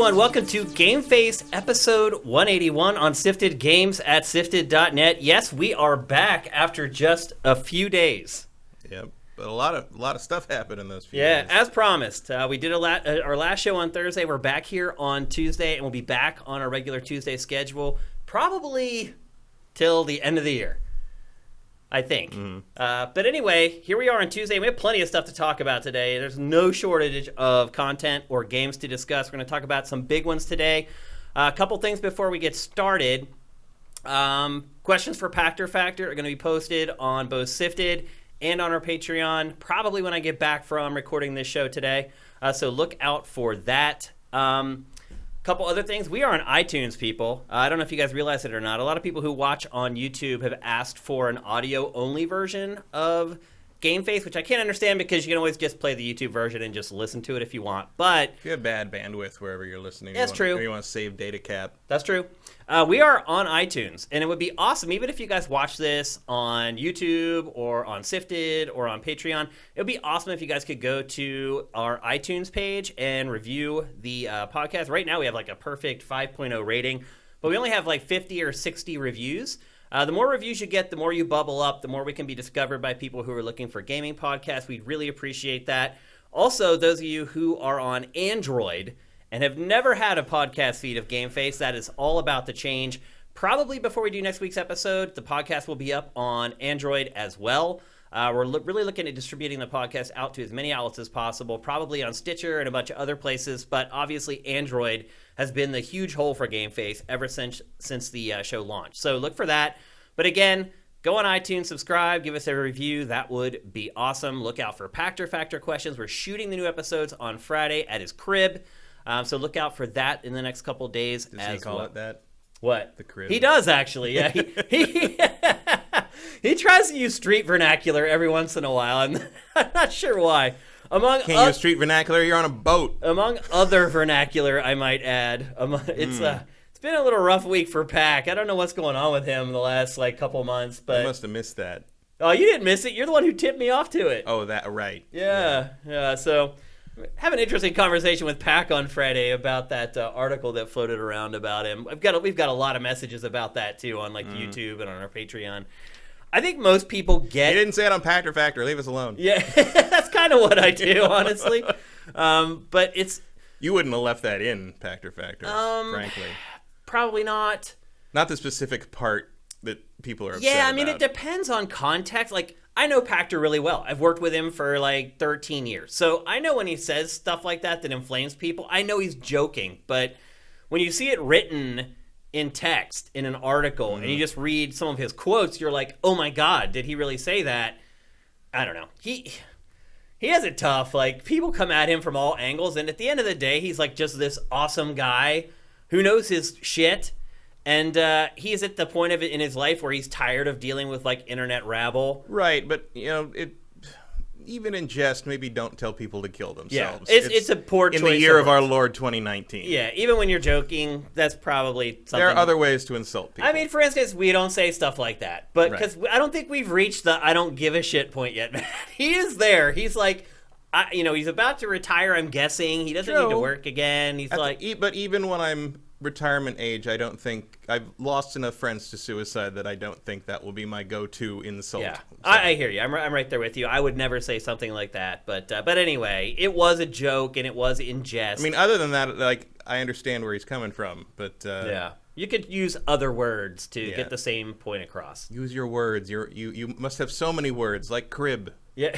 Welcome to GameFace episode 181 on Sifted Games at Sifted.net. Yes, we are back after just a few days. Yep, but a lot of stuff happened in those few days. Yeah, as promised. We did our last show on Thursday. We're back here on Tuesday, and we'll be back on our regular Tuesday schedule probably till the end of the year, I think. Mm-hmm. But anyway, here we are on Tuesday. We have plenty of stuff to talk about today. There's no shortage of content or games to discuss. We're going to talk about some big ones today. A couple things before we get started. Questions for Pactor Factor are going to be posted on both Sifted and on our Patreon, probably when I get back from recording this show today. So look out for that. Couple other things. We are on iTunes, people. I don't know if you guys realize it or not. A lot of people who watch on YouTube have asked for an audio-only version of GameFace, which I can't understand because you can always just play the YouTube version and just listen to it if you want. But if you have bad bandwidth wherever you're listening, that's true. Or you want to save data cap. That's true. We are on iTunes, and it would be awesome, even if you guys watch this on YouTube or on Sifted or on Patreon, it would be awesome if you guys could go to our iTunes page and review the podcast. Right now, we have like a perfect 5.0 rating, but we only have like 50 or 60 reviews. The more reviews you get, the more you bubble up, the more we can be discovered by people who are looking for gaming podcasts. We'd really appreciate that. Also, those of you who are on Android and have never had a podcast feed of GameFace, that is all about to change. Probably before we do next week's episode, the podcast will be up on Android as well. We're really looking at distributing the podcast out to as many outlets as possible, probably on Stitcher and a bunch of other places, but obviously Android has been the huge hole for GameFace ever since the show launched. So look for that. But again, go on iTunes, subscribe, give us a review. That would be awesome. Look out for Pactor Factor questions. We're shooting the new episodes on Friday at his crib. So look out for that in the next couple days. Does he call it that? What? The crib. He does, actually. Yeah. He tries to use street vernacular every once in a while, and I'm not sure why. Can't use street vernacular. You're on a boat. Among other vernacular, I might add. It's been a little rough week for Pac. I don't know what's going on with him the last couple months, but I must have missed that. Oh, you didn't miss it. You're the one who tipped me off to it. Oh, that right. Yeah. So have an interesting conversation with Pac on Friday about that article that floated around about him. We've got a lot of messages about that too on YouTube and on our Patreon. I think most people get. You didn't say it on Pactor Factor. Leave us alone. Yeah, that's kind of what I do, honestly. But it's. You wouldn't have left that in Pactor Factor, frankly. Probably not. Not the specific part that people are upset Yeah, I mean, about. It depends on context. I know Pactor really well. I've worked with him for 13 years. So I know when he says stuff like that inflames people, I know he's joking. But when you see it written in text, in an article, and you just read some of his quotes, you're like, oh my God, did he really say that? I don't know. He has it tough. People come at him from all angles, and at the end of the day, he's just this awesome guy who knows his shit. And he's at the point of it in his life where he's tired of dealing with internet rabble. Right, but even in jest, maybe don't tell people to kill themselves. Yeah, it's a poor choice. In the year of our Lord 2019. Yeah, even when you're joking, that's probably something. There are other ways to insult people. I mean, for instance, we don't say stuff like that. But because I don't think we've reached the I don't give a shit point yet. He is there. He's he's about to retire, I'm guessing. He doesn't need to work again. He's But even when I'm retirement age, I don't think I've lost enough friends to suicide that I don't think that will be my go-to insult. Yeah, so. I hear you. I'm right there with you. I would never say something like that. But anyway, it was a joke and it was in jest. I mean, other than that, I understand where he's coming from. But yeah, you could use other words to get the same point across. Use your words. You must have so many words, like crib. Yeah,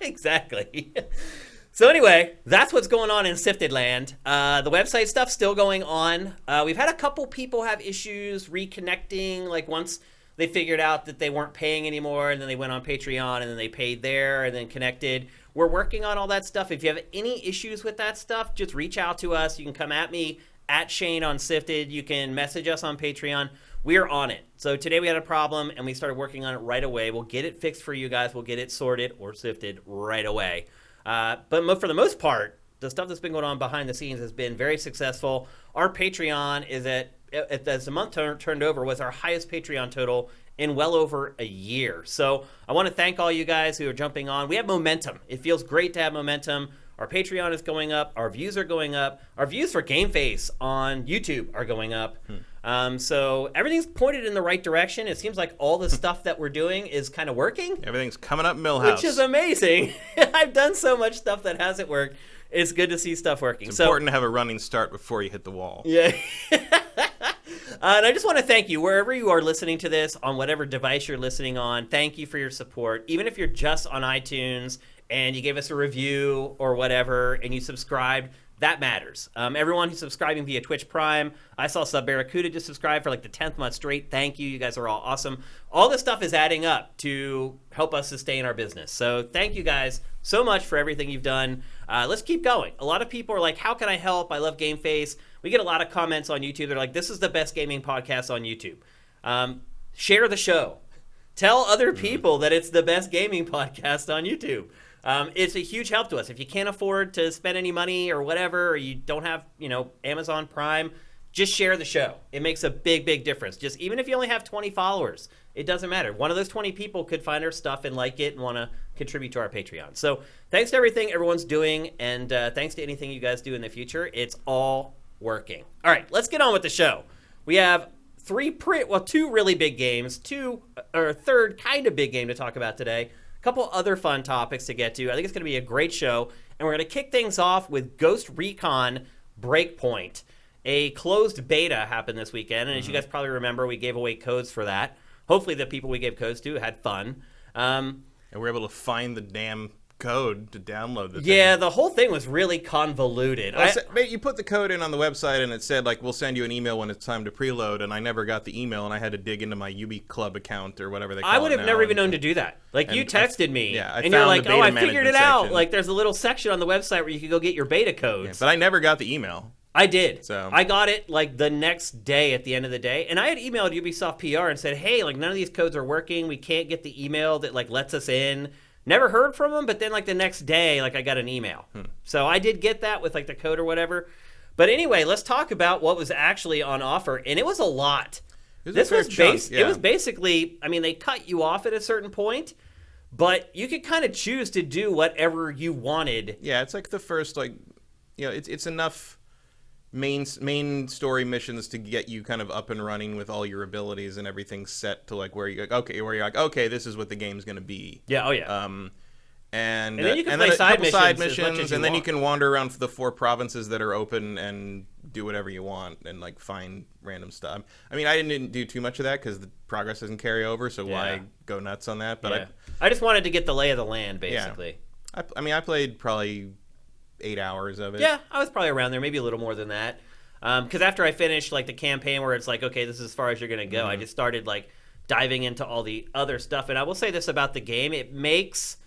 exactly. So anyway, that's what's going on in Sifted Land. The website stuff's still going on. We've had a couple people have issues reconnecting, once they figured out that they weren't paying anymore, and then they went on Patreon, and then they paid there, and then connected. We're working on all that stuff. If you have any issues with that stuff, just reach out to us. You can come at me, at Shane on Sifted. You can message us on Patreon. We're on it. So today we had a problem, and we started working on it right away. We'll get it fixed for you guys. We'll get it sorted or sifted right away. But for the most part, the stuff that's been going on behind the scenes has been very successful. Our Patreon is as the month turned over, was our highest Patreon total in well over a year. So I want to thank all you guys who are jumping on. We have momentum. It feels great to have momentum. Our Patreon is going up. Our views are going up. Our views for GameFace on YouTube are going up. So everything's pointed in the right direction. It seems like all the stuff that we're doing is kind of working. Everything's coming up Millhouse. Which is amazing. I've done so much stuff that hasn't worked. It's good to see stuff working. It's important to have a running start before you hit the wall. Yeah. And I just want to thank you, wherever you are listening to this, on whatever device you're listening on. Thank you for your support. Even if you're just on iTunes and you gave us a review or whatever, and you subscribed, that matters. Everyone who's subscribing via Twitch Prime, I saw Sub Barracuda just subscribe for like the 10th month straight. Thank you. You guys are all awesome. All this stuff is adding up to help us sustain our business. So thank you guys so much for everything you've done. Let's keep going. A lot of people are like, how can I help? I love GameFace. We get a lot of comments on YouTube. They're like, this is the best gaming podcast on YouTube. Share the show. Tell other people that it's the best gaming podcast on YouTube. It's a huge help to us. If you can't afford to spend any money or whatever, or you don't have, Amazon Prime, just share the show. It makes a big, big difference. Just even if you only have 20 followers, it doesn't matter. One of those 20 people could find our stuff and like it and want to contribute to our Patreon. So thanks to everything everyone's doing, and thanks to anything you guys do in the future. It's all working. All right, let's get on with the show. We have two really big games, a third kind of big game to talk about today. Couple other fun topics to get to. I think it's going to be a great show, and we're going to kick things off with Ghost Recon Breakpoint. A closed beta happened this weekend, and as you guys probably remember, we gave away codes for that. Hopefully the people we gave codes to had fun. And we're able to find the damn code to download the thing. Yeah, the whole thing was really convoluted. You put the code in on the website, and it said, like, we'll send you an email when it's time to preload, and I never got the email, and I had to dig into my UB Club account or whatever they call it. I would have never even known to do that. Like, you texted me, and you're like, I figured it out. Like, there's a little section on the website where you can go get your beta codes. Yeah, but I never got the email. I did. So I got it, like, the next day at the end of the day, and I had emailed Ubisoft PR and said, hey, like, none of these codes are working. We can't get the email that, like, lets us in. Never heard from them, but then, like, the next day, like, I got an email. So I did get that with, like, the code or whatever. But anyway, let's talk about what was actually on offer, and it was a lot. It was basically, I mean, they cut you off at a certain point, but you could kind of choose to do whatever you wanted. Yeah, it's like the first, like, it's enough main story missions to get you kind of up and running with all your abilities and everything set to like where you're like, okay, this is what the game's going to be. Yeah, oh yeah. And then you can play side missions, and then you can wander around the 4 provinces that are open and do whatever you want and like find random stuff. I mean, I didn't do too much of that because the progress doesn't carry over, so why go nuts on that? But I just wanted to get the lay of the land, basically. Yeah. I played probably 8 hours of it. Yeah, I was probably around there, maybe a little more than that. Because after I finished like the campaign where it's like, okay, this is as far as you're gonna go, I just started like diving into all the other stuff. And I will say this about the game: it makes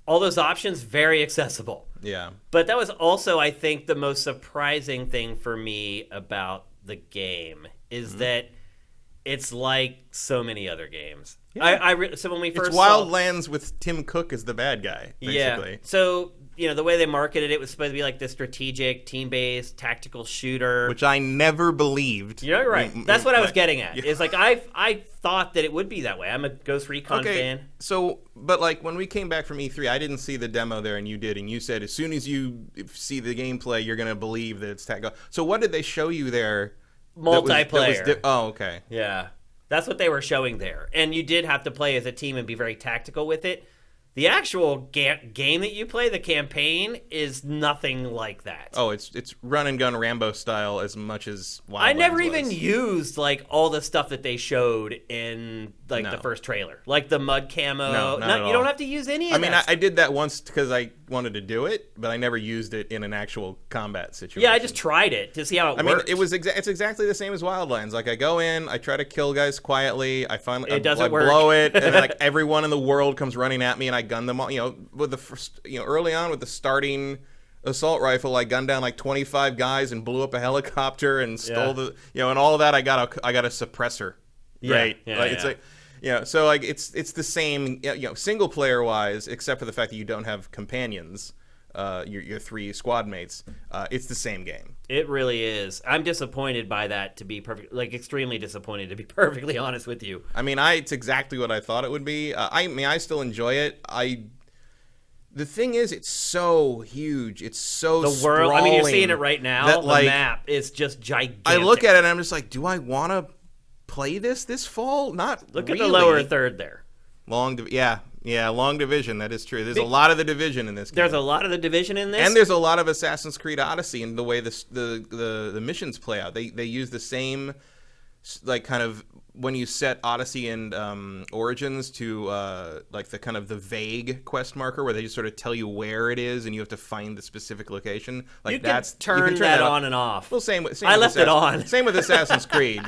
all those options very accessible. Yeah. But that was also, I think, the most surprising thing for me about the game is that it's like so many other games. Yeah. So when we first it's Wildlands with Tim Cook as the bad guy, basically. Yeah. So the way they marketed it was supposed to be like this strategic, team-based, tactical shooter. Which I never believed. You're right. That's what I was getting at. It's like I thought that it would be that way. I'm a Ghost Recon fan. So, but like when we came back from E3, I didn't see the demo there, and you did, and you said as soon as you see the gameplay, you're going to believe that it's tactical. So what did they show you there? Multiplayer. Oh, okay. Yeah. That's what they were showing there. And you did have to play as a team and be very tactical with it. The actual game that you play, the campaign, is nothing like that. Oh, it's run and gun Rambo style as much as Wildlands I never even used like all the stuff that they showed in like the first trailer, like the mud camo. No, not at all. You don't have to use any of that. I mean, I did that once because I wanted to do it, but I never used it in an actual combat situation. Yeah, I just tried it to see how it worked. I mean, it's exactly the same as Wildlands. Like I go in, I try to kill guys quietly. I blow it, and then like everyone in the world comes running at me, and I gun them all. With the first, early on with the starting assault rifle, I gunned down like 25 guys and blew up a helicopter and stole the, and all of that. I got a suppressor. Right. It's like, so like it's the same, single player wise, except for the fact that you don't have companions. your 3 squad mates. It's the same game. It really is. I'm disappointed by that, to be extremely disappointed, to be perfectly honest with you. I mean, it's exactly what I thought it would be. I still enjoy it. The thing is, it's so huge. It's so the world. I mean, you're seeing it right now. The map is just gigantic. I look at it and I'm just like, do I want to play this fall? Not Look really. At the lower third there. Long Division. That is true. There's a lot of the Division in this game. There's a lot of the Division in this, and there's a lot of Assassin's Creed Odyssey in the way the missions play out. They use the same kind of when you set Odyssey and Origins to the kind of the vague quest marker where they just sort of tell you where it is and you have to find the specific location. You can turn that on and off. Well, same I left it on. Same with Assassin's Creed.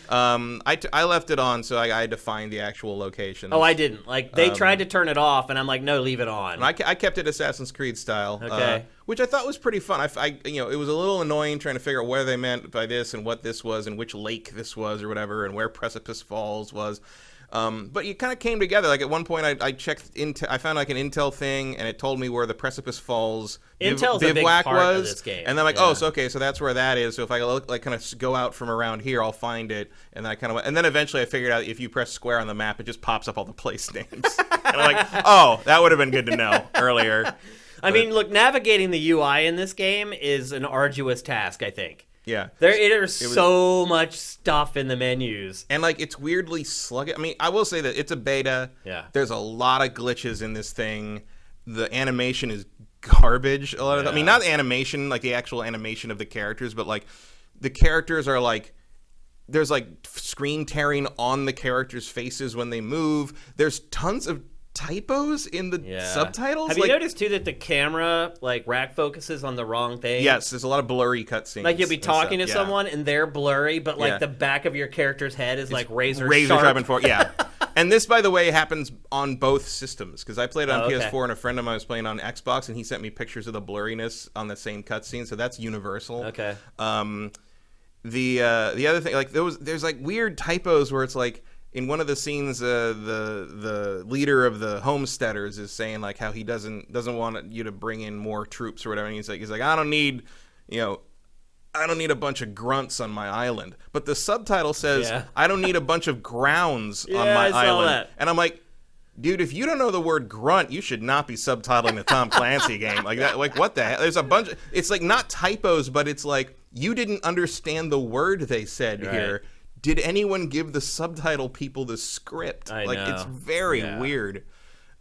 I left it on, so I had to find the actual location. Oh, I didn't. They tried to turn it off, and I'm like, no, leave it on. I kept it Assassin's Creed style, okay, which I thought was pretty fun. It was a little annoying trying to figure out what they meant by this and what this was and which lake this was or whatever and where Precipice Falls was. But you kind of came together. Like at one point, I checked I found like an intel thing, and it told me where the Precipice Falls bivouac was. Of this game. And then I'm like, so that's where that is. So if I kind of go out from around here, I'll find it. And then and then eventually I figured out if you press square on the map, it just pops up all the place names. And I'm like, oh, that would have been good to know earlier. I mean, look, navigating the UI in this game is an arduous task, I think. Yeah. There's so much stuff in the menus. And, it's weirdly sluggish. I mean, I will say that it's a beta. Yeah. There's a lot of glitches in this thing. The animation is garbage. A lot of I mean, not the animation, the actual animation of the characters, but, the characters are, there's, screen tearing on the characters' faces when they move. There's tons of typos in the subtitles. Have you noticed too that the camera rack focuses on the wrong thing? Yes, there's a lot of blurry cutscenes. You'll be talking to someone and they're blurry, but the back of your character's head is razor sharp and forward. Yeah. And this, by the way, happens on both systems because I played it on PS4 and a friend of mine was playing on Xbox and he sent me pictures of the blurriness on the same cutscene, so that's universal. Okay. The other thing, there's weird typos where it's in one of the scenes, the leader of the homesteaders is saying how he doesn't want you to bring in more troops or whatever. And he's like, I don't need a bunch of grunts on my island. But the subtitle says, I don't need a bunch of grounds on my island. That. And I'm like, dude, if you don't know the word grunt, you should not be subtitling the Tom Clancy game like that. What the hell? There's a bunch. It's not typos, but it's you didn't understand the word they said here. Did anyone give the subtitle people the script? I know. It's very weird.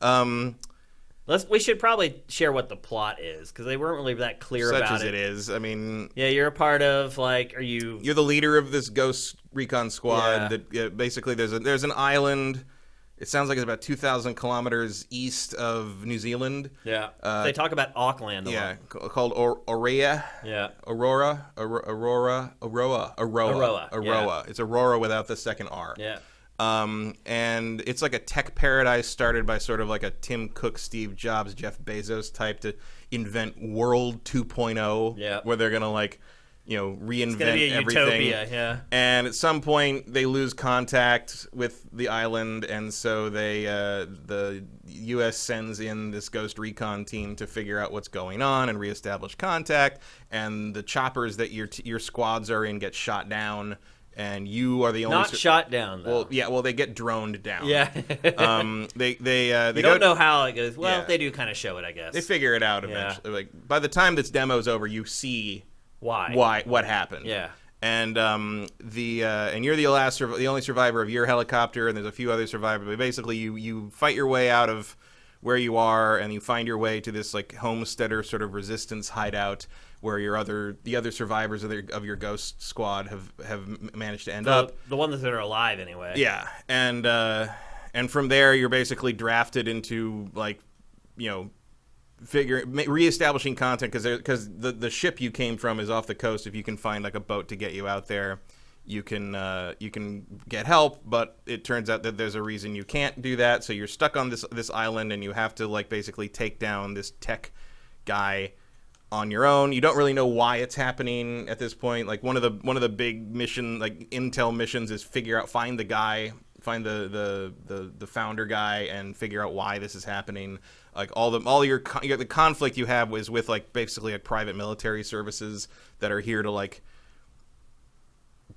We should probably share what the plot is because they weren't really that clear about it. Such as it is. I mean, you're a part of You're the leader of this Ghost Recon squad. That basically there's an island. It sounds like it's about 2,000 kilometers east of New Zealand. Yeah. They talk about Auckland a lot. Called Aurea. Yeah. Aurora. Yeah. It's Aurora without the second R. Yeah. And it's a tech paradise started by sort of a Tim Cook, Steve Jobs, Jeff Bezos type to invent World 2.0. Yeah. Where they're going to reinvent it's gonna be a everything. Utopia, yeah. And at some point they lose contact with the island, and so the U.S. sends in this Ghost Recon team to figure out what's going on and reestablish contact. And the choppers that your squads are in get shot down, and you are the only shot down though. Well, they get droned down. Yeah. They don't know how it goes. Well, they do kind of show it, I guess. They figure it out eventually. By the time this demo's over, you see what happened. Yeah. And and you're the only survivor of your helicopter, and there's a few other survivors. But basically, you fight your way out of where you are, and you find your way to this homesteader sort of resistance hideout where the other survivors of your ghost squad have managed to end up. The ones that are alive anyway. Yeah, and from there you're basically drafted into reestablishing content because the ship you came from is off the coast. If you can find a boat to get you out there, you can get help, but it turns out that there's a reason you can't do that. So you're stuck on this island, and you have to basically take down this tech guy on your own. You don't really know why it's happening at this point. One of the big mission intel missions is find the guy the founder guy and figure out why this is happening. Like the conflict you have is with like basically like private military services that are here to like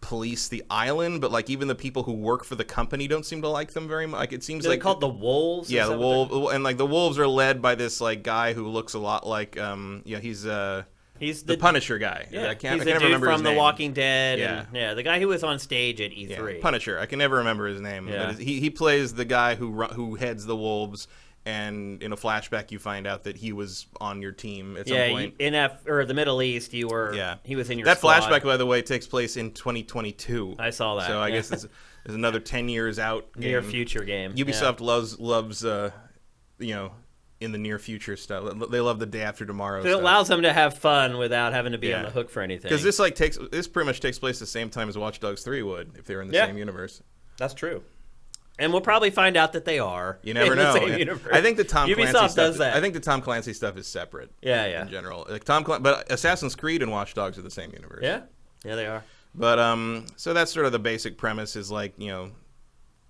police the island, but like even the people who work for the company don't seem to like them very much. Like it seems like called the Wolves. Yeah, the wolves, and like the wolves are led by this like guy who looks a lot like he's the Punisher guy. Yeah, I can never remember his name. From The Walking Dead. Yeah. And, the guy who was on stage at E3. Yeah, Punisher. I can never remember his name. Yeah. But he plays the guy who heads the wolves. And in a flashback, you find out that he was on your team at some point. In the Middle East, you were. Yeah. He was in your. That squad. Flashback, by the way, takes place in 2022. I saw that. So I guess there's another 10 years out. Near future game. Ubisoft loves in the near future stuff. They love the day after tomorrow. It allows them to have fun without having to be on the hook for anything. Because this pretty much takes place the same time as Watch Dogs 3 would if they were in the same universe. That's true. And we'll probably find out that they are. You never know. I think the Tom Clancy Ubisoft stuff does that. I think the Tom Clancy stuff is separate. Yeah. In general, like but Assassin's Creed and Watch Dogs are the same universe. Yeah, they are. But so that's sort of the basic premise is like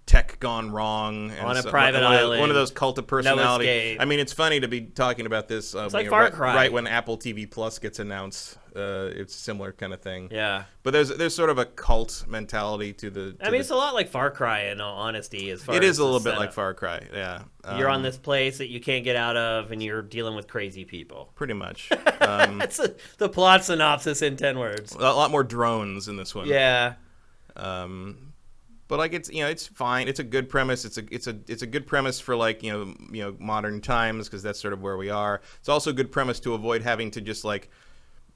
tech gone wrong and on a private island. One of those cult of personality. No escape. I mean, it's funny to be talking about this. It's like Far Cry. Right when Apple TV Plus gets announced, it's a similar kind of thing. Yeah. But there's sort of a cult mentality to the. It's a lot like Far Cry in all honesty. It is a little bit like Far Cry. Yeah. You're on this place that you can't get out of, and you're dealing with crazy people. Pretty much. That's the plot synopsis in 10 words. A lot more drones in this one. Yeah. But like it's fine. It's a good premise. It's a good premise for like modern times because that's sort of where we are. It's also a good premise to avoid having to just like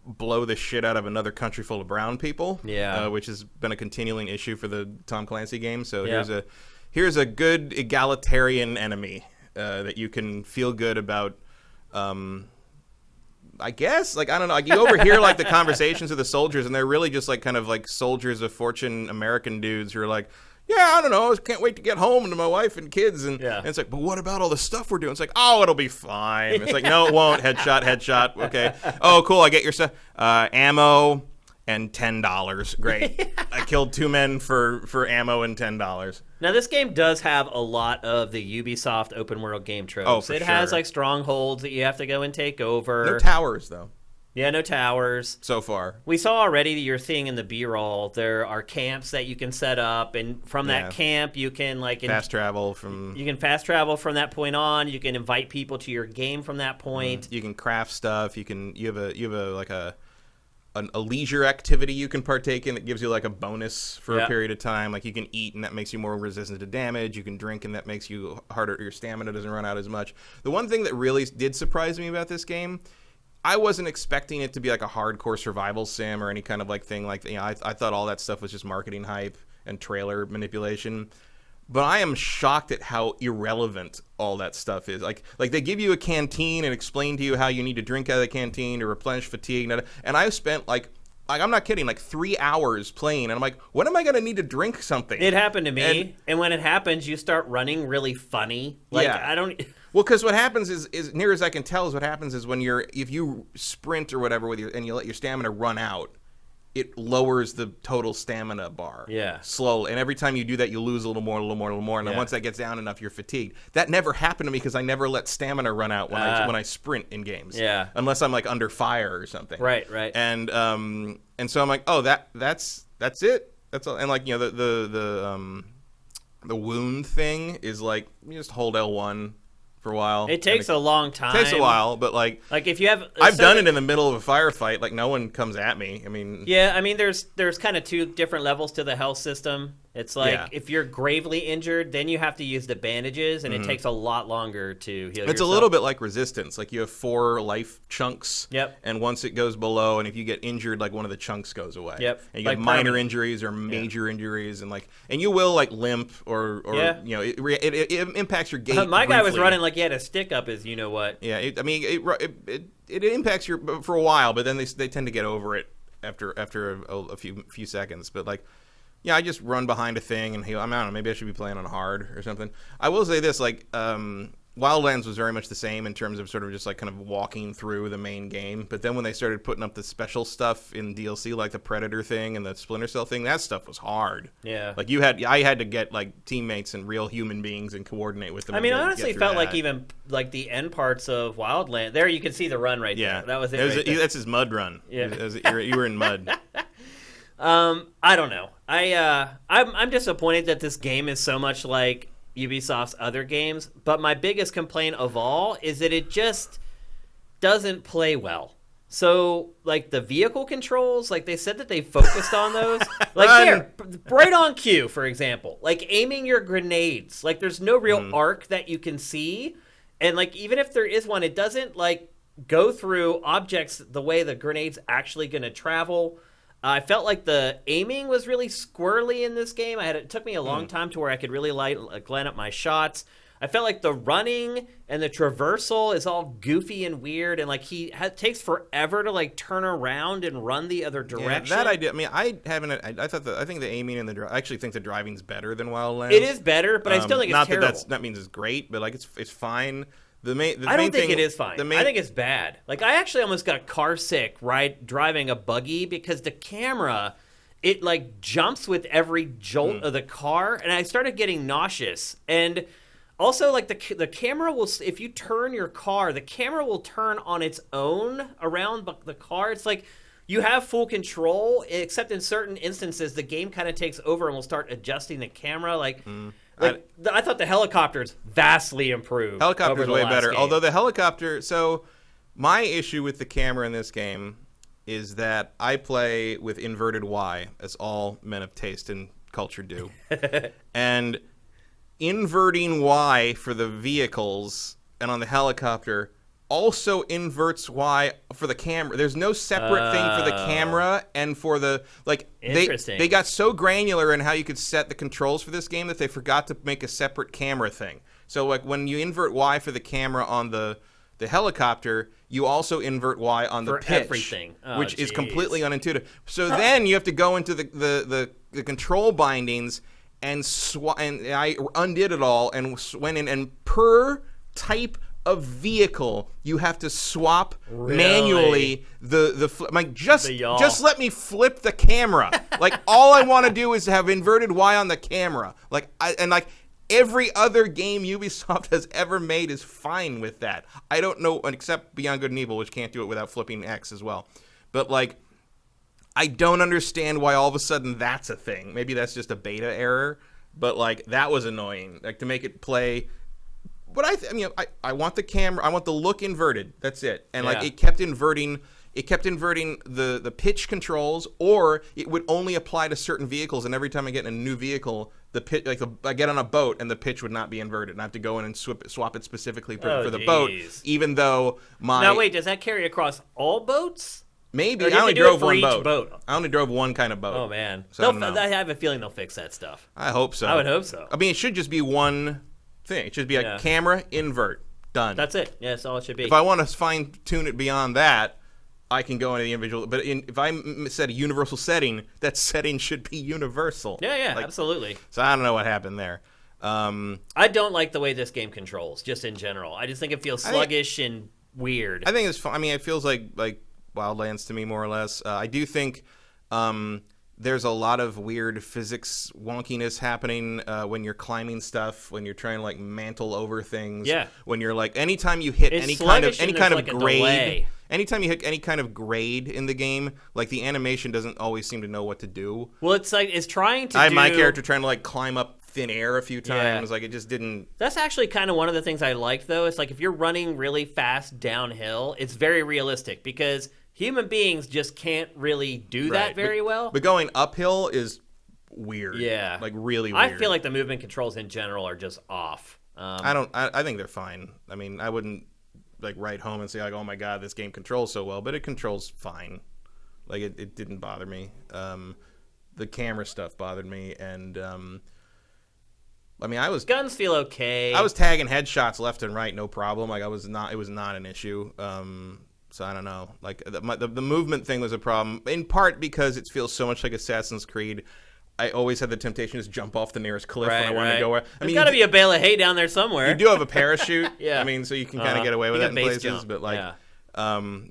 blow the shit out of another country full of brown people. Yeah, which has been a continuing issue for the Tom Clancy game. So here's a good egalitarian enemy that you can feel good about. I guess, like, I don't know, like, you overhear, like, the conversations of the soldiers, and they're really just, like, kind of, like, soldiers of fortune American dudes who are like, yeah, I don't know, I can't wait to get home to my wife and kids, and it's like, but what about all the stuff we're doing? It's like, oh, it'll be fine. It's like, no, it won't. Headshot, okay. Oh, cool, I get your stuff. Ammo and $10. Great. I killed 2 men for ammo and $10. Now, this game does have a lot of the Ubisoft open world game tropes. Oh, for it sure. has like strongholds that you have to go and take over. No towers, though. Yeah, no towers. So far. We saw already that you're seeing in the B-roll, there are camps that you can set up, and from that camp, you can fast travel from... You can fast travel from that point on. You can invite people to your game from that point. You can craft stuff. You have a leisure activity you can partake in that gives you like a bonus for a period of time. Like you can eat and that makes you more resistant to damage. You can drink and that makes you harder. Your stamina doesn't run out as much. The one thing that really did surprise me about this game, I wasn't expecting it to be like a hardcore survival sim or any kind of like thing like I thought all that stuff was just marketing hype and trailer manipulation. But I am shocked at how irrelevant all that stuff is. Like they give you a canteen and explain to you how you need to drink out of the canteen to replenish fatigue. And I spent like I'm not kidding, like 3 hours playing. And I'm like, when am I going to need to drink something? It happened to me. And when it happens, you start running really funny. Like I don't. Well, because what happens is near as I can tell is what happens is if you sprint or whatever and you let your stamina run out, it lowers the total stamina bar slowly. And every time you do that, you lose a little more. And then once that gets down enough, you're fatigued. That never happened to me because I never let stamina run out when I sprint in games. Yeah. Unless I'm like under fire or something. Right. And so I'm like, oh, that's it. That's all. And like, the wound thing is like, you just hold L1 for a while. It takes a long time. It takes a while, but like if you have, I've done it in the middle of a firefight. Like no one comes at me. I mean, there's kind of 2 different levels to the health system. It's like if you're gravely injured, then you have to use the bandages, and it takes a lot longer to heal yourself. It's a little bit like Resistance. Like you have 4 life chunks. Yep. And once it goes below, and if you get injured, like one of the chunks goes away. Yep. And you get minor injuries or major injuries, and you will like limp or it impacts your gait. My guy was running like he had a stick up his what. Yeah. It impacts your for a while, but then they tend to get over it after a few seconds. But like. Yeah, I just run behind a thing and heal. I don't know, maybe I should be playing on hard or something. I will say this, like, Wildlands was very much the same in terms of sort of just like kind of walking through the main game. But then when they started putting up the special stuff in DLC, like the Predator thing and the Splinter Cell thing, that stuff was hard. Yeah. Like I had to get like teammates and real human beings and coordinate with them. I mean, I honestly felt like even like the end parts of Wildlands, there you can see the run right there. That was it. That's his mud run. Yeah. You were in mud. I don't know. I'm disappointed that this game is so much like Ubisoft's other games, but my biggest complaint of all is that it just doesn't play well. So, like, the vehicle controls, like, they said that they focused on those. Like, there, right on cue, for example. Like, aiming your grenades. Like, there's no real arc that you can see. And, like, even if there is one, it doesn't, like, go through objects the way the grenade's actually going to travel. I felt like the aiming was really squirrely in this game. It took me a long time to where I could really line up my shots. I felt like the running and the traversal is all goofy and weird, and like takes forever to like turn around and run the other direction. Yeah, that I did. I mean, I think the aiming and I actually think the driving's better than Wildlands. It is better, but I still think it's terrible. That means it's great, but like it's fine. I don't think it is fine. I think it's bad. Like, I actually almost got car sick driving a buggy because the camera, it like jumps with every jolt of the car, and I started getting nauseous. And also, like, the camera will, if you turn your car, the camera will turn on its own around the car. It's like you have full control, except in certain instances, the game kind of takes over and will start adjusting the camera. Like, I thought the helicopters vastly improved. Helicopter's way better. Game. Although the helicopter, so my issue with the camera in this game is that I play with inverted Y, as all men of taste and culture do. And inverting Y for the vehicles and on the helicopter also inverts Y for the camera. There's no separate thing for the camera and for the, like, they got so granular in how you could set the controls for this game that they forgot to make a separate camera thing. So like when you invert Y for the camera on the helicopter, you also invert Y on the pitch, everything. Which is completely unintuitive. So then you have to go into the control bindings and I undid it all and went in, and per type of vehicle you have to swap manually just let me flip the camera. Like, all I want to do is have inverted Y on the camera. Like, every other game Ubisoft has ever made is fine with that. I don't know, except Beyond Good and Evil, which can't do it without flipping X as well. But like, I don't understand why all of a sudden that's a thing. Maybe that's just a beta error, but like, that was annoying. Like, to make it play. But I want the camera, I want the look inverted. That's it. And like, it kept inverting the pitch controls, or it would only apply to certain vehicles. And every time I get in a new vehicle, the pitch, like I get on a boat and the pitch would not be inverted, and I have to go in and swap it specifically for the boat. Even though now wait, does that carry across all boats? Maybe. I only drove one boat. I only drove one kind of boat. Oh man, so I have a feeling they'll fix that stuff. I hope so. I would hope so. I mean, it should just be one thing. It should be a camera, invert, done. That's it. Yeah, that's all it should be. If I want to fine tune it beyond that, I can go into the individual. But if I set a universal setting, that setting should be universal. Yeah, absolutely. So I don't know what happened there. I don't like the way this game controls, just in general. I just think it feels sluggish and weird. I think it's fun. I mean, it feels like Wildlands to me, more or less. I do think there's a lot of weird physics wonkiness happening when you're climbing stuff, when you're trying to like mantle over things. Yeah. When you're like, anytime you hit any kind of grade, anytime you hit any kind of grade in the game, like, the animation doesn't always seem to know what to do. Well, it's like it's trying to. I had my character trying to like climb up thin air a few times. Like, it just didn't. That's actually kind of one of the things I like, though. It's like, if you're running really fast downhill, it's very realistic, because human beings just can't really do that very well. But going uphill is weird. Yeah. Like, really weird. I feel like the movement controls in general are just off. I think they're fine. I mean, I wouldn't like write home and say like, oh my god, this game controls so well, but it controls fine. Like, it didn't bother me. The camera stuff bothered me, and I mean, guns feel okay. I was tagging headshots left and right, no problem. Like, it was not an issue. So I don't know. Like, the movement thing was a problem, in part because it feels so much like Assassin's Creed. I always had the temptation to just jump off the nearest cliff when I wanted to go where. There's got to be a bale of hay down there somewhere. You do have a parachute. Yeah. I mean, so you can kind of get away with that in places. Jump. But like,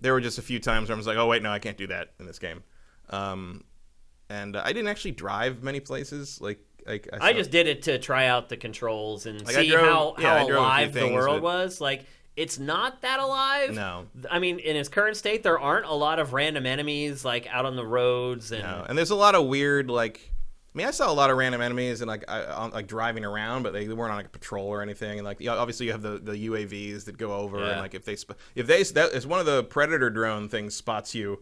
there were just a few times where I was like, oh wait, no, I can't do that in this game. And I didn't actually drive many places. Like I just did it to try out the controls and like see how alive the world was. Like, it's not that alive. No. I mean, in its current state, there aren't a lot of random enemies like out on the roads. And there's a lot of weird like. I mean, I saw a lot of random enemies and like driving around, but they weren't on like a patrol or anything. And like, obviously, you have the UAVs that go over, and like if one of the Predator drone things spots you,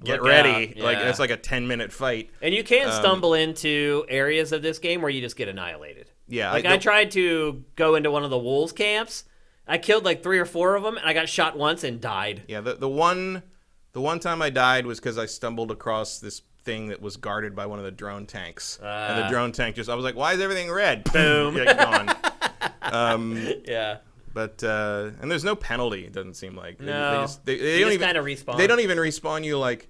get ready. Like it's like a 10-minute fight. And you can stumble into areas of this game where you just get annihilated. Yeah, like I tried to go into one of the wolves camps. I killed like 3 or 4 of them, and I got shot once and died. Yeah, the one time I died was because I stumbled across this thing that was guarded by one of the drone tanks, and the drone tank I was like, why is everything red? Boom. Gone. Yeah. But and there's no penalty. It doesn't seem like no. They don't even kind of respawn. They don't even respawn you like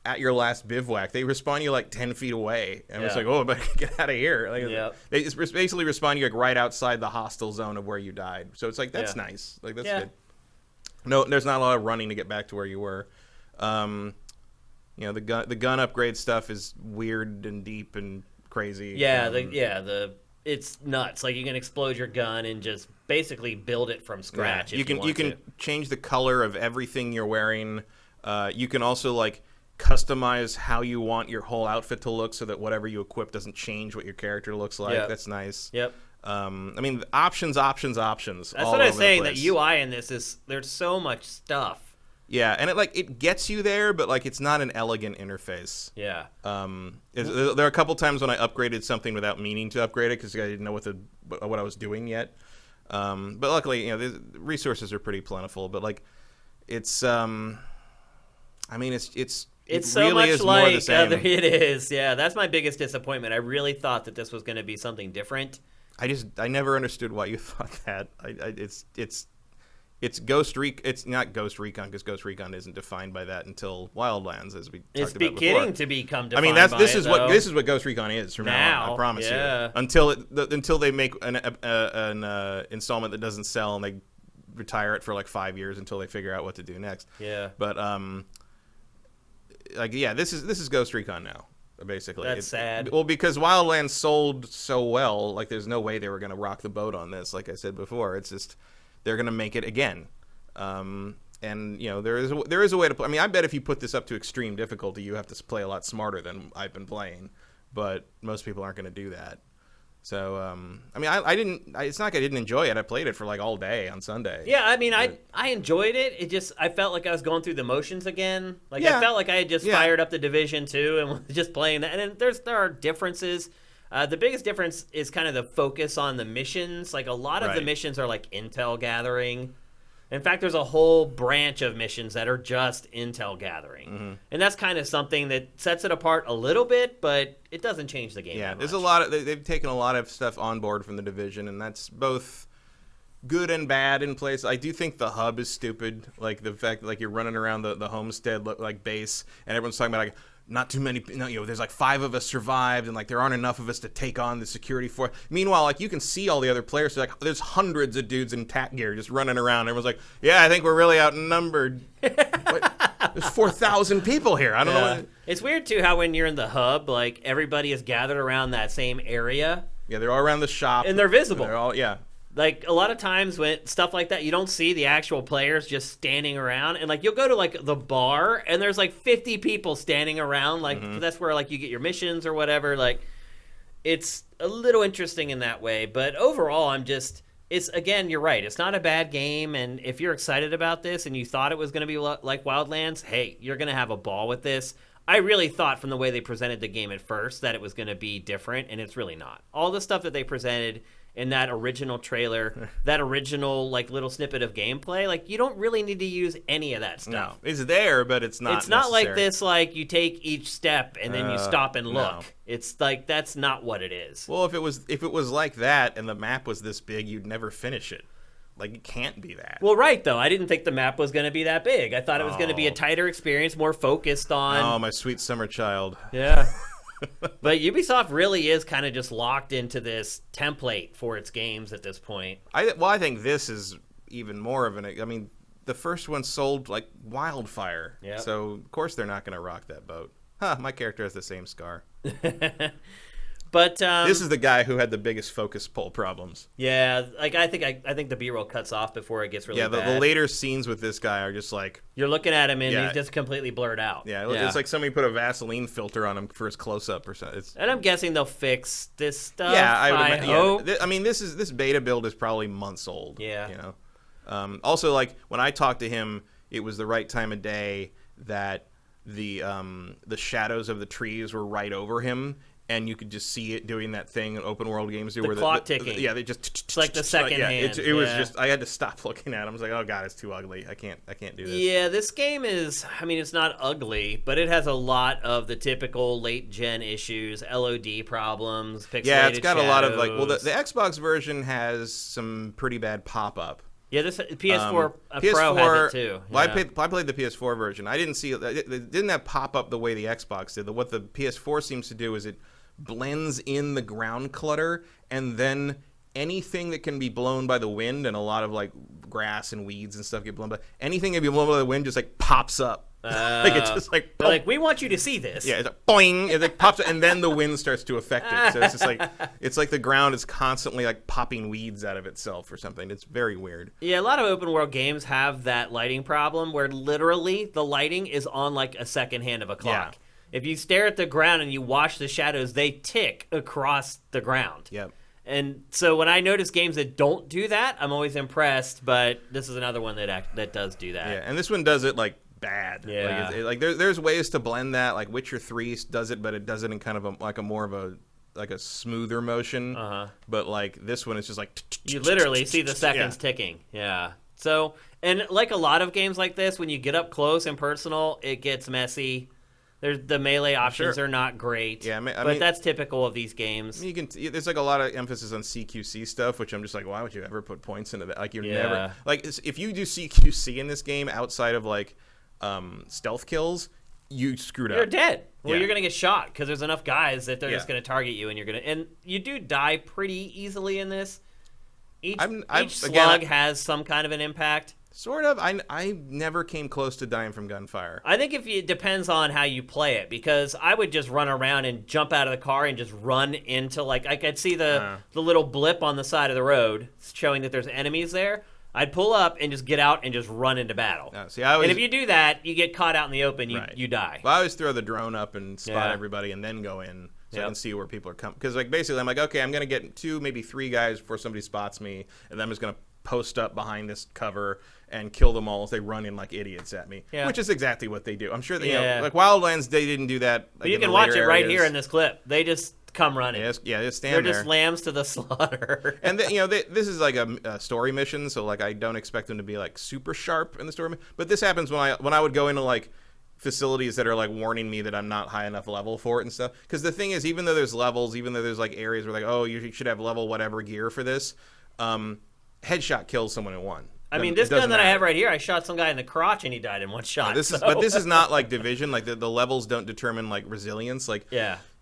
at your last bivouac. They respawn you like 10 feet away, and it's like, oh, but get out of here. Like, they just basically respawn you like right outside the hostile zone of where you died. So it's like that's nice. Like that's good. No, there's not a lot of running to get back to where you were. The gun upgrade stuff is weird and deep and crazy. It's nuts. Like, you can explode your gun and just basically build it from scratch. You can change the color of everything you're wearing. You can also like customize how you want your whole outfit to look so that whatever you equip doesn't change what your character looks like. Yep. That's nice. Yep. I mean, options. That's what I'm saying. The UI in this there's so much stuff. Yeah, and it gets you there, but like it's not an elegant interface. Yeah. There are a couple times when I upgraded something without meaning to upgrade it because I didn't know what I was doing yet. But luckily, the resources are pretty plentiful. But like, it's so really much like it is. Yeah, that's my biggest disappointment. I really thought that this was going to be something different. I never understood why you thought that. It's not Ghost Recon because Ghost Recon isn't defined by that until Wildlands, as we talked about before. It's beginning to become defined. I mean, this is what Ghost Recon is from now on. I promise you. Until they make an installment that doesn't sell and they retire it for like 5 years until they figure out what to do next. Yeah. But this is Ghost Recon now. Basically, that's sad. Well, because Wildlands sold so well, like there's no way they were going to rock the boat on this. Like I said before, it's just they're going to make it again. And there is a way to play. I mean, I bet if you put this up to extreme difficulty, you have to play a lot smarter than I've been playing. But most people aren't going to do that. So, I mean, I didn't. It's not like I didn't enjoy it. I played it for like all day on Sunday. Yeah, I mean, I enjoyed it. It just I felt like I was going through the motions again. Like I felt like I had just fired up the Division 2 and was just playing that. And then there are differences. The biggest difference is kind of the focus on the missions. Like a lot of the missions are like intel gathering. In fact, there's a whole branch of missions that are just intel gathering. Mm-hmm. And that's kind of something that sets it apart a little bit, but it doesn't change the game. Yeah, that there's much. a lot of they've taken a lot of stuff on board from the Division, and that's both good and bad in place. I do think the hub is stupid, like the fact that like you're running around the homestead like base, and everyone's talking about like not too many, there's like 5 of us survived, and like there aren't enough of us to take on the security force. Meanwhile, like you can see all the other players. So, like there's hundreds of dudes in tack gear just running around. Everyone's like, yeah, I think we're really outnumbered. There's 4,000 people here. I don't know. It's weird too how when you're in the hub, like everybody is gathered around that same area. Yeah, they're all around the shop, and they're visible. They're all Like, a lot of times when stuff like that, you don't see the actual players just standing around. And, like, you'll go to, like, the bar, and there's, like, 50 people standing around. Like, that's where, like, you get your missions or whatever. Like, it's a little interesting in that way. But overall, again, you're right. It's not a bad game. And if you're excited about this and you thought it was going to be like Wildlands, hey, you're going to have a ball with this. I really thought from the way they presented the game at first that it was going to be different, and it's really not. All the stuff that they presented in that original trailer, that original like little snippet of gameplay, like you don't really need to use any of that stuff. No, it's there, but it's not. It's not like this. Like you take each step and then you stop and look. No. It's like that's not what it is. Well, if it was like that and the map was this big, you'd never finish it. Like it can't be that. Well, right though. I didn't think the map was going to be that big. I thought it was going to be a tighter experience, more focused on. Oh, my sweet summer child. Yeah. But Ubisoft really is kind of just locked into this template for its games at this point. I think this is even more of I mean, the first one sold like wildfire. Yep. So, of course, they're not going to rock that boat. My character has the same scar. But this is the guy who had the biggest focus pull problems. Yeah, like I think the B-roll cuts off before it gets really bad. Yeah, the later scenes with this guy are just like... You're looking at him and he's just completely blurred out. Yeah, it's like somebody put a Vaseline filter on him for his close-up or something. And I'm guessing they'll fix this stuff. Yeah, I hope. I mean, this beta build is probably months old. Yeah. You know? Also, like, when I talked to him, it was the right time of day that the shadows of the trees were right over him, and you could just see it doing that thing in open world games do, the where clock ticking. Yeah, they just it's like the second hand. It was just I had to stop looking at it. I was like, oh god, it's too ugly. I can't do this. Yeah, this game is. I mean, it's not ugly, but it has a lot of the typical late gen issues, LOD problems, pixelated Yeah, it's got shadows. a lot of like. Well, the Xbox version has some pretty bad pop up. Yeah, this PS4, PS4 Pro has it too. Well, Yeah. I played the PS4 version. I didn't see it. It didn't have pop up the way the Xbox did. What the PS4 seems to do is it blends in the ground clutter, and then anything that can be blown by the wind, and a lot of like grass and weeds and stuff get blown by anything that can be blown by the wind just like pops up. Like it's just like we want you to see this. Yeah, it's like boing, it like pops up, and then the wind starts to affect it. So it's just like the ground is constantly like popping weeds out of itself or something. It's very weird. Yeah, a lot of open world games have that lighting problem where literally the lighting is on like a second hand of a clock. Yeah. If you stare at the ground and you watch the shadows, they tick across the ground. Yep. And so when I notice games that don't do that, I'm always impressed. But this is another one that does do that. Yeah, and this one does it like bad. Yeah. Like there's ways to blend that. Like Witcher 3 does it, but it does it in kind of a more of a smoother motion. But like this one, it's just like you literally see the seconds ticking. Yeah. So, and like a lot of games like this, when you get up close and personal, it gets messy. The melee options are not great. Yeah, but that's typical of these games. There's like a lot of emphasis on CQC stuff, which I'm just like, why would you ever put points into that? Like you're never like if you do CQC in this game outside of like stealth kills, you screwed up. You're dead. Well, you're gonna get shot because there's enough guys that they're just gonna target you, and you do die pretty easily in this. Each slug has some kind of an impact. Sort of. I never came close to dying from gunfire. I think it depends on how you play it, because I would just run around and jump out of the car and just run into, like, I could see the little blip on the side of the road showing that there's enemies there. I'd pull up and just get out and just run into battle. And if you do that, you get caught out in the open, you die. Well, I always throw the drone up and spot everybody and then go in so I can see where people are coming. Because, like, basically I'm like, okay, I'm going to get 2, maybe 3 guys before somebody spots me, and then I'm just going to post up behind this cover and kill them all as they run in like idiots at me, which is exactly what they do. I'm sure that, you know, like Wildlands, they didn't do that. Like, but you can watch it right here in this clip. They just come running. Yeah, just stand there. They're just lambs to the slaughter. And this is like a story mission, so like I don't expect them to be like super sharp in the story. But this happens when I would go into like facilities that are like warning me that I'm not high enough level for it and stuff. Because the thing is, even though there's levels, even though there's like areas where like, oh, you should have level whatever gear for this, headshot kills someone in one. I mean, this gun that I have right here, I shot some guy in the crotch and he died in one shot. But this is not like Division. Like the levels don't determine like resilience. Like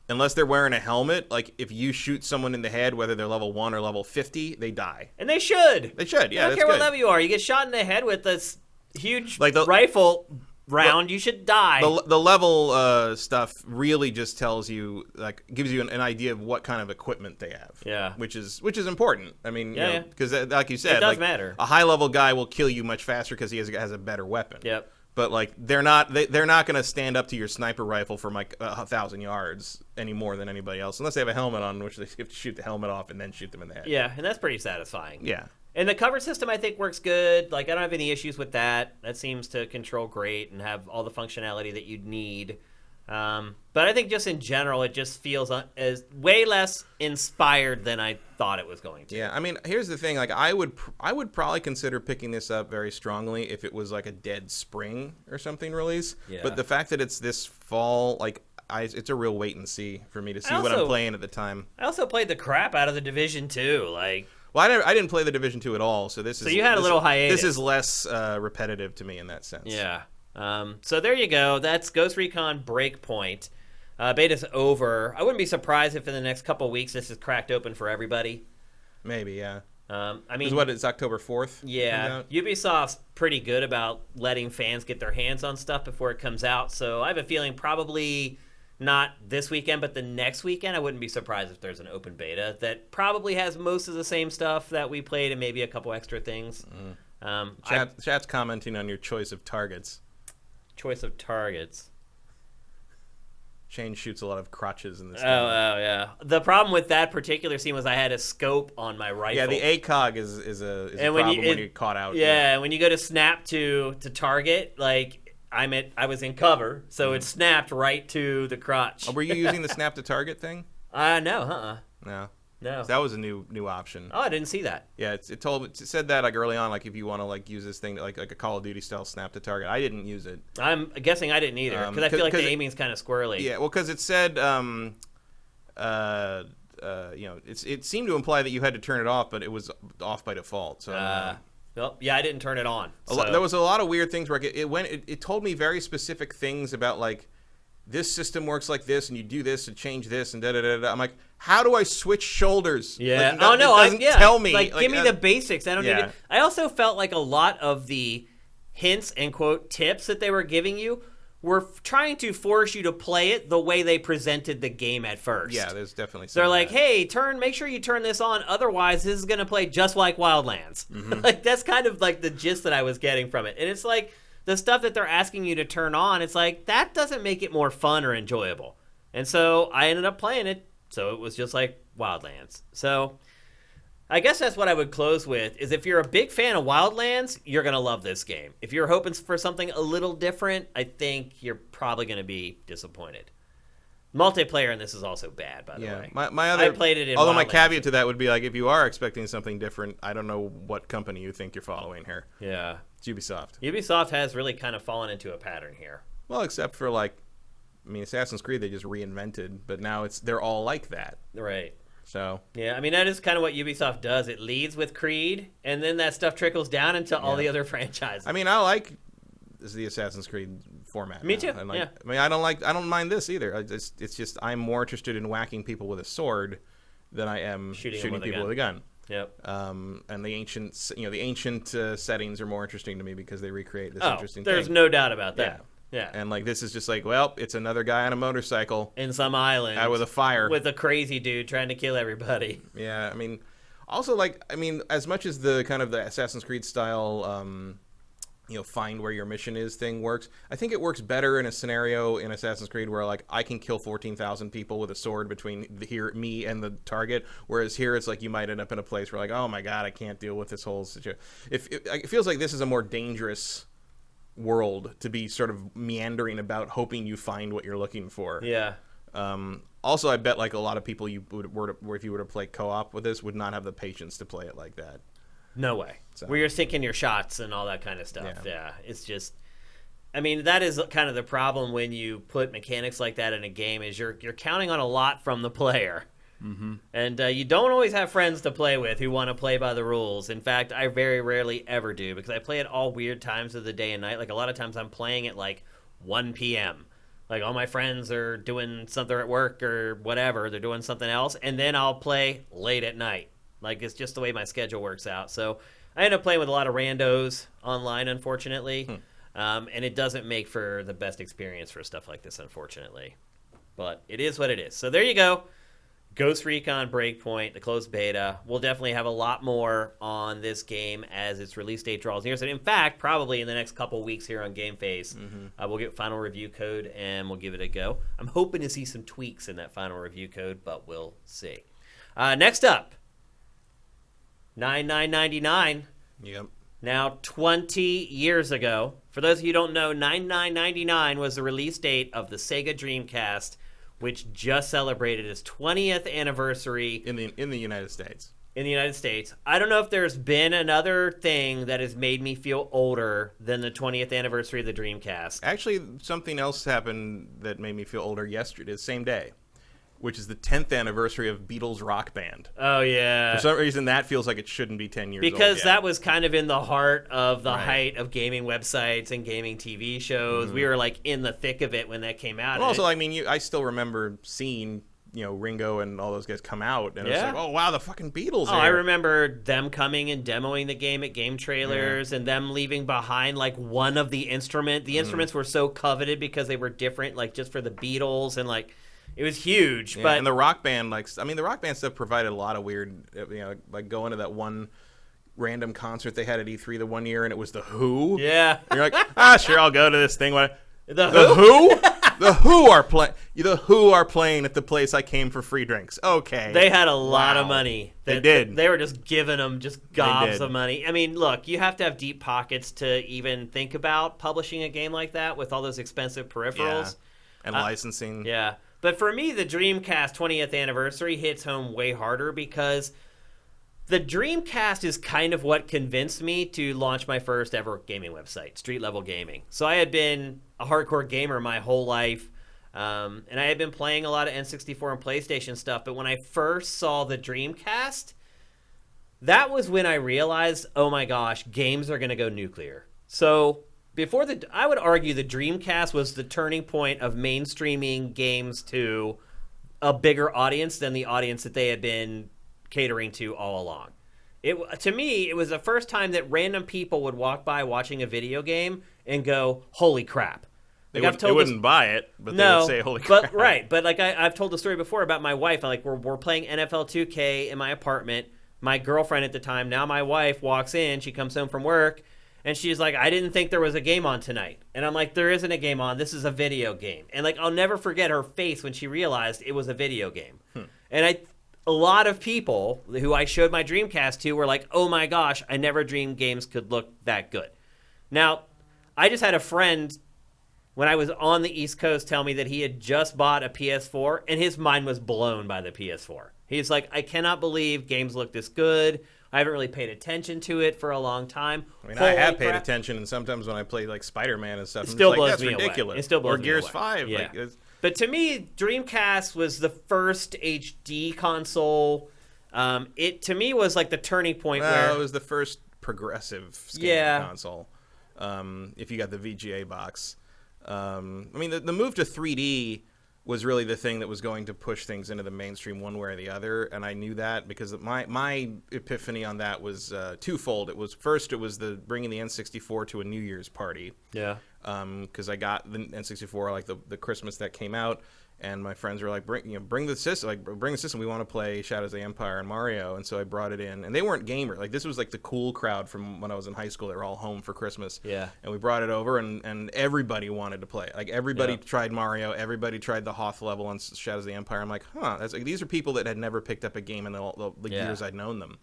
unless they're wearing a helmet, like if you shoot someone in the head, whether they're level 1 or level 50, they die. And they should. They should. Yeah, I don't care what level you are. You get shot in the head with this huge rifle round, you should die. The level stuff really just tells you, like, gives you an idea of what kind of equipment they have. Yeah, which is important. I mean, because like you said, it does matter. A high level guy will kill you much faster because he has a better weapon. Yep. But like they're not going to stand up to your sniper rifle from like 1,000 yards any more than anybody else, unless they have a helmet on, which they have to shoot the helmet off and then shoot them in the head. Yeah, and that's pretty satisfying. Yeah. And the cover system, I think, works good. Like, I don't have any issues with that. That seems to control great and have all the functionality that you'd need. But I think just in general, it just feels as way less inspired than I thought it was going to. Yeah, I mean, here's the thing. Like, I would probably consider picking this up very strongly if it was like a Dead Spring or something release. Yeah. But the fact that it's this fall, like, it's a real wait and see for me to see what I'm playing at the time. I also played the crap out of the Division 2. Like... Well, I didn't play the Division 2 at all, so this is... So you had a little hiatus. This is less repetitive to me in that sense. Yeah. So there you go. That's Ghost Recon Breakpoint. Beta's over. I wouldn't be surprised if in the next couple of weeks this is cracked open for everybody. Maybe, yeah. I mean, what, it's October 4th? Yeah, Ubisoft's pretty good about letting fans get their hands on stuff before it comes out. So I have a feeling probably not this weekend, but the next weekend, I wouldn't be surprised if there's an open beta that probably has most of the same stuff that we played and maybe a couple extra things. Chat's commenting on your choice of targets. Choice of targets. Shane shoots a lot of crotches in this game. Oh, yeah. The problem with that particular scene was I had a scope on my rifle. Yeah, the ACOG is a problem when you caught out. Yeah, when you go to snap to target, like I was in cover, so it snapped right to the crotch. Oh, were you using the snap to target thing? No, No. That was a new option. Oh, I didn't see that. Yeah, it said that like early on, like if you want to like use this thing like a Call of Duty style snap to target. I didn't use it. I'm guessing I didn't either because I feel like the aiming's kind of squirrely. Yeah, well, because it said, it seemed to imply that you had to turn it off, but it was off by default. So. Well, yeah, I didn't turn it on. There was a lot of weird things where it told me very specific things about like. This system works like this, and you do this and change this, and da-da-da-da. I'm like, how do I switch shoulders? Yeah. Like, it doesn't tell me. Like, give me the basics. I don't need it. I also felt like a lot of the hints and, quote, tips that they were giving you were trying to force you to play it the way they presented the game at first. Yeah, there's definitely some. They're like, hey, make sure you turn this on. Otherwise, this is going to play just like Wildlands. Mm-hmm. Like, that's kind of like the gist that I was getting from it. And it's like, the stuff that they're asking you to turn on, it's like, that doesn't make it more fun or enjoyable. And so I ended up playing it, so it was just like Wildlands. So I guess that's what I would close with, is if you're a big fan of Wildlands, you're going to love this game. If you're hoping for something a little different, I think you're probably going to be disappointed. Multiplayer in this is also bad, by the way. I played it in although Wildlands. My caveat to that would be, like, if you are expecting something different, I don't know what company you think you're following here. Yeah. It's Ubisoft. Ubisoft has really kind of fallen into a pattern here. Well, except for, like, I mean, Assassin's Creed they just reinvented, but now they're all like that. Right. So. Yeah, I mean, that is kind of what Ubisoft does. It leads with Creed, and then that stuff trickles down into all the other franchises. I mean, I like the Assassin's Creed format. Me too. Yeah. I mean, I don't mind this either. It's just I'm more interested in whacking people with a sword than I am shooting people with a gun. Yep. And the ancient settings are more interesting to me because they recreate this interesting thing. There's no doubt about that. Yeah. And like this is just like, well, it's another guy on a motorcycle in some island out with a fire with a crazy dude trying to kill everybody. Yeah, I mean, also as much as the kind of the Assassin's Creed style find where your mission is thing works. I think it works better in a scenario in Assassin's Creed where like I can kill 14,000 people with a sword between me and the target, whereas here it's like you might end up in a place where like, oh my god, I can't deal with this whole situation. It feels like this is a more dangerous world to be sort of meandering about hoping you find what you're looking for. Yeah. Also, I bet like a lot of people if you were to play co-op with this would not have the patience to play it like that. No way. So. Where you're sinking your shots and all that kind of stuff. Yeah. It's just, I mean, that is kind of the problem when you put mechanics like that in a game is you're counting on a lot from the player. Mm-hmm. And you don't always have friends to play with who want to play by the rules. In fact, I very rarely ever do because I play at all weird times of the day and night. Like a lot of times I'm playing at like 1 p.m. Like all my friends are doing something at work or whatever. They're doing something else. And then I'll play late at night. Like, it's just the way my schedule works out. So I end up playing with a lot of randos online, unfortunately. And it doesn't make for the best experience for stuff like this, unfortunately. But it is what it is. So there you go. Ghost Recon Breakpoint, the closed beta. We'll definitely have a lot more on this game as its release date draws near. So in fact, probably in the next couple weeks here on GameFace, we'll get final review code and we'll give it a go. I'm hoping to see some tweaks in that final review code, but we'll see. Next up. $99.99. Yep. Now, 20 years ago. For those of you who don't know, $99.99 was the release date of the Sega Dreamcast, which just celebrated its 20th anniversary in the United States. In the United States. I don't know if there's been another thing that has made me feel older than the 20th anniversary of the Dreamcast. Actually, something else happened that made me feel older yesterday, the same day. which is the 10th anniversary of Beatles Rock Band. Oh, yeah. For some reason, that feels like it shouldn't be 10 years old. Because that was kind of in the heart of the height of gaming websites and gaming TV shows. We were like in the thick of it when that came out. Well, also, I mean, I still remember seeing, Ringo and all those guys come out, and it was like, oh wow, the fucking Beatles. I remember them coming and demoing the game at game trailers, and them leaving behind like one of the instruments. The instruments were so coveted because they were different, like just for the Beatles, and like it was huge. But and the Rock Band, the Rock Band stuff provided a lot of weird, like going to that one random concert they had at E3 the one year, and it was the Who. Yeah, and you're like, sure, I'll go to this thing. The Who? The Who are playing. The Who are playing at the place I came for free drinks. Okay, they had a lot of money. They did. They were just giving them just gobs of money. I mean, look, you have to have deep pockets to even think about publishing a game like that with all those expensive peripherals and licensing. Yeah, but for me, the Dreamcast 20th anniversary hits home way harder because the Dreamcast is kind of what convinced me to launch my first ever gaming website, Street Level Gaming. So I had been a hardcore gamer my whole life, and I had been playing a lot of N64 and PlayStation stuff, but when I first saw the Dreamcast, that was when I realized, oh my gosh, games are going to go nuclear. So I would argue the Dreamcast was the turning point of mainstreaming games to a bigger audience than the audience that they had been catering to all along. To me, it was the first time that random people would walk by watching a video game and go, holy crap. They wouldn't buy it, but they would say, holy crap. But like I've told the story before about my wife. Like we're playing NFL 2K in my apartment. My girlfriend at the time, now my wife, walks in. She comes home from work, and she's like, I didn't think there was a game on tonight. And I'm like, there isn't a game on. This is a video game. And like I'll never forget her face when she realized it was a video game. And a lot of people who I showed my Dreamcast to were like, oh my gosh, I never dreamed games could look that good. Now, I just had a friend when I was on the East Coast tell me that he had just bought a PS4 and his mind was blown by the PS4. He's like, I cannot believe games look this good. I haven't really paid attention to it for a long time. I mean, I have paid attention, and sometimes when I play like Spider-Man and stuff, it still blows that's me ridiculous. Away. It still blows or Gears me away. 5. Yeah. But to me, Dreamcast was the first HD console. It to me was like the turning point. It was the first progressive scaling console. If you got the VGA box, I mean, the move to 3D was really the thing that was going to push things into the mainstream one way or the other, and I knew that because my epiphany on that was twofold. It was the bringing the N64 to a New Year's party. Yeah. Because I got the N64 like the Christmas that came out, and my friends were like, bring the system. We want to play Shadows of the Empire and Mario, and so I brought it in, and they weren't gamers. Like this was like the cool crowd from when I was in high school. They were all home for Christmas. Yeah. And we brought it over, and everybody wanted to play. Like everybody tried Mario, everybody tried the Hoth level on Shadows of the Empire. I'm like, that's like these are people that had never picked up a game in the years I'd known them.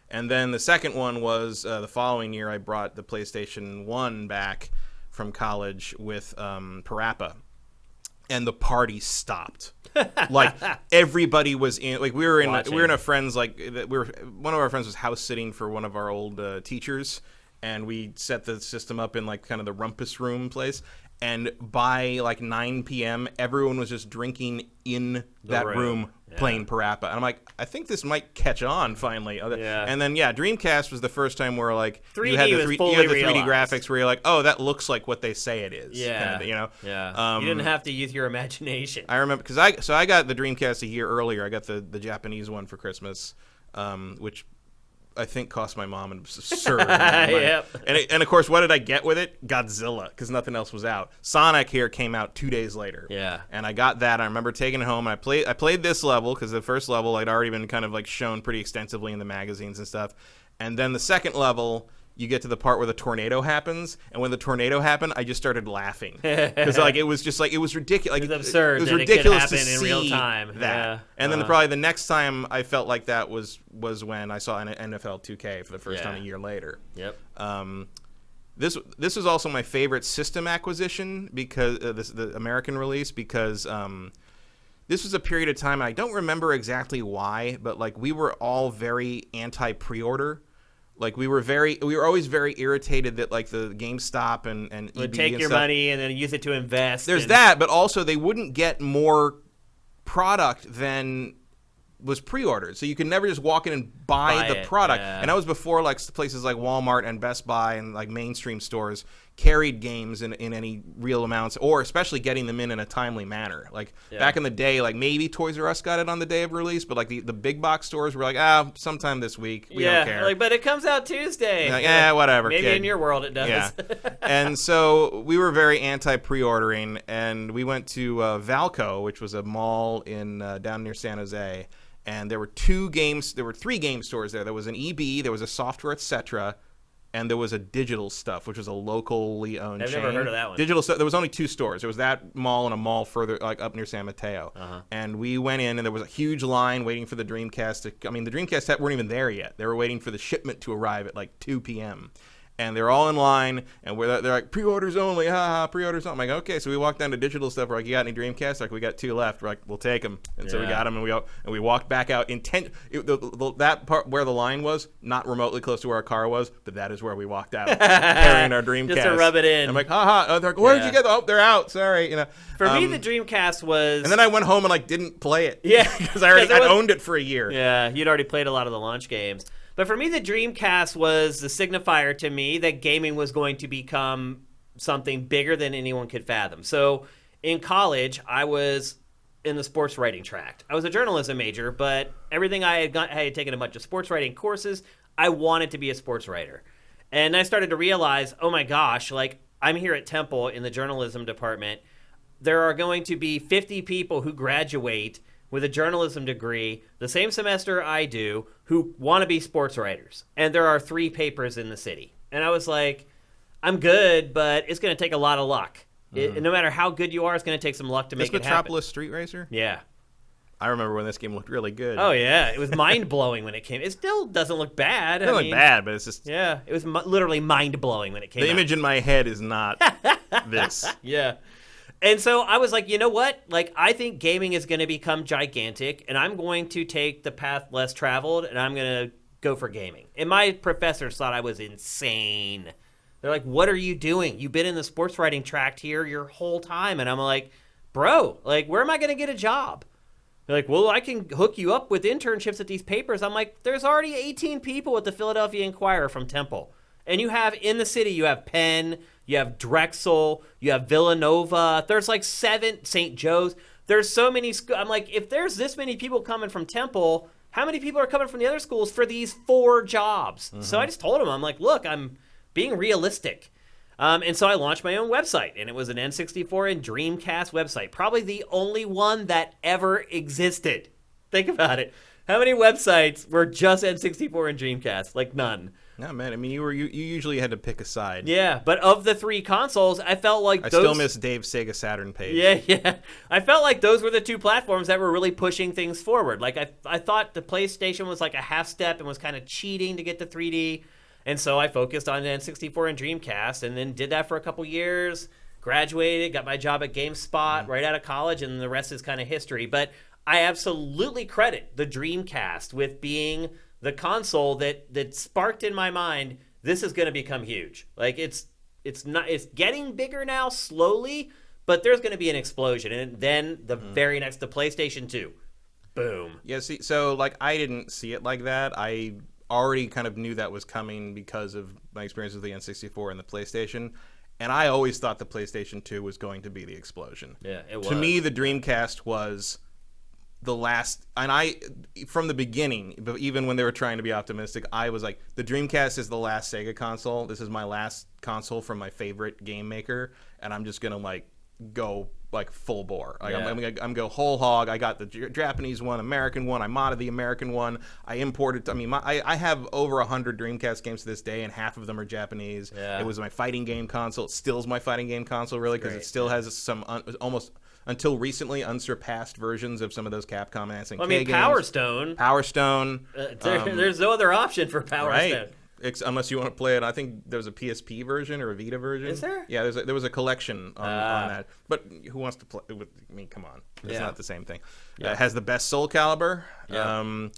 And then the second one was the following year. I brought the PlayStation 1 back from college with Parappa, and the party stopped. Like everybody was in. Like we were in a friend's one of our friends was house sitting for one of our old teachers, and we set the system up in like kind of the rumpus room place. And by like 9 p.m., everyone was just drinking in that room playing Parappa. And I'm like, I think this might catch on finally. Yeah. And then, Dreamcast was the first time where like you had the 3D graphics where you're like, oh, that looks like what they say it is. Yeah. Kind of, Yeah. You didn't have to use your imagination. I remember because I got the Dreamcast a year earlier. I got the Japanese one for Christmas, which I think cost my mom an absurd amount of money. Yep. And of course, what did I get with it? Godzilla, because nothing else was out. Sonic here came out 2 days later. Yeah. And I got that. I remember taking it home. And I played this level because the first level I'd already been kind of like shown pretty extensively in the magazines and stuff. And then the second level, you get to the part where the tornado happens, and when the tornado happened, I just started laughing because like it was just like it was ridiculous. Like, it was absurd. It was ridiculous to see in real time. That. And then probably the next time I felt like that was when I saw NFL 2K for the first time a year later. Yep. This was also my favorite system acquisition because the American release because this was a period of time, and I don't remember exactly why, but like we were all very anti-pre-order. Like we were always very irritated that like the GameStop and would take your money and then use it to invest. There's that, but also they wouldn't get more product then was pre-ordered, so you could never just walk in and buy the product. Yeah. And that was before like places like Walmart and Best Buy and like mainstream stores carried games in any real amounts, or especially getting them in a timely manner. Like back in the day, like maybe Toys R Us got it on the day of release, but like the big box stores were like, sometime this week. We don't care. Like, but it comes out Tuesday. Like, whatever. Maybe kid. In your world it does. Yeah. And so we were very anti-pre-ordering, and we went to Valco, which was a mall in down near San Jose. And there were 3 game stores there. There was an EB, there was a Software Etc., and there was a Digital Stuff, which was a locally owned chain. I've never heard of that one. Digital Stuff. There was only 2 stores. There was that mall and a mall further, like up near San Mateo. And we went in, and there was a huge line waiting for the Dreamcast. The Dreamcast weren't even there yet. They were waiting for the shipment to arrive at like 2 p.m. And they're all in line, and they're like, pre-orders only, pre-orders only. I'm like, okay. So we walked down to Digital Stuff. We're like, you got any Dreamcast? Like, we got 2 left. We're like, we'll take them. And so we got them, and we walked back out. That part where the line was, not remotely close to where our car was, but that is where we walked out, carrying our Dreamcast. Just to rub it in. And I'm like, they're like, where did you get them? Oh, they're out. Sorry. For me, the Dreamcast was... And then I went home and like didn't play it. Yeah. Because I owned it for a year. Yeah, you'd already played a lot of the launch games. But for me, the Dreamcast was the signifier to me that gaming was going to become something bigger than anyone could fathom. So in college, I was in the sports writing track. I was a journalism major, but everything I had taken a bunch of sports writing courses. I wanted to be a sports writer. And I started to realize, oh my gosh, like I'm here at Temple in the journalism department. There are going to be 50 people who graduate with a journalism degree the same semester I do who want to be sports writers. And there are 3 papers in the city. And I was like, I'm good, but it's going to take a lot of luck. No matter how good you are, it's going to take some luck to make it happen. Metropolis Street Racer? Yeah. I remember when this game looked really good. Oh, yeah. It was mind-blowing when it came. It still doesn't look bad. It doesn't look bad, but it's just... Yeah. It was literally mind-blowing when it came out. The image in my head is not this. Yeah. And so I was like, you know what? Like, I think gaming is going to become gigantic, and I'm going to take the path less traveled, and I'm going to go for gaming. And my professors thought I was insane. They're like, what are you doing? You've been in the sports writing tract here your whole time. And I'm like, bro, like, where am I going to get a job? They're like, well, I can hook you up with internships at these papers. I'm like, there's already 18 people at the Philadelphia Inquirer from Temple. And you have, in the city, you have Penn, you have Drexel, you have Villanova. There's like 7 St. Joe's. There's so many I'm like, if there's this many people coming from Temple, how many people are coming from the other schools for these 4 jobs? So I just told them, I'm like, look, I'm being realistic. And so I launched my own website, and it was an N64 and Dreamcast website. Probably the only one that ever existed. Think about it. How many websites were just N64 and Dreamcast? Like none. No, man. I mean, you usually had to pick a side. Yeah, but of the 3 consoles, I felt like I still miss Dave's Sega Saturn page. Yeah. I felt like those were the 2 platforms that were really pushing things forward. Like I thought the PlayStation was like a half step and was kind of cheating to get the 3D. And so I focused on N64 and Dreamcast, and then did that for a couple years, graduated, got my job at GameSpot right out of college, and the rest is kind of history. But I absolutely credit the Dreamcast with being the console that sparked in my mind, this is going to become huge. Like it's getting bigger now slowly, but there's going to be an explosion. And then the very next, the PlayStation 2. Boom. Yeah, see, so like I didn't see it like that. I already kind of knew that was coming because of my experience with the N64 and the PlayStation. And I always thought the PlayStation 2 was going to be the explosion. Yeah, it was. To me, the Dreamcast was the last, and I, from the beginning, but even when they were trying to be optimistic, I was like, the Dreamcast is the last Sega console. This is my last console from my favorite game maker, and I'm just gonna like go like full bore. Like, yeah. I'm go whole hog. I got the Japanese one, American one. I modded the American one. I imported. I mean, I have over 100 Dreamcast games to this day, and half of them are Japanese. Yeah. It was my fighting game console. It still is my fighting game console, really, because it still has some almost. Until recently, unsurpassed versions of some of those Capcom and SNK games. Power Stone. There's no other option for Power Stone. Unless you want to play it. I think there was a PSP version or a Vita version. Is there? Yeah, there was a collection on that. But who wants to play? I mean, come on. It's not the same thing. Yeah. It has the best Soul Calibur. Yeah.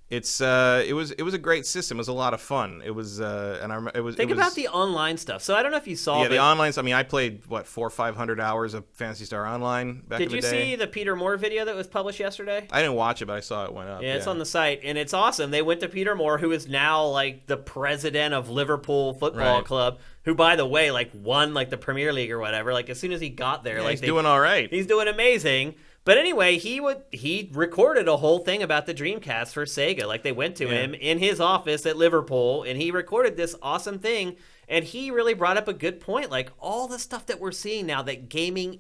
it was a great system. It was a lot of fun. It was Think about the online stuff. So I don't know if you saw. Yeah, the online. I mean, I played 400 or 500 hours of Phantasy Star Online back in the day. Did you see the Peter Moore video that was published yesterday? I didn't watch it, but I saw it went up. Yeah, it's on the site, and it's awesome. They went to Peter Moore, who is now like the president of Liverpool Football Club, who, by the way, like won like the Premier League or whatever. Like as soon as he got there, he's doing all right. He's doing amazing. But anyway, he recorded a whole thing about the Dreamcast for Sega. Like they went to him in his office at Liverpool, and he recorded this awesome thing. And he really brought up a good point. Like all the stuff that we're seeing now that gaming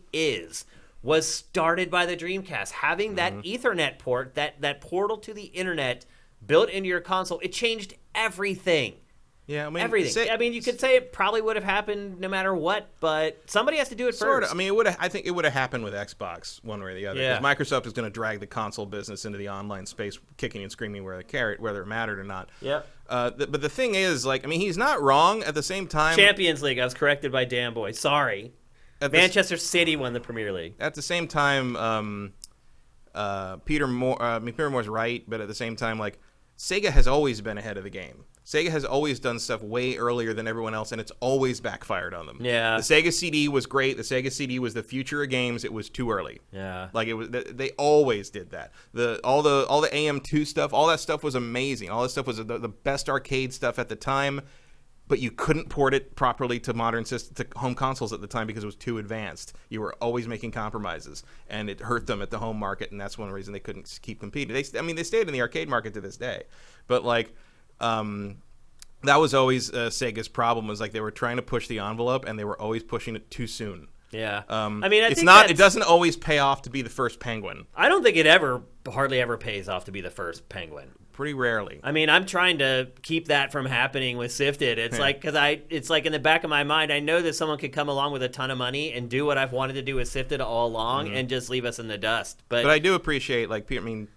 was started by the Dreamcast. Having that Ethernet port, that portal to the internet built into your console, it changed everything. Yeah, I mean, everything. You could say it probably would have happened no matter what, but somebody has to do it first. I mean, I think it would have happened with Xbox one way or the other. Yeah. Because Microsoft is going to drag the console business into the online space, kicking and screaming whether it mattered or not. Yeah. But the thing is, he's not wrong. At the same time, Champions League. I was corrected by Dan Boy. Sorry. Manchester City won the Premier League. At the same time, Peter Moore's right, but at the same time, Sega has always been ahead of the game. Sega has always done stuff way earlier than everyone else, and it's always backfired on them. Yeah. The Sega CD was great. The Sega CD was the future of games. It was too early. Yeah. They always did that. All the AM2 stuff, all that stuff was amazing. All that stuff was the best arcade stuff at the time, but you couldn't port it properly to to home consoles at the time because it was too advanced. You were always making compromises, and it hurt them at the home market, and that's one reason they couldn't keep competing. They stayed in the arcade market to this day, but that was always Sega's problem. Was they were trying to push the envelope, and they were always pushing it too soon. Yeah. It doesn't always pay off to be the first penguin. I don't think it hardly ever pays off to be the first penguin. Pretty rarely. I'm trying to keep that from happening with Sifted. It's it's in the back of my mind, I know that someone could come along with a ton of money and do what I've wanted to do with Sifted all along and just leave us in the dust. But I do appreciate, people say,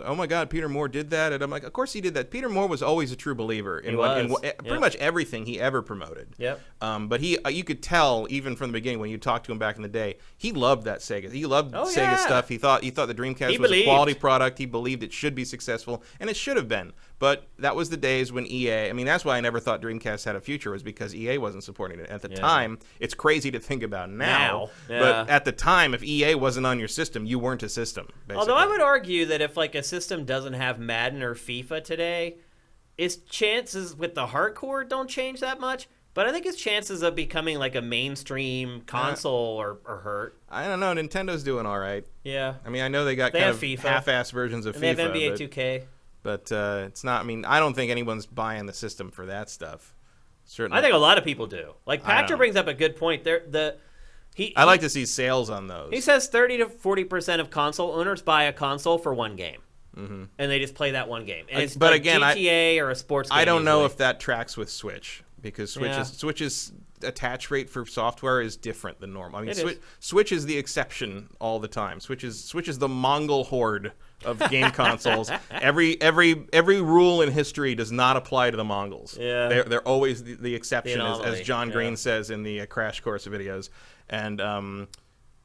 oh my God, Peter Moore did that, and I'm like, of course he did that. Peter Moore was always a true believer in pretty much everything he ever promoted. Yep. But you could tell even from the beginning when you talked to him back in the day, he loved that Sega. He loved Sega stuff. He thought the Dreamcast was a quality product. He believed it should be successful, and it should have been. But that was the days when EA. That's why I never thought Dreamcast had a future, was because EA wasn't supporting it at the time. It's crazy to think about now. But at the time, if EA wasn't on your system, you weren't a system. Basically. Although I would argue that if a system doesn't have Madden or FIFA today, its chances with the hardcore don't change that much. But I think its chances of becoming a mainstream console are hurt. I don't know. Nintendo's doing all right. Yeah. I know they got kind of half-assed versions of FIFA. They have NBA 2K. But it's not. I don't think anyone's buying the system for that stuff. Certainly, I think a lot of people do. Pactor brings up a good point. I like to see sales on those. He says 30 to 40% of console owners buy a console for one game, and they just play that one game. And it's GTA or a sports game. I don't know if that tracks with Switch, because Switch's attach rate for software is different than normal. Switch is the exception all the time. Switch is the Mongol horde of game consoles. Every rule in history does not apply to the Mongols. Yeah. They're always the exception, as John Green says in the Crash Course videos. And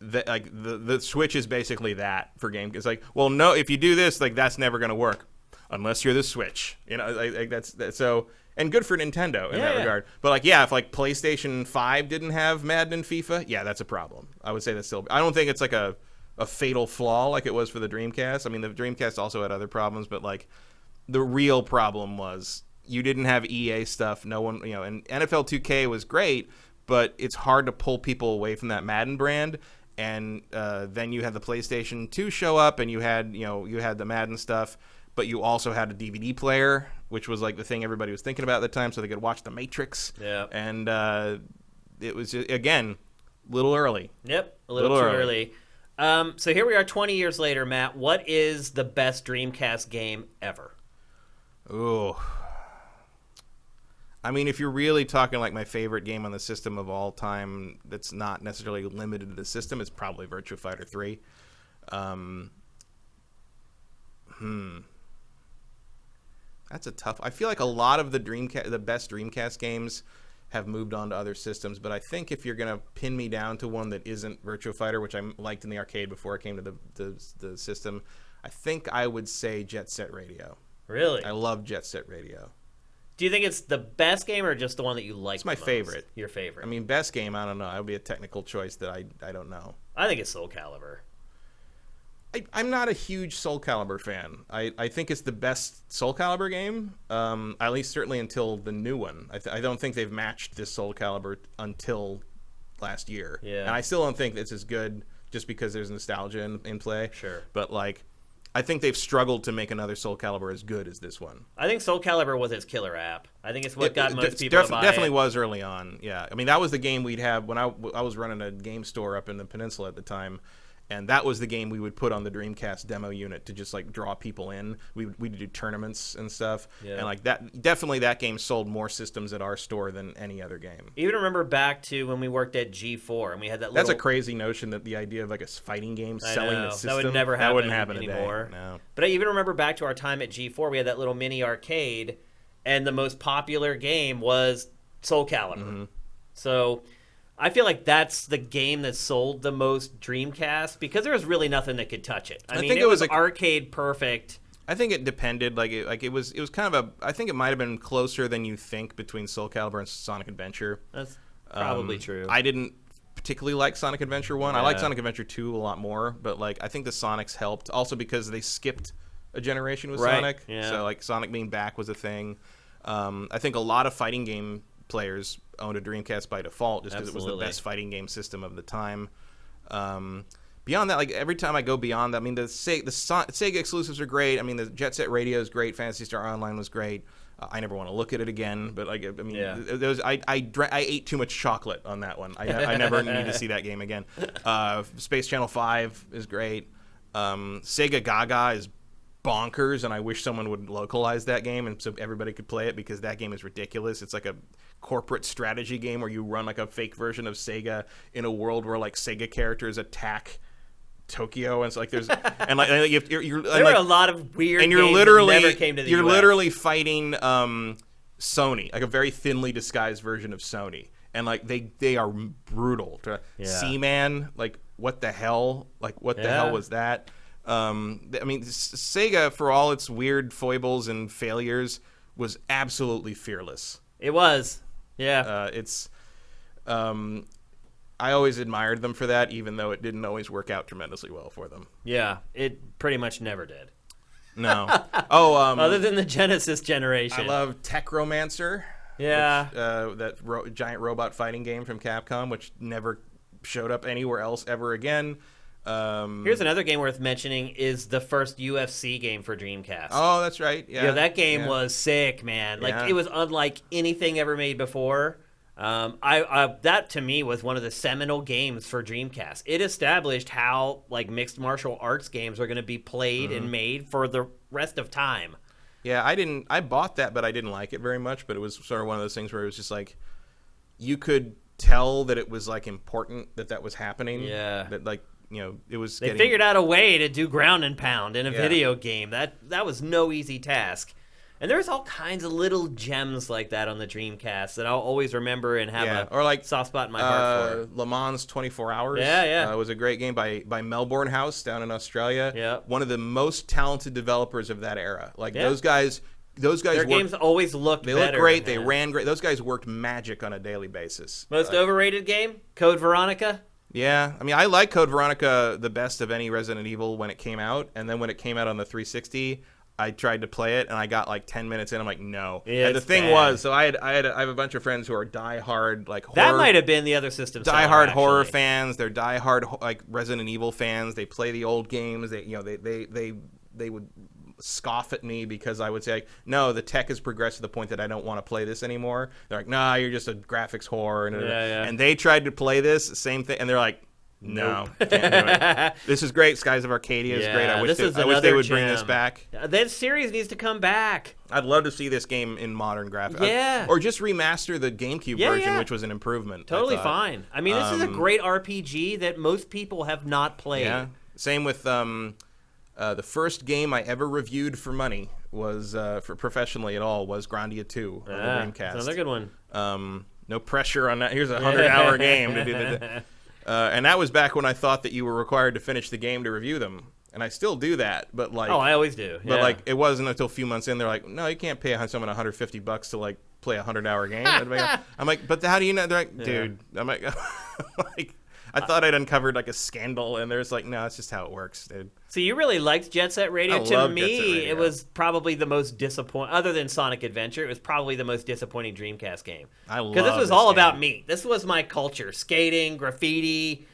the Switch is basically that for game. It's no, if you do this, that's never going to work unless you're the Switch. That's so. And good for Nintendo in that regard. But if PlayStation 5 didn't have Madden and FIFA, that's a problem. I would say that's still. I don't think it's a fatal flaw like it was for the Dreamcast. The Dreamcast also had other problems, but the real problem was you didn't have EA stuff. No one, and NFL 2K was great, but it's hard to pull people away from that Madden brand. And then you had the PlayStation 2 show up, and you had the Madden stuff, but you also had a DVD player, which was the thing everybody was thinking about at the time, so they could watch The Matrix. Yeah. And it was again a little early. Yep, a little too early. So here we are 20 years later, Matt. What is the best Dreamcast game ever? Ooh. If you're really talking my favorite game on the system of all time that's not necessarily limited to the system, it's probably Virtua Fighter 3. That's a tough. I feel a lot of the best Dreamcast games have moved on to other systems, but I think if you're gonna pin me down to one that isn't Virtua Fighter, which I liked in the arcade before I came to the system, I think I would say Jet Set Radio. Really? I love Jet Set Radio. Do you think it's the best game or just the one that you like? It's my favorite. Your favorite. I mean, best game, I don't know. That would be a technical choice that I don't know. I think it's Soul Calibur. I'm not a huge Soul Calibur fan. I think it's the best Soul Calibur game, at least certainly until the new one. I don't think they've matched this Soul Calibur until last year. Yeah. And I still don't think it's as good just because there's nostalgia in play. Sure. But, like, I think they've struggled to make another Soul Calibur as good as this one. I think Soul Calibur was its killer app. I think it's what got most people to buy definitely it. was early on, yeah. I mean, that was the game we'd have when I was running a game store up in the peninsula at the time. And that was the game we would put on the Dreamcast demo unit to just like draw people in. We'd do tournaments and stuff. Yeah. And like that game sold more systems at our store than any other game. Even remember back to when we worked at G4 and we had that little... That's a crazy notion that the idea of like a fighting game selling the system. That would never happen. That wouldn't happen anymore. Today. No. But I even remember back to our time at G4, we had that little mini arcade, and the most popular game was Soul Calibur. Mm-hmm. So I feel like that's the game that sold the most Dreamcast because there was really nothing that could touch it. I mean, it was arcade perfect. I think it depended. It was kind of I think it might have been closer than you think between Soul Calibur and Sonic Adventure. That's probably true. I didn't particularly like Sonic Adventure 1. Yeah. I like Sonic Adventure 2 a lot more, but like I think the Sonics helped also because they skipped a generation with Sonic. Yeah. So like Sonic being back was a thing. I think a lot of fighting game players owned a Dreamcast by default just because it was the best fighting game system of the time. Beyond that, like every time I go beyond that, I mean the Sega exclusives are great. I mean the Jet Set Radio is great. Phantasy Star Online was great. I never want to look at it again, but like I mean, I ate too much chocolate on that one. I never need to see that game again. Space Channel 5 is great. Sega Gaga is bonkers, and I wish someone would localize that game and so everybody could play it because that game is ridiculous. It's like a corporate strategy game where you run like a fake version of Sega in a world where like Sega characters attack Tokyo, and it's like there's and like you're there were a lot of weird and you're games literally that never came to the you're US. Literally fighting Sony, like a very thinly disguised version of Sony, and like they are brutal. Seaman, like what the hell? Like what the hell was that? I mean, Sega, for all its weird foibles and failures, was absolutely fearless. It was, yeah. I always admired them for that, even though it didn't always work out tremendously well for them. Yeah, it pretty much never did. No. Other than the Genesis generation. I love Techromancer. Yeah. That giant robot fighting game from Capcom, which never showed up anywhere else ever again. Here's another game worth mentioning is the first UFC game for Dreamcast. Oh, that's right. Yeah, that game was sick, man. Like it was unlike anything ever made before. That to me was one of the seminal games for Dreamcast. It established how like mixed martial arts games are going to be played and made for the rest of time. Yeah, I bought that, but I didn't like it very much. But it was sort of one of those things where it was just like you could tell that it was like important that was happening. Yeah, that like. You know, it was. They figured out a way to do ground and pound in a video game. That was no easy task. And there's all kinds of little gems like that on the Dreamcast that I'll always remember and have or like soft spot in my heart for. Le Mans 24 Hours. Yeah. It was a great game by Melbourne House down in Australia. Yeah. One of the most talented developers of that era. Like those guys. Their games always looked better. They looked great. They ran great. Those guys worked magic on a daily basis. Most overrated game? Code Veronica? Yeah, I mean, I like Code Veronica the best of any Resident Evil when it came out, and then when it came out on the 360, I tried to play it, and I got like 10 minutes in, I'm like, no. And the thing was, so I have a bunch of friends who are diehard like horror. That might have been the other system. Diehard horror fans. They're diehard like Resident Evil fans. They play the old games. They would scoff at me because I would say, like, no, the tech has progressed to the point that I don't want to play this anymore. They're like, nah, you're just a graphics whore. And they tried to play this, same thing, and they're like, no, can't do it. This is great. Skies of Arcadia is great. I wish they would bring this back. That series needs to come back. I'd love to see this game in modern graphics. Yeah. Or just remaster the GameCube version, which was an improvement. Totally fine. I mean, this is a great RPG that most people have not played. Yeah. Same with the first game I ever reviewed for money was for professionally at all was Grandia 2 on the Dreamcast. Another good one. No pressure on that. Here's a 100-hour game to do and that was back when I thought that you were required to finish the game to review them. And I still do that, but like... Oh, I always do. But like, it wasn't until a few months in, they're like, no, you can't pay someone $150 to like play a 100-hour game. I'm like, but how do you know? They're like, dude. I'm like, like, I thought I'd uncovered like a scandal, and there's like, no, it's just how it works, dude. So you really liked Jet Set Radio? I To love me, Jet Set Radio. It was probably the most disappointing, other than Sonic Adventure, it was probably the most disappointing Dreamcast game. I love because this was all about me. This was my culture: skating, graffiti,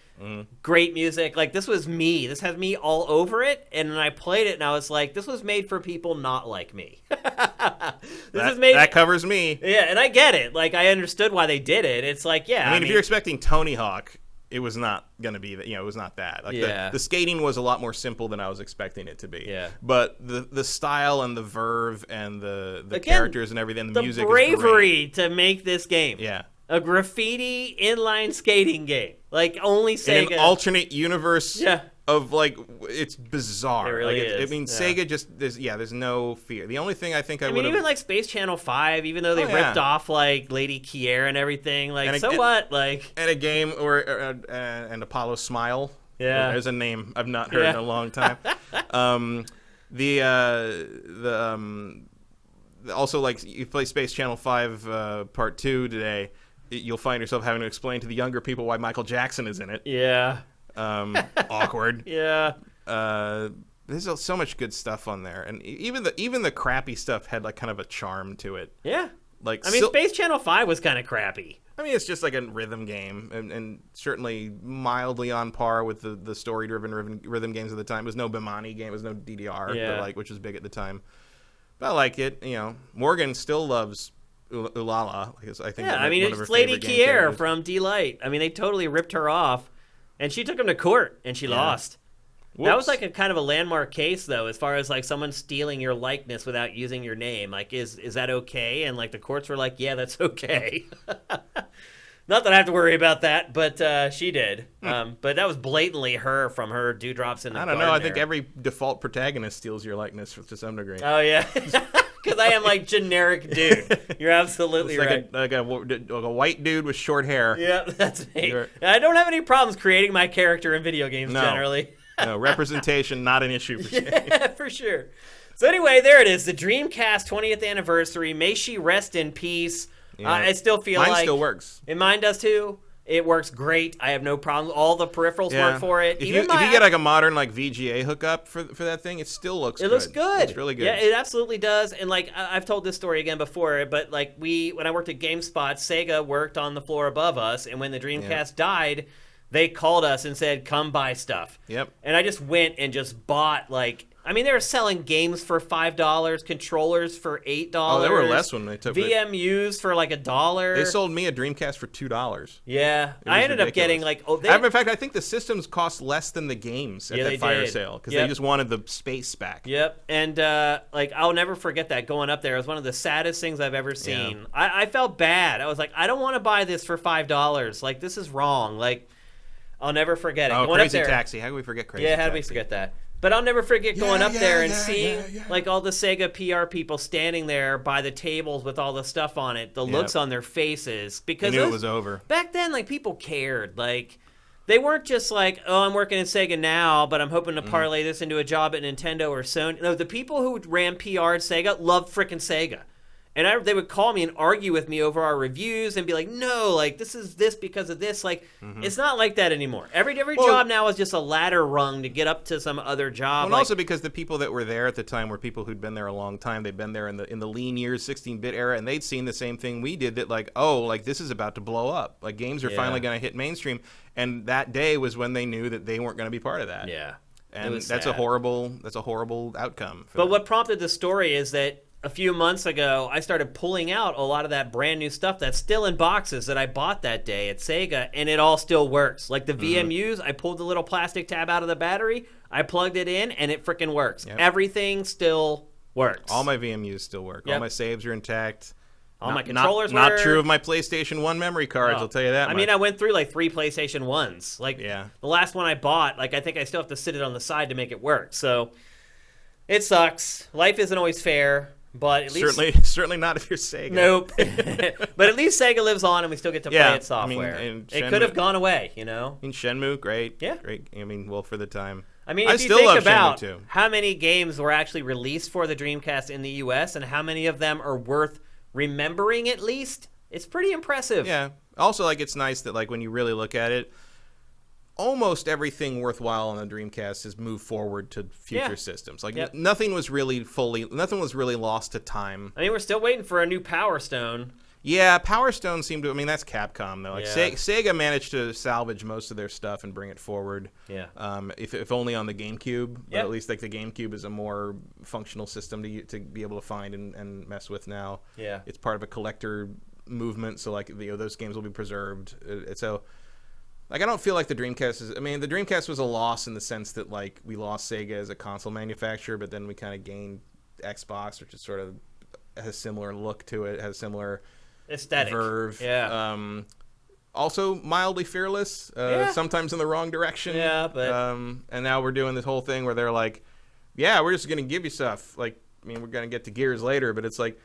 great music. Like, this was me. This has me all over it. And then I played it, and I was like, this was made for people not like me. That covers me. Yeah, and I get it. Like, I understood why they did it. It's like, yeah. I mean, if you're expecting Tony Hawk, it was not going to be that. It was not that. Like, the skating was a lot more simple than I was expecting it to be. Yeah. But the style and the verve and the characters and everything, and the music, the bravery is great. To make this game. Yeah. A graffiti inline skating game. Like, only Sega. In an alternate universe. Yeah. Of like, it's bizarre. It really is. is. I mean, Sega just there's no fear. The only thing I think I would even like Space Channel 5, even though they ripped off like Lady Kier and everything, like, what? Like, and a game or and Apollo Smile. Yeah, there's a name I've not heard in a long time. Also, like, you play Space Channel 5 Part 2 today, you'll find yourself having to explain to the younger people why Michael Jackson is in it. Yeah. Awkward. Yeah. There's so much good stuff on there, and even the crappy stuff had like kind of a charm to it. Yeah. Like, I mean, Space Channel 5 was kind of crappy. I mean, it's just like a rhythm game, and certainly mildly on par with the story-driven rhythm games of the time. It was no Bimani game, it was no DDR, but like, which was big at the time. But I like it. Morgan still loves Ulala. I think. Yeah, I mean, it's Lady Kier from D-Light. I mean, they totally ripped her off. And she took him to court, and she lost. Whoops. That was like a kind of a landmark case, though, as far as like someone stealing your likeness without using your name. Like, is that okay? And like the courts were like, yeah, that's okay. Not that I have to worry about that, but she did. But that was blatantly her from her Dewdrops in the Garden. I don't know. I think every default protagonist steals your likeness to some degree. Oh, yeah. Because I am like generic dude. You're absolutely right. Like a white dude with short hair. Yeah, that's me. I don't have any problems creating my character in video games generally. No, representation, not an issue for me. Yeah, for sure. So anyway, there it is. The Dreamcast 20th anniversary. May she rest in peace. Yeah. I still feel mine still works. And mine does too. It works great. I have no problem. All the peripherals work for it. If you get like a modern like VGA hookup for that thing, it still looks good. It looks good. It's really good. Yeah, it absolutely does. And like, I've told this story again before, but like, when I worked at GameSpot, Sega worked on the floor above us, and when the Dreamcast died, they called us and said, come buy stuff. Yep. And I just went and just bought like, I mean, they were selling games for $5, controllers for $8. Oh, they were less when they took VMUs for like $1. They sold me a Dreamcast for $2. Yeah, I ended up getting like in fact, I think the systems cost less than the games at that fire sale because they just wanted the space back. Yep, and like, I'll never forget that going up there. It was one of the saddest things I've ever seen. Yeah. I felt bad. I was like, I don't want to buy this for $5. Like, this is wrong. Like, I'll never forget it. Oh, Crazy Taxi. How can we forget Crazy Taxi? Yeah, how did we forget that? But I'll never forget going up there and seeing like all the Sega PR people standing there by the tables with all the stuff on it, the looks on their faces, because they knew it was over. Back then, like, people cared. Like, they weren't just like, oh, I'm working at Sega now, but I'm hoping to parlay this into a job at Nintendo or Sony. No, the people who ran PR at Sega loved frickin' Sega. And they would call me and argue with me over our reviews and be like, no, like, this is this because of this. Like, it's not like that anymore. Every job now is just a ladder rung to get up to some other job. And also because the people that were there at the time were people who'd been there a long time. They'd been there in the lean years, 16-bit era, and they'd seen the same thing we did, that like, oh, like, this is about to blow up. Like, games are finally going to hit mainstream. And that day was when they knew that they weren't going to be part of that. Yeah. And that's a horrible outcome. But what prompted the story is that a few months ago, I started pulling out a lot of that brand new stuff that's still in boxes that I bought that day at Sega, and it all still works. Like the VMUs, I pulled the little plastic tab out of the battery, I plugged it in, and it freaking works. Yep. Everything still works. All my VMUs still work. Yep. All my saves are intact. All my controllers work. Not true of my PlayStation 1 memory cards, I'll tell you that much. I mean, I went through like 3 PlayStation 1s. Like, the last one I bought, like, I think I still have to sit it on the side to make it work. So, it sucks. Life isn't always fair. But at least certainly not if you're Sega. Nope. But at least Sega lives on, and we still get to play its software. I mean, it could have gone away, you know. I mean, Shenmue, great. Yeah. Great. I mean, well, for the time. I mean, if you think about how many games were actually released for the Dreamcast in the U.S. and how many of them are worth remembering at least, it's pretty impressive. Yeah. Also, like, it's nice that, like, when you really look at it, almost everything worthwhile on the Dreamcast has moved forward to future systems. Like, nothing was really lost to time. I mean, we're still waiting for a new Power Stone. Yeah, Power Stone seemed to... I mean, that's Capcom, though. Like, Sega managed to salvage most of their stuff and bring it forward. Yeah. If only on the GameCube. But at least, like, the GameCube is a more functional system to be able to find and mess with now. Yeah. It's part of a collector movement, so, like, those games will be preserved. So... Like, I don't feel like the Dreamcast is... I mean, the Dreamcast was a loss in the sense that, like, we lost Sega as a console manufacturer, but then we kind of gained Xbox, which is sort of has a similar look to it, has similar aesthetic, verve. Yeah. Also mildly fearless, sometimes in the wrong direction. Yeah, but... and now we're doing this whole thing where they're like, yeah, we're just going to give you stuff. Like, I mean, we're going to get to Gears later, but it's like,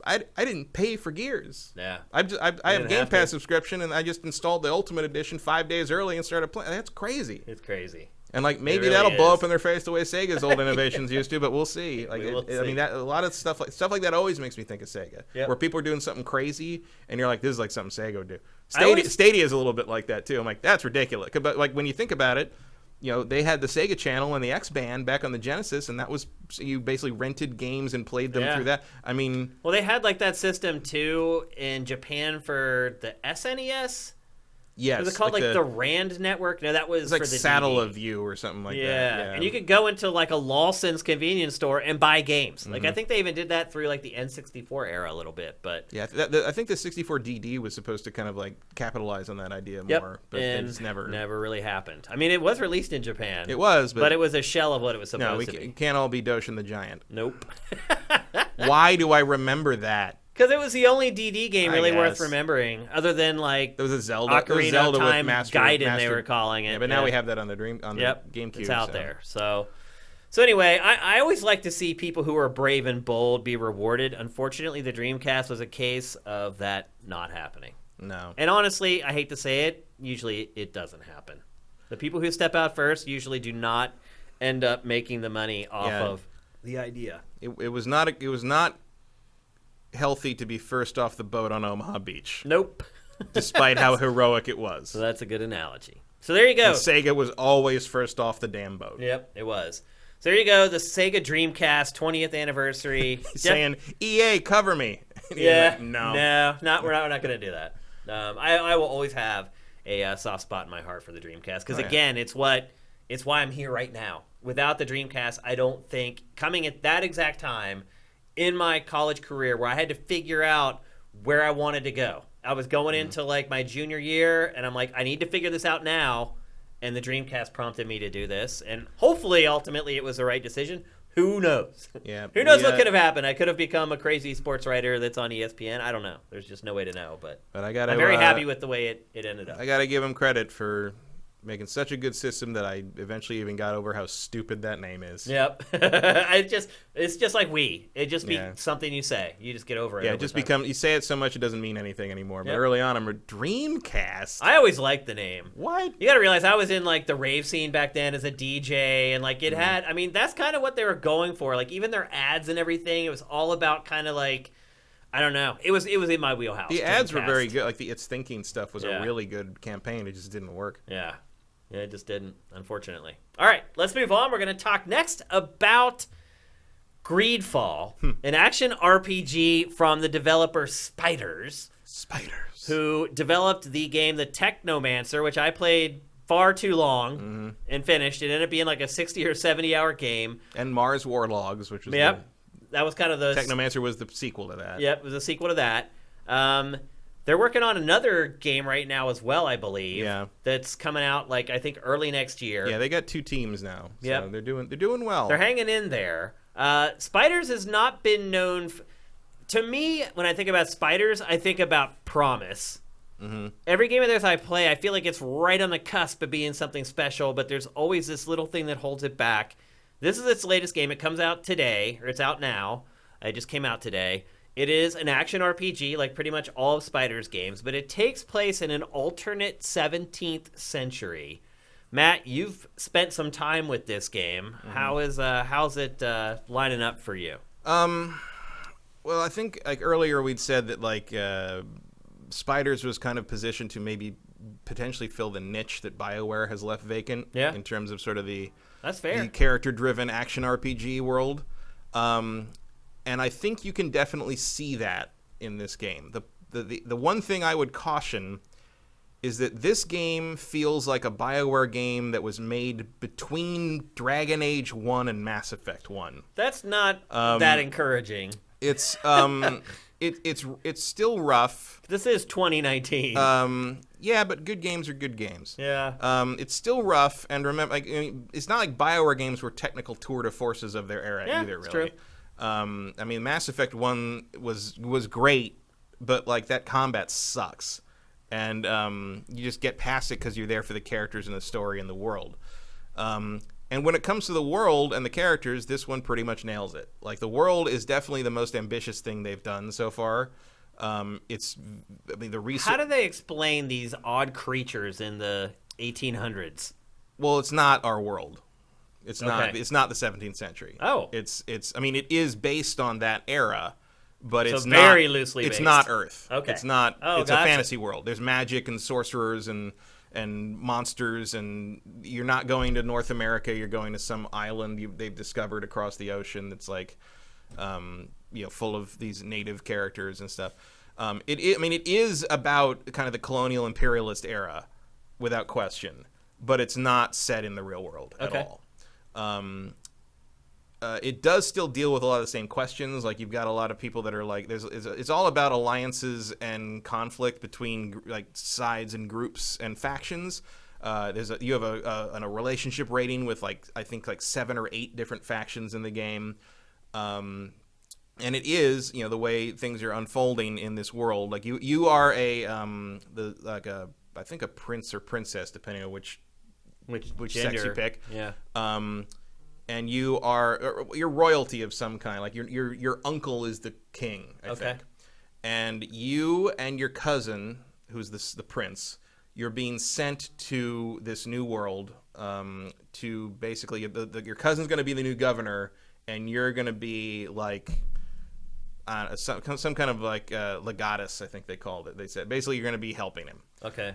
I didn't pay for Gears. Yeah. I have Game Pass subscription, and I just installed the Ultimate Edition 5 days early and started playing. That's crazy. It's crazy. And, like, maybe that'll blow up in their face the way Sega's old innovations used to, but we'll see. Like, I mean, a lot of stuff like that always makes me think of Sega, where people are doing something crazy, and you're like, this is like something Sega would do. Stadia is a little bit like that too. I'm like, that's ridiculous. But, like, when you think about it, you know, they had the Sega Channel and the X-Band back on the Genesis, and that was, you basically rented games and played them through that. I mean... Well, they had, like, that system, too, in Japan for the SNES. Yes. Was it called, like the RAND network? No, that was like for the Saddle DVD. of You or something like that. Yeah, and you could go into, like, a Lawson's convenience store and buy games. Like, I think they even did that through, like, the N64 era a little bit, but... Yeah, I think the 64DD was supposed to kind of, like, capitalize on that idea more, but it's never really happened. I mean, it was released in Japan. It was, but... it was a shell of what it was supposed to be. No, we can't all be Doshin the Giant. Nope. Why do I remember that? Because it was the only DD game really worth remembering, other than, like, there was a Zelda, Ocarina of Time with Gaiden, they were calling it. Yeah, but now we have that on the GameCube. It's out there. So anyway, I always like to see people who are brave and bold be rewarded. Unfortunately, the Dreamcast was a case of that not happening. No. And honestly, I hate to say it, usually it doesn't happen. The people who step out first usually do not end up making the money off of the idea. It was not healthy to be first off the boat on Omaha Beach. Nope. Despite how heroic it was. So that's a good analogy. So there you go. And Sega was always first off the damn boat. Yep, it was. So there you go, the Sega Dreamcast 20th anniversary. Saying, EA, cover me. Yeah. Like, no. We're not going to do that. I will always have a soft spot in my heart for the Dreamcast. Because, again, it's why I'm here right now. Without the Dreamcast, I don't think, coming at that exact time in my college career where I had to figure out where I wanted to go. I was going into, like, my junior year, and I'm like, I need to figure this out now. And the Dreamcast prompted me to do this. And hopefully, ultimately, it was the right decision. Who knows? Yeah. Who knows what could have happened? I could have become a crazy sports writer that's on ESPN. I don't know. There's just no way to know. But I'm very happy with the way it ended up. I got to give him credit for making such a good system that I eventually even got over how stupid that name is. Yep. It's just like Wii. It just be something you say. You just get over it. Yeah, you say it so much it doesn't mean anything anymore. But early on, I'm a Dreamcast. I always liked the name. What? You got to realize I was in, like, the rave scene back then as a DJ, and, like, it had, I mean, that's kind of what they were going for. Like, even their ads and everything, it was all about kind of like, I don't know. It was in my wheelhouse. The ads were very good. Like, the It's Thinking stuff was a really good campaign. It just didn't work. Yeah. Yeah, it just didn't, unfortunately. All right, let's move on. We're going to talk next about GreedFall, an action RPG from the developer Spiders, who developed the game The Technomancer, which I played far too long and finished. It ended up being like a 60 or 70-hour game. And Mars Warlogs, which was that was kind of the... Technomancer was the sequel to that. Yep, it was a sequel to that. They're working on another game right now as well, I believe. Yeah. That's coming out, like, I think early next year. Yeah, they got 2 teams now. So yep. They're doing well. They're hanging in there. Spiders has not been known... To me, when I think about Spiders, I think about promise. Mm-hmm. Every game of theirs I play, I feel like it's right on the cusp of being something special, but there's always this little thing that holds it back. This is its latest game. It comes out today, or it's out now. It just came out today. It is an action RPG, like pretty much all of Spiders games, but it takes place in an alternate 17th century Matt, you've spent some time with this game. How's it lining up for you? Well, I think like earlier we'd said that like Spiders was kind of positioned to maybe potentially fill the niche that BioWare has left vacant in terms of sort of that's fair. The character-driven action RPG world. And I think you can definitely see that in this game. The one thing I would caution is that this game feels like a BioWare game that was made between Dragon Age 1 and Mass Effect 1. That's not that encouraging. It's it's still rough. This is 2019. Yeah, but good games are good games. Yeah. It's still rough, and remember, like, I mean, it's not like BioWare games were technical tour de forces of their era either. Really. True. I mean, Mass Effect 1 was great, but like that combat sucks, and you just get past it because you're there for the characters and the story and the world. And when it comes to the world and the characters, this one pretty much nails it. Like, the world is definitely the most ambitious thing they've done so far. The research. How do they explain these odd creatures in the 1800s? Well, it's not our world. It's not. It's not the 17th century. Oh, it's. I mean, it is based on that era, but it's very not, loosely. It's based. not Earth. Okay. It's not. Oh, it's a fantasy world. There's magic and sorcerers and monsters, and you're not going to North America. You're going to some island they've discovered across the ocean that's like, full of these native characters and stuff. It is about kind of the colonial imperialist era, without question, but it's not set in the real world at all. It does still deal with a lot of the same questions. Like, you've got a lot of people that are like, it's all about alliances and conflict between like sides and groups and factions. You have a relationship rating with I think 7 or 8 different factions in the game. And it is, the way things are unfolding in this world. Like, you are I think a prince or princess, depending on which sex you pick. Yeah. And you're royalty of some kind. Like, your uncle is the king, I think. And you and your cousin, who's the prince, you're being sent to this new world to basically your cousin's going to be the new governor, and you're going to be like some kind of like legatus, I think they called it. They said basically you're going to be helping him. Okay.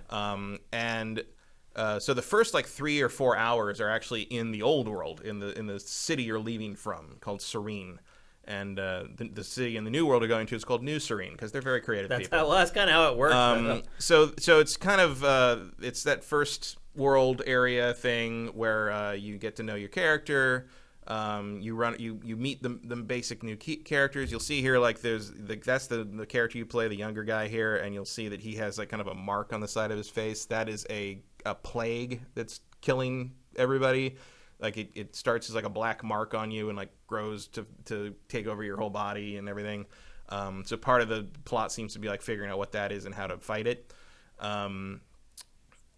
So the first 3 or 4 hours are actually in the old world, in the city you're leaving from, called Serene, and the city in the new world you're going to is called New Serene, because they're very creative people. That's kind of how it works. So it's kind of it's that first world area thing where you get to know your character. You meet the basic new characters. You'll see here that's the character you play, the younger guy here, and you'll see that he has kind of a mark on the side of his face. That is a plague that's killing everybody. It starts as a black mark on you and grows to take over your whole body and everything. So part of the plot seems to be figuring out what that is and how to fight it.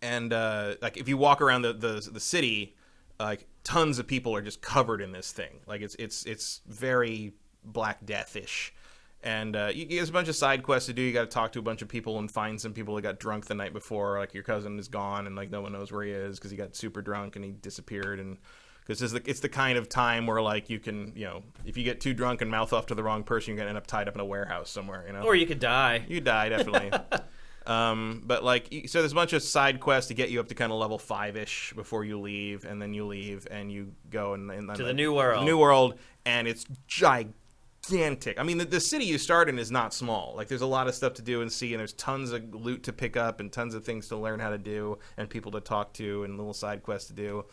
If you walk around the city, tons of people are just covered in this thing. It's very Black Death-ish. And there's a bunch of side quests to do. You got to talk to a bunch of people and find some people that got drunk the night before. Your cousin is gone and no one knows where he is because he got super drunk and he disappeared. And because it's the kind of time where you can, if you get too drunk and mouth off to the wrong person, you're gonna end up tied up in a warehouse somewhere. Or you could die. You die, definitely. So there's a bunch of side quests to get you up to kind of level 5-ish before you leave, and then you leave and you go to the new world. The new world, and it's gigantic. I mean, the city you start in is not small. There's a lot of stuff to do and see, and there's tons of loot to pick up and tons of things to learn how to do and people to talk to and little side quests to do.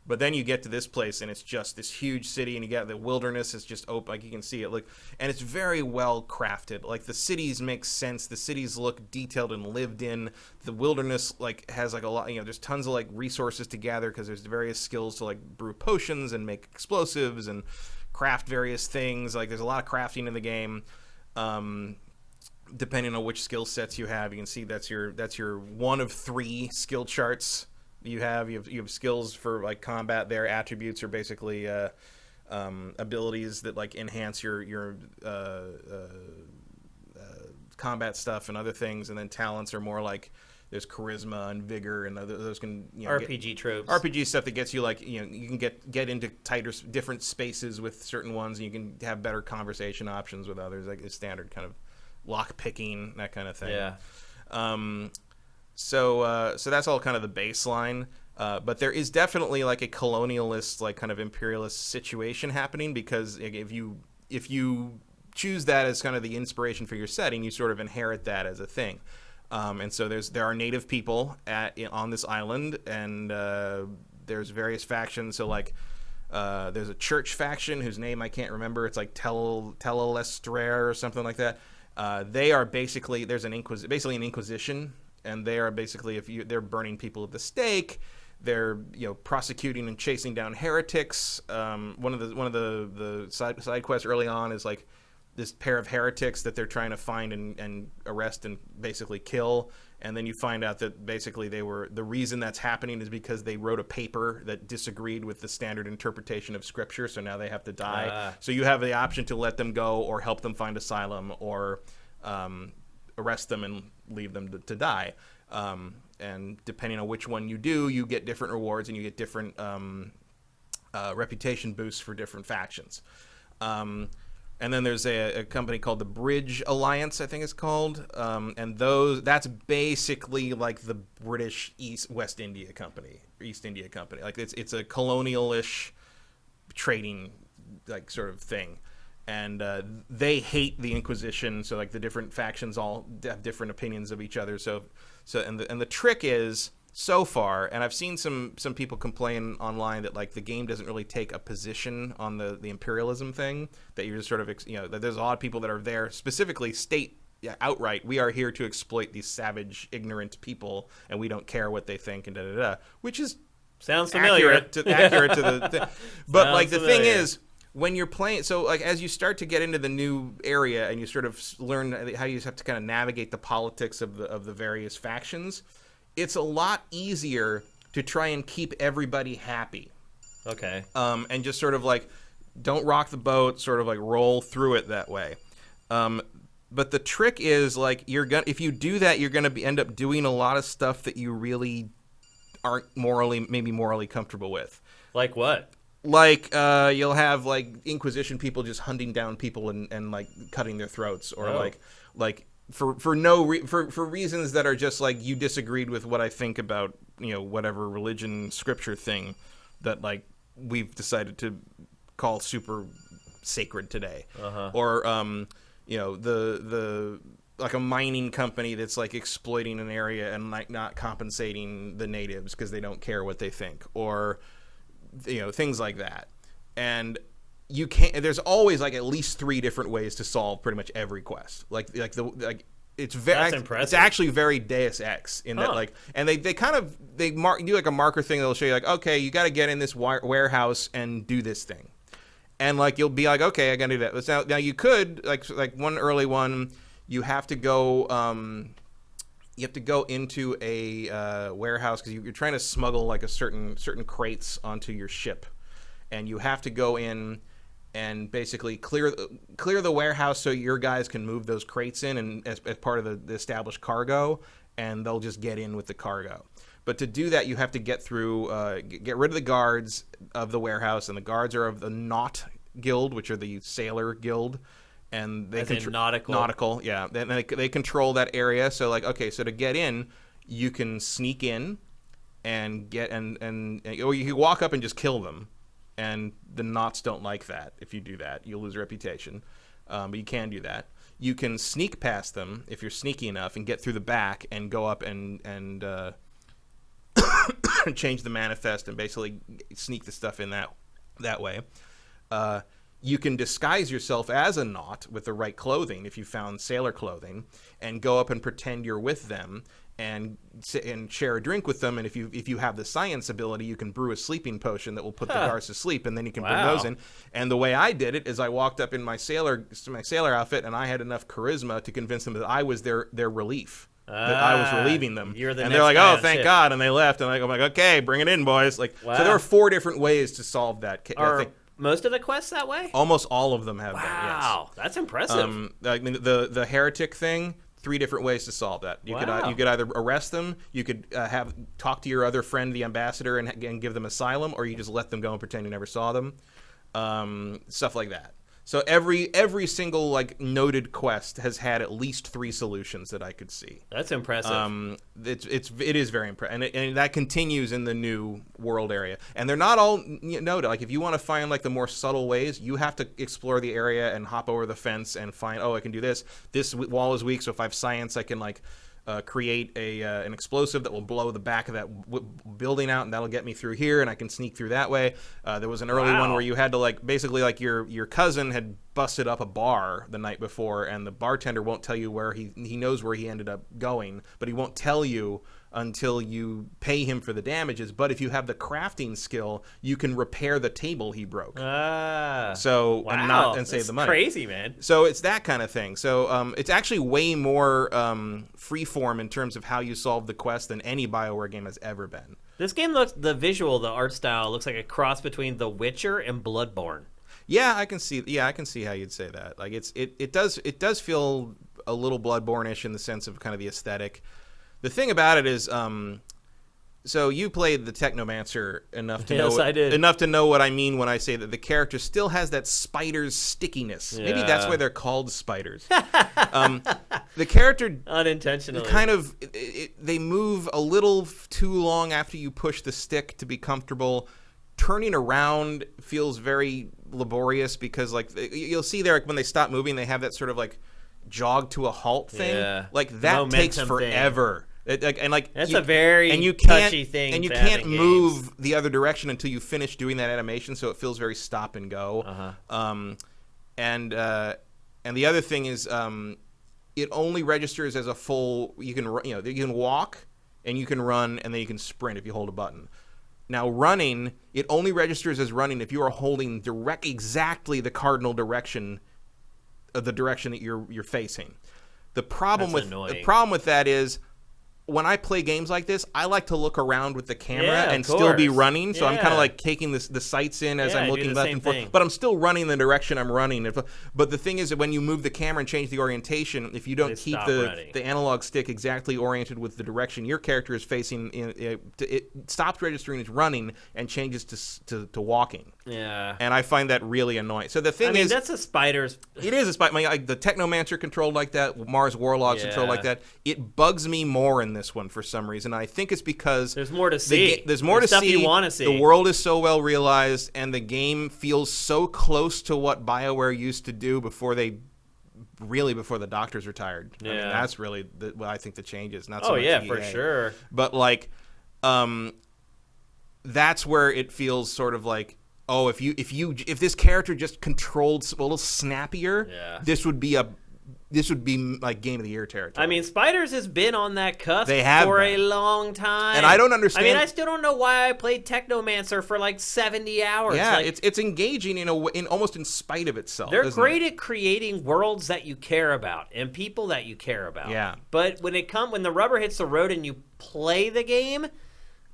But then you get to this place, and it's just this huge city, and you got the wilderness is just open, you can see it. And it's very well crafted. The cities make sense. The cities look detailed and lived in. The wilderness has a lot. There's tons of resources to gather because there's various skills to brew potions and make explosives and craft various things. There's a lot of crafting in the game. Depending on which skill sets you have, you can see that's your one of 3 skill charts. You have skills for combat. Their attributes are basically abilities that enhance your combat stuff and other things, and then talents are more there's charisma and vigor, and those can RPG tropes. RPG stuff that gets you you can get into tighter, different spaces with certain ones, and you can have better conversation options with others, like the standard kind of lock picking, that kind of thing. Yeah. So that's all kind of the baseline. But there is definitely like a colonialist, like kind of imperialist situation happening, because if you choose that as kind of the inspiration for your setting, you sort of inherit that as a thing. And so there are native people on this island, and there's various factions. So like there's a church faction whose name I can't remember. It's like Telelestrer or something like that. They are basically there's an inquisition, and they are basically they're burning people at the stake. They're prosecuting and chasing down heretics. One of the side quests early on is like this pair of heretics that they're trying to find and arrest and basically kill. And then you find out that basically the reason that's happening is because they wrote a paper that disagreed with the standard interpretation of scripture. So now they have to die. So you have the option to let them go, or help them find asylum, or arrest them and leave them to die. And depending on which one you do, you get different rewards, and you get different reputation boosts for different factions. And then there's a company called the Bridge Alliance, I think it's called. And that's basically like the British East India Company. Like it's a colonial-ish trading like sort of thing. And they hate the Inquisition, so like the different factions all have different opinions of each other. So the trick is, so far, and I've seen some people complain online that like the game doesn't really take a position on the imperialism thing, that you're just sort of that there's a lot of people that are there specifically state outright, we are here to exploit these savage, ignorant people, and we don't care what they think, and which is sounds familiar. Accurate to the thing. But like the thing is, when you're playing, so like as you start to get into the new area and you sort of learn how you have to kind of navigate the politics of the various factions, it's a lot easier to try and keep everybody happy. Okay. And just sort of like don't rock the boat, sort of like roll through it that way. But the trick is like if you do that, you're gonna end up doing a lot of stuff that you really aren't morally comfortable with. Like what? Like you'll have like Inquisition people just hunting down people and like cutting their throats, or like for reasons that are just like you disagreed with what I think about whatever religion scripture thing that like we've decided to call super sacred today. Or the like a mining company that's like exploiting an area and like not compensating the natives because they don't care what they think, or things like that. And you can't. There's always like at least 3 different ways to solve pretty much every quest. It's very. That's impressive. It's actually very Deus Ex in that like, and they do like a marker thing that'll show you like, okay, you got to get in this warehouse and do this thing, and like you'll be like, okay, I got to do that. Now you could like one early one, you have to go. You have to go into a warehouse because you're trying to smuggle like a certain crates onto your ship, and you have to go in and basically clear the warehouse so your guys can move those crates in and as part of the established cargo, and they'll just get in with the cargo. But to do that, you have to get through get rid of the guards of the warehouse, and the guards are of the Naut Guild, which are the sailor guild. And they nautical, yeah. They control that area. So like, okay, so to get in, you can sneak in and get or you can walk up and just kill them. And the Nauts don't like that. If you do that, you'll lose reputation. But you can do that. You can sneak past them if you're sneaky enough and get through the back and go up and change the manifest and basically sneak the stuff in that way. You can disguise yourself as a Naut with the right clothing if you found sailor clothing, and go up and pretend you're with them and share a drink with them. And if you have the science ability, you can brew a sleeping potion that will put the guards to sleep, and then you can bring those in. And the way I did it is I walked up in my sailor outfit, and I had enough charisma to convince them that I was their relief. That I was relieving them. And they're like, oh, thank God. And they left. And I'm like, okay, bring it in, boys. Like, so there are 4 different ways to solve that thing. Most of the quests that way? Almost all of them have that, yes. Wow, that's impressive. I mean, the heretic thing, 3 different ways to solve that. You Wow. could either arrest them, you could talk to your other friend, the ambassador, and give them asylum, or you just let them go and pretend you never saw them. Stuff like that. So every single like noted quest has had at least 3 solutions that I could see. That's impressive. It is very impressive, and that continues in the new world area. And they're not all noted. Like if you want to find like the more subtle ways, you have to explore the area and hop over the fence and find, oh, I can do this. This wall is weak, so if I have science, I can like create an explosive that will blow the back of that building out, and that'll get me through here, and I can sneak through that way. There was an early one where you had to like basically like your cousin had busted up a bar the night before, and the bartender won't tell you where he knows where he ended up going, but he won't tell you until you pay him for the damages. But if you have the crafting skill, you can repair the table he broke. So wow. and save the money. Crazy, man. So it's that kind of thing. So it's actually way more freeform in terms of how you solve the quest than any BioWare game has ever been. This game the art style looks like a cross between The Witcher and Bloodborne. Yeah, I can see how you'd say that. Like it does feel a little Bloodborne-ish in the sense of kind of the aesthetic. The thing about it is, so you played the Technomancer enough to know what I mean when I say that the character still has that spider's stickiness. Yeah. Maybe that's why they're called spiders. The character unintentionally kind of they move a little too long after you push the stick to be comfortable. Turning around feels very laborious because like you'll see there, like, when they stop moving, they have that sort of like jog to a halt thing. Yeah. Like that momentum takes forever. That's a very touchy thing. And you can't move the other direction until you finish doing that animation, so it feels very stop and go. And the other thing is, it only registers as a full. You can walk, and you can run, and then you can sprint if you hold a button. Now running, it only registers as running if you are holding exactly the cardinal direction of the direction that you're facing. The problem with that is, when I play games like this, I like to look around with the camera and still be running. So I'm kind of like taking the sights in as I'm looking left and forth. But I'm still running the direction I'm running. But the thing is that when you move the camera and change the orientation, if you don't keep the analog stick exactly oriented with the direction your character is facing, it stops registering as running and changes to walking. Yeah. And I find that really annoying. So the thing is, that's a spider's. It is a spider. Like the Technomancer controlled like that, Mars Warlog's controlled like that. It bugs me more in this one for some reason. I think it's because there's more to see. There's more to stuff see. You want to see. The world is so well realized, and the game feels so close to what BioWare used to do before the doctors retired. Yeah. I mean, that's really what I think the change is. Not so much EA, for sure. But like, that's where it feels sort of like, oh, if this character just controlled a little snappier, this would be like Game of the Year territory. I mean, Spiders has been on that cusp for a long time. And I don't understand. I mean, I still don't know why I played Technomancer for like 70 hours. Yeah, like, it's engaging in almost in spite of itself. They're great at creating worlds that you care about and people that you care about. Yeah. But when the rubber hits the road and you play the game,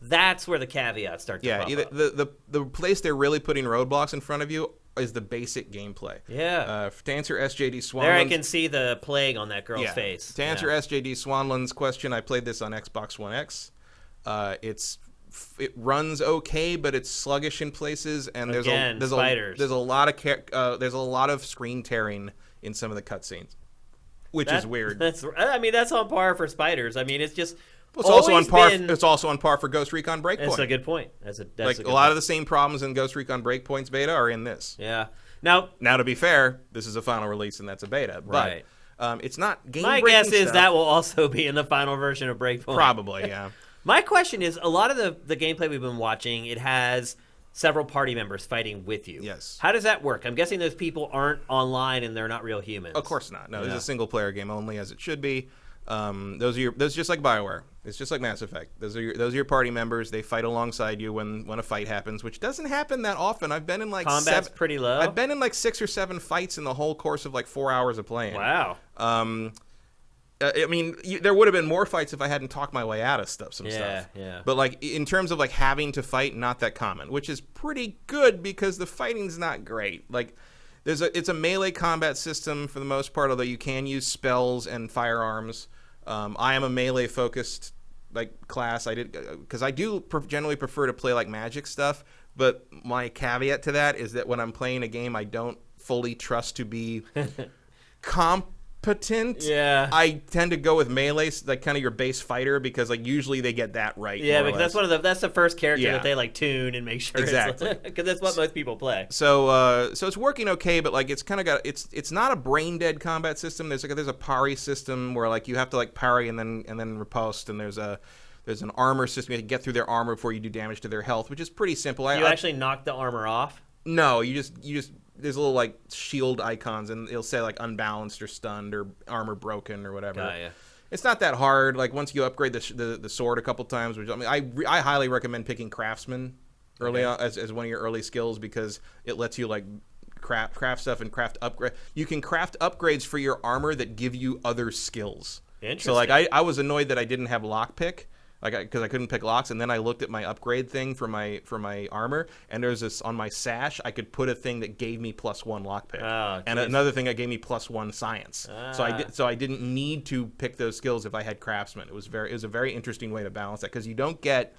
that's where the caveats start to pop up. The place they're really putting roadblocks in front of you is the basic gameplay. Yeah. To answer SJD Swanland's... There I can see the plague on that girl's face. To answer SJD Swanland's question, I played this on Xbox One X. It runs okay, but it's sluggish in places, and there's a lot of screen tearing in some of the cutscenes, which is weird. That's on par for Spiders. I mean, it's just... It's also on par for Ghost Recon Breakpoint. That's a good point. That's a lot of the same problems in Ghost Recon Breakpoint's beta are in this. Yeah. Now, to be fair, this is a final release and that's a beta. But it's not game-breaking. My guess is that will also be in the final version of Breakpoint. Probably, yeah. My question is, a lot of the gameplay we've been watching, it has several party members fighting with you. Yes. How does that work? I'm guessing those people aren't online and they're not real humans. Of course not. No, It's a single-player game only, as it should be. Those just like BioWare. It's just like Mass Effect. Those are your party members. They fight alongside you when a fight happens, which doesn't happen that often. I've been in like combat's pretty low. I've been in like 6 or 7 fights in the whole course of like 4 hours of playing. Wow. I mean, there would have been more fights if I hadn't talked my way out of stuff. Yeah. But like in terms of like having to fight, not that common, which is pretty good because the fighting's not great. Like It's a melee combat system for the most part, although you can use spells and firearms. I am a melee focused class. Because I do generally prefer to play magic stuff, but my caveat to that is that when I'm playing a game I don't fully trust to be competent, I tend to go with melee, kind of your base fighter, because usually they get that right. Yeah, because that's the first character that they tune and make sure exactly, because that's what most people play. So it's working okay, but it's kind of it's not a brain dead combat system. There's a parry system where you have to parry and then riposte, and there's an armor system. You have to get through their armor before you do damage to their health, which is pretty simple. You actually knock the armor off? No, you just there's little shield icons, and it'll say unbalanced or stunned or armor broken or whatever. Yeah. It's not that hard. Once you upgrade the sword a couple times, which I highly recommend picking craftsman early on as one of your early skills, because it lets you craft stuff and craft upgrade. You can craft upgrades for your armor that give you other skills. Interesting. So I was annoyed that I didn't have lockpick. Because I couldn't pick locks, and then I looked at my upgrade thing for my armor, and there's this on my sash. I could put a thing that gave me +1 lockpick, and another thing that gave me +1 science. So I didn't need to pick those skills if I had craftsman. It was a very interesting way to balance that, because you don't get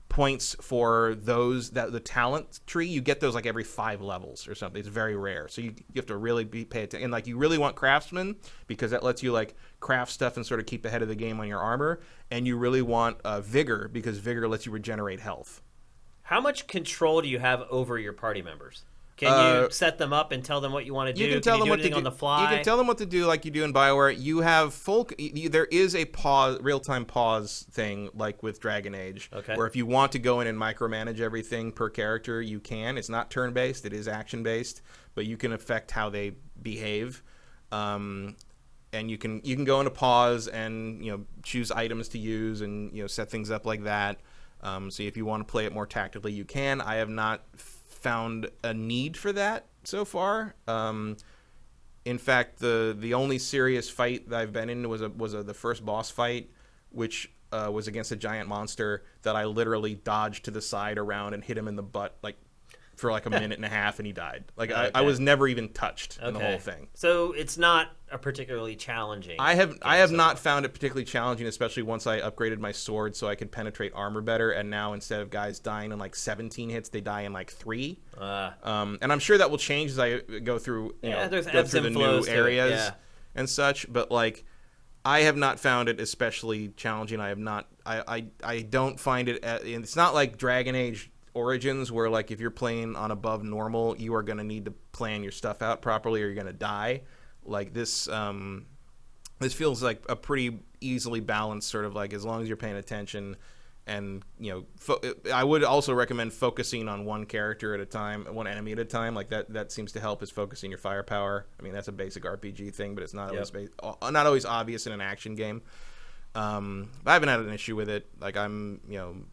points for the talent tree. You get those every 5 levels or something. It's very rare, so you have to really pay attention. And you really want craftsman, because that lets you craft stuff and sort of keep ahead of the game on your armor. And you really want vigor, because vigor lets you regenerate health. How much control do you have over your party members? Can you set them up and tell them what you want to do? You can tell them what to do on the fly. You can tell them what to do, like you do in BioWare. You have there is a real-time pause thing, like with Dragon Age, where if you want to go in and micromanage everything per character, you can. It's not turn-based; it is action-based, but you can affect how they behave. And you can go into pause and choose items to use and set things up like that. So if you want to play it more tactically, you can. I have not found a need for that so far. In fact, the only serious fight that I've been in was the first boss fight, which was against a giant monster that I literally dodged to the side around and hit him in the butt for a minute and a half, and he died. I was never even touched in the whole thing. So it's not a particularly challenging. I have not found it particularly challenging, especially once I upgraded my sword so I could penetrate armor better. And now instead of guys dying in 17 hits, they die in 3. And I'm sure that will change as I go through there's go ebbs through the and new flows areas and such. But I have not found it especially challenging. I have not. I don't find it. It's not like Dragon Age Origins, where if you're playing on above normal, you are going to need to plan your stuff out properly or you're going to die. This feels like a pretty easily balanced sort of as long as you're paying attention. And I would also recommend focusing on one character at a time, one enemy at a time. That seems to help, is focusing your firepower. I mean, that's a basic RPG thing, but it's not always obvious in an action game. I haven't had an issue with it. I'm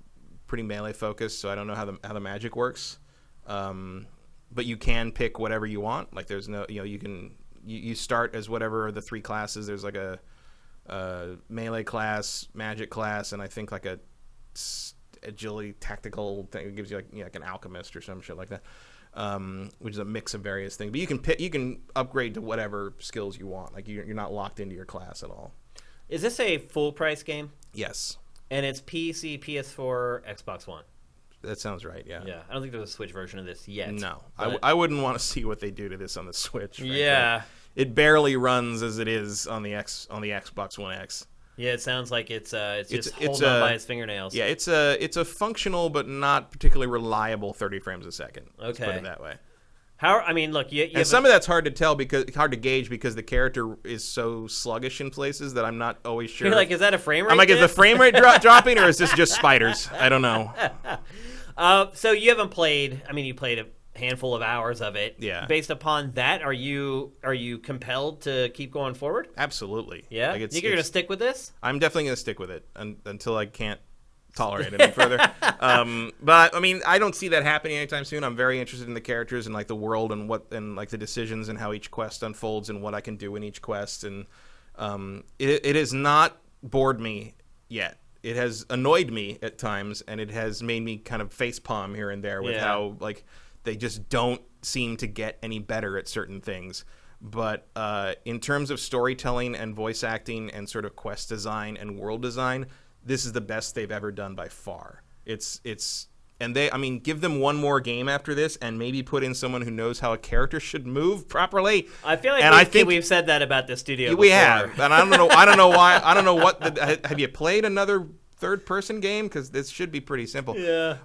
pretty melee focused, so I don't know how the magic works. But you can pick whatever you want. There's no you start as whatever the 3 classes. There's a melee class, magic class, and I think a agility tactical thing. It gives you an alchemist or some shit like that, which is a mix of various things. But you can upgrade to whatever skills you want. You're not locked into your class at all. Is this a full price game? Yes. And it's PC, PS4, Xbox One. That sounds right, yeah. Yeah, I don't think there's a Switch version of this yet. No. I wouldn't want to see what they do to this on the Switch. Frankly. Yeah. It barely runs as it is on the Xbox One X. Yeah, it sounds like it's just holding on by its fingernails. Yeah, it's a functional but not particularly reliable 30 frames a second. Okay. Let's put it that way. Look, and some of that's hard to gauge because the character is so sluggish in places that I'm not always sure. You're is that a frame rate? I'm is the frame rate dropping, or is this just spiders? I don't know. So you haven't played. You played a handful of hours of it. Yeah. Based upon that, are you compelled to keep going forward? Absolutely. Yeah. You think you're gonna stick with this? I'm definitely gonna stick with it until I can't tolerate it any further. But I don't see that happening anytime soon. I'm very interested in the characters and the world and the decisions and how each quest unfolds and what I can do in each quest. And it has not bored me yet. It has annoyed me at times, and it has made me kind of facepalm here and there with how they just don't seem to get any better at certain things. But in terms of storytelling and voice acting and sort of quest design and world design, this is the best they've ever done by far. And give them one more game after this, and maybe put in someone who knows how a character should move properly. I feel like we've said that about the studio. We before. have, and I don't know why. I don't know have you played another third-person game? Because this should be pretty simple. Yeah.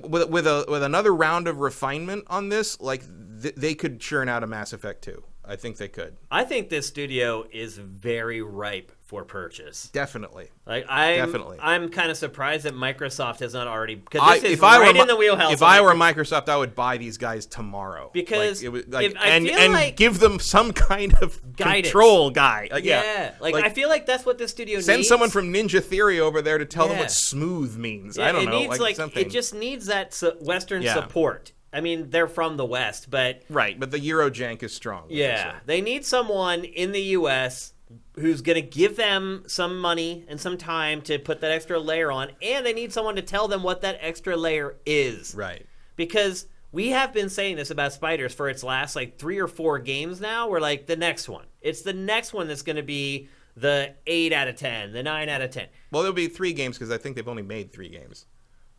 With another round of refinement on this, like they could churn out a Mass Effect 2. I think they could. I think this studio is very ripe for purchase. Definitely. I'm kind of surprised that Microsoft has not already, because this is right in the wheelhouse. If I were Microsoft, I would buy these guys tomorrow. Because give them some kind of guidance. Control guy. I feel like that's what this studio needs. Send someone from Ninja Theory over there to tell them what smooth means. I don't know. Something. It just needs that Western support. I mean, they're from the West, but... Right, but the Eurojank is strong. Yeah, they need someone in the U.S. who's going to give them some money and some time to put that extra layer on, and they need someone to tell them what that extra layer is. Right. Because we have been saying this about Spiders for its last, 3 or 4 games now. We're like, the next one. It's the next one that's going to be the 8 out of 10, the 9 out of 10. Well, there'll be 3 games, because I think they've only made 3 games.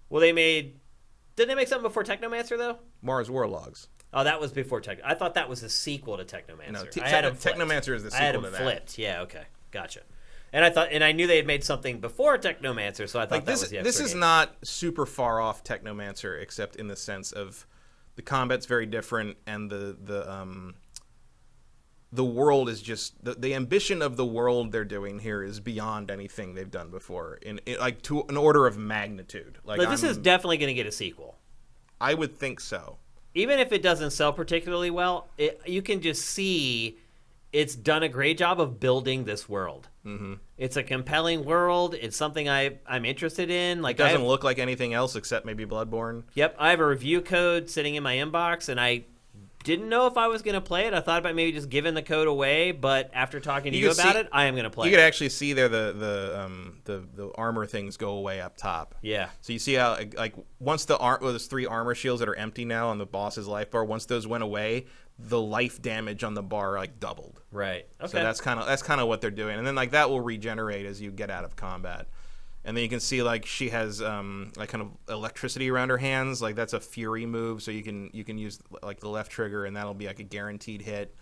Well, they made... Didn't they make something before Technomancer, though? Mars Warlogs. Oh, that was before Technomancer. I thought that was a sequel to Technomancer. No, Technomancer is the sequel to that. Flipped. Yeah, okay. Gotcha. And I knew they had made something before Technomancer, so I thought that was the extra This is not super far off Technomancer, except in the sense of the combat's very different, and the world is just... The ambition of the world they're doing here is beyond anything they've done before, to an order of magnitude. This is definitely going to get a sequel. I would think so. Even if it doesn't sell particularly well, you can just see it's done a great job of building this world. Mm-hmm. It's a compelling world. It's something I'm interested in. It doesn't look like anything else except maybe Bloodborne. Yep, I have a review code sitting in my inbox, and I didn't know if I was going to play it. I thought about maybe just giving the code away, but after talking to you about it, I am going to play it. You could actually see there the armor things go away up top. Yeah. So you see how once there's 3 armor shields that are empty now on the boss's life bar. Once those went away, the life damage on the bar doubled. Right. Okay. So that's kind of what they're doing, and then that will regenerate as you get out of combat. And then you can see she has kind of electricity around her hands, that's a fury move. So you can use the left trigger, and that'll be a guaranteed hit.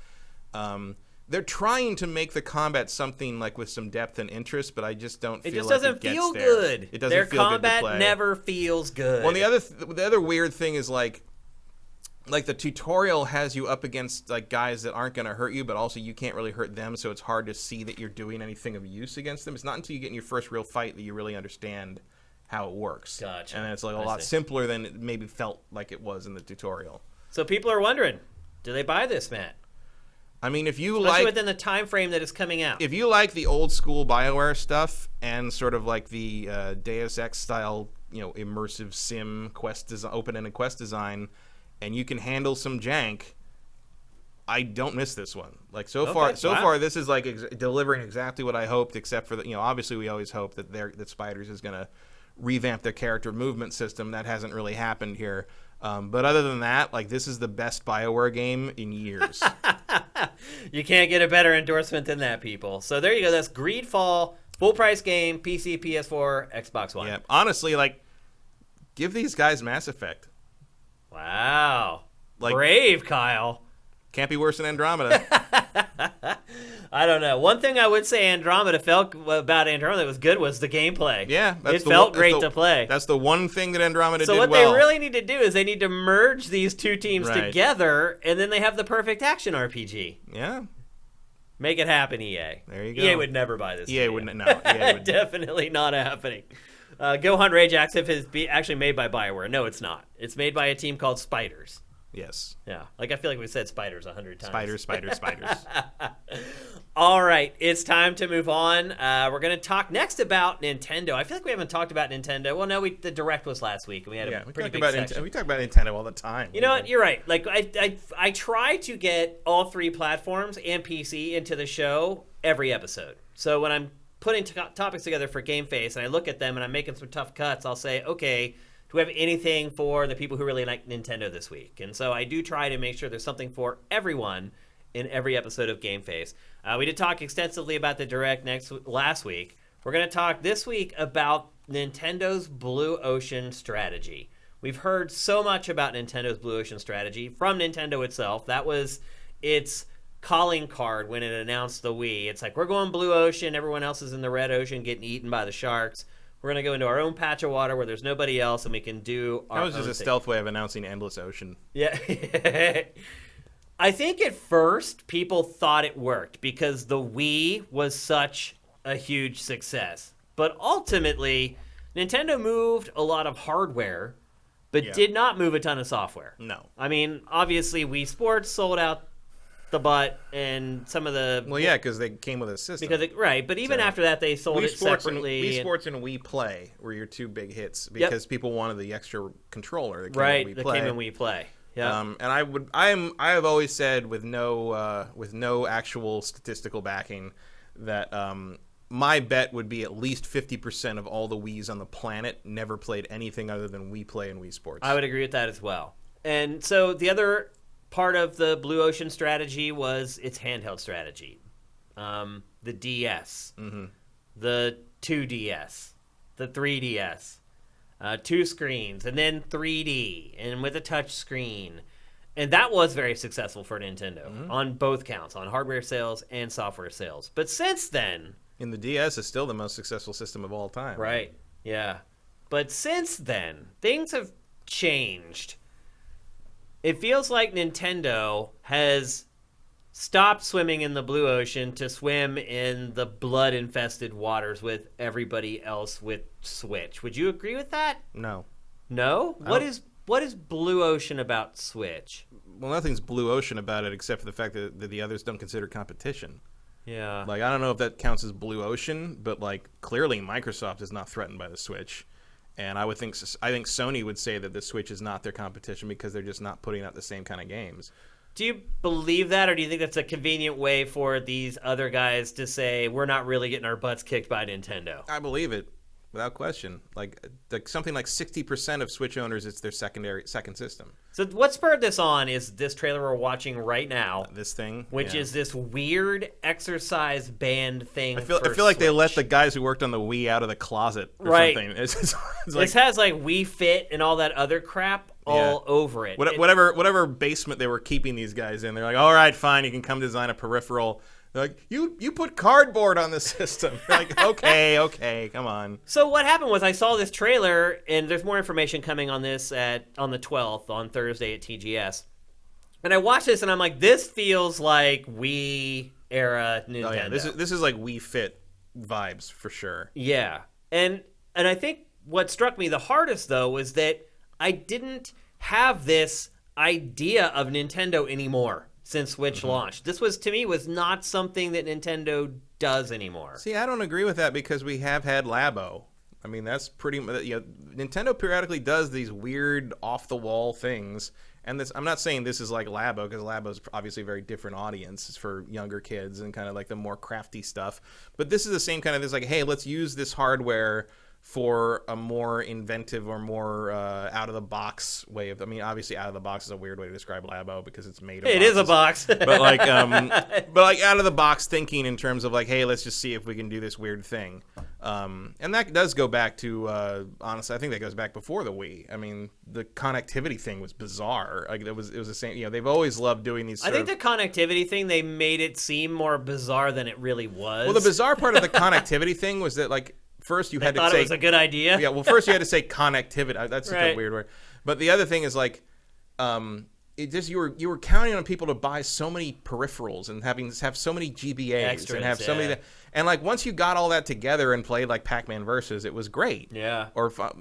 They're trying to make the combat something with some depth and interest, but I just don't feel it doesn't feel good. It doesn't Their feel good to play. combat never feels good. Well, the other weird thing is the tutorial has you up against guys that aren't going to hurt you, but also you can't really hurt them, so it's hard to see that you're doing anything of use against them. It's not until you get in your first real fight that you really understand how it works. Gotcha. And it's a lot simpler than it maybe felt like it was in the tutorial. So people are wondering, do they buy this, Matt? I mean, if you especially within the time frame that it's coming out. If you like the old school BioWare stuff and sort of the Deus Ex style, immersive sim open-ended quest design, and you can handle some jank, I don't miss this one. So far, this is delivering exactly what I hoped, except for obviously we always hope that Spiders is going to revamp their character movement system. That hasn't really happened here. But other than that, this is the best BioWare game in years. You can't get a better endorsement than that, people. So there you go. That's GreedFall, full price game, PC, PS4, Xbox One. Yeah, honestly, give these guys Mass Effect. Wow. Brave, Kyle. Can't be worse than Andromeda. I don't know. One thing I would say Andromeda felt about Andromeda that was good was the gameplay. Yeah. It felt great to play. That's the one thing that Andromeda did well. So what they really need to do is they need to merge these two teams together, and then they have the perfect action RPG. Yeah. Make it happen, EA. There you go. EA would never buy this. EA wouldn't. No. EA would definitely not happening. Go Hunt Rage Active is actually made by BioWare. No, it's not. It's made by a team called Spiders. Yes. Yeah. I feel like we said Spiders 100 times. Spiders. All right. It's time to move on. We're going to talk next about Nintendo. I feel like we haven't talked about Nintendo. Well, no, the Direct was last week, and we had a pretty big section. We talk about Nintendo all the time. You know what? You're right. I try to get all 3 platforms and PC into the show every episode. So when I'm putting topics together for GameFace and I look at them and I'm making some tough cuts, I'll say, okay, do we have anything for the people who really like Nintendo this week? And so I do try to make sure there's something for everyone in every episode of GameFace. We did talk extensively about the Direct last week. We're going to talk this week about Nintendo's Blue Ocean strategy. We've heard so much about Nintendo's Blue Ocean strategy from Nintendo itself. That was its calling card when it announced the Wii. It's like, we're going Blue Ocean. Everyone else is in the Red Ocean getting eaten by the sharks. We're going to go into our own patch of water where there's nobody else, and we can do our own thing. That was just a stealth way of announcing Endless Ocean. Yeah. I think at first people thought it worked because the Wii was such a huge success. But ultimately, Nintendo moved a lot of hardware, but did not move a ton of software. No. I mean, obviously, Wii Sports sold out the butt, and some of the... Well, yeah, because they came with a system. Right, but even after that, they sold it separately. Wii Sports and Wii Play were your two big hits because people wanted the extra controller that came in Wii Play. Came in Wii Play. Yeah. And I have always said with no actual statistical backing that my bet would be at least 50% of all the Wiis on the planet never played anything other than Wii Play and Wii Sports. I would agree with that as well. And so the other part of the Blue Ocean strategy was its handheld strategy. The DS, the 2DS, the 3DS, 2 screens, and then 3D, and with a touch screen. And that was very successful for Nintendo on both counts, on hardware sales and software sales. But since then... And the DS is still the most successful system of all time. Right, yeah. But since then, things have changed. It feels like Nintendo has stopped swimming in the blue ocean to swim in the blood-infested waters with everybody else with Switch. Would you agree with that? No. No? What is blue ocean about Switch? Well, nothing's blue ocean about it except for the fact that the others don't consider competition. Yeah. Like, I don't know if that counts as blue ocean, but, like, clearly Microsoft is not threatened by the Switch. And I think Sony would say that the Switch is not their competition because they're just not putting out the same kind of games. Do you believe that, or do you think that's a convenient way for these other guys to say, we're not really getting our butts kicked by Nintendo? I believe it, without question. Like something like 60% of Switch owners, it's their second system. So what spurred this on is this trailer we're watching right now. This thing. Which is this weird exercise band thing. I feel like Switch. They let the guys who worked on the Wii out of the closet or something. It's like, this has like Wii Fit and all that other crap all over it. Whatever basement they were keeping these guys in, they're like, all right, fine, you can come design a peripheral. They're like, you put cardboard on the system. You're like, okay, come on. So what happened was I saw this trailer, and there's more information coming on this on the 12th, on Thursday at TGS. And I watched this, and I'm like, this feels like Wii era Nintendo. Oh, yeah, this is like Wii Fit vibes for sure. Yeah. And I think what struck me the hardest, though, was that I didn't have this idea of Nintendo anymore since Switch launched. This to me was not something that Nintendo does anymore. See, I don't agree with that because we have had Labo. I mean, that's pretty... Nintendo periodically does these weird, off-the-wall things. And I'm not saying this is like Labo, because Labo's obviously a very different audience. It's for younger kids and kind of like the more crafty stuff. But this is the same kind of... This like, hey, let's use this hardware for a more inventive or more out-of-the-box way of... I mean, obviously, out-of-the-box is a weird way to describe Labo because it's made of boxes. It is a box. but like out-of-the-box thinking in terms of like, hey, let's just see if we can do this weird thing. And that does go back to, honestly, I think that goes back before the Wii. I mean, the connectivity thing was bizarre. Like, it was the same... they've always loved doing these I think the connectivity thing, they made it seem more bizarre than it really was. Well, the bizarre part of the connectivity thing was that, like, first you had to say... thought it was a good idea? Yeah, well, first you had to say connectivity. That's such a weird word. But the other thing is, like, it just you were counting on people to buy so many peripherals and have so many GBAs extras, and have so many... And, like, once you got all that together and played, like, Pac-Man Versus, it was great. Yeah. Or but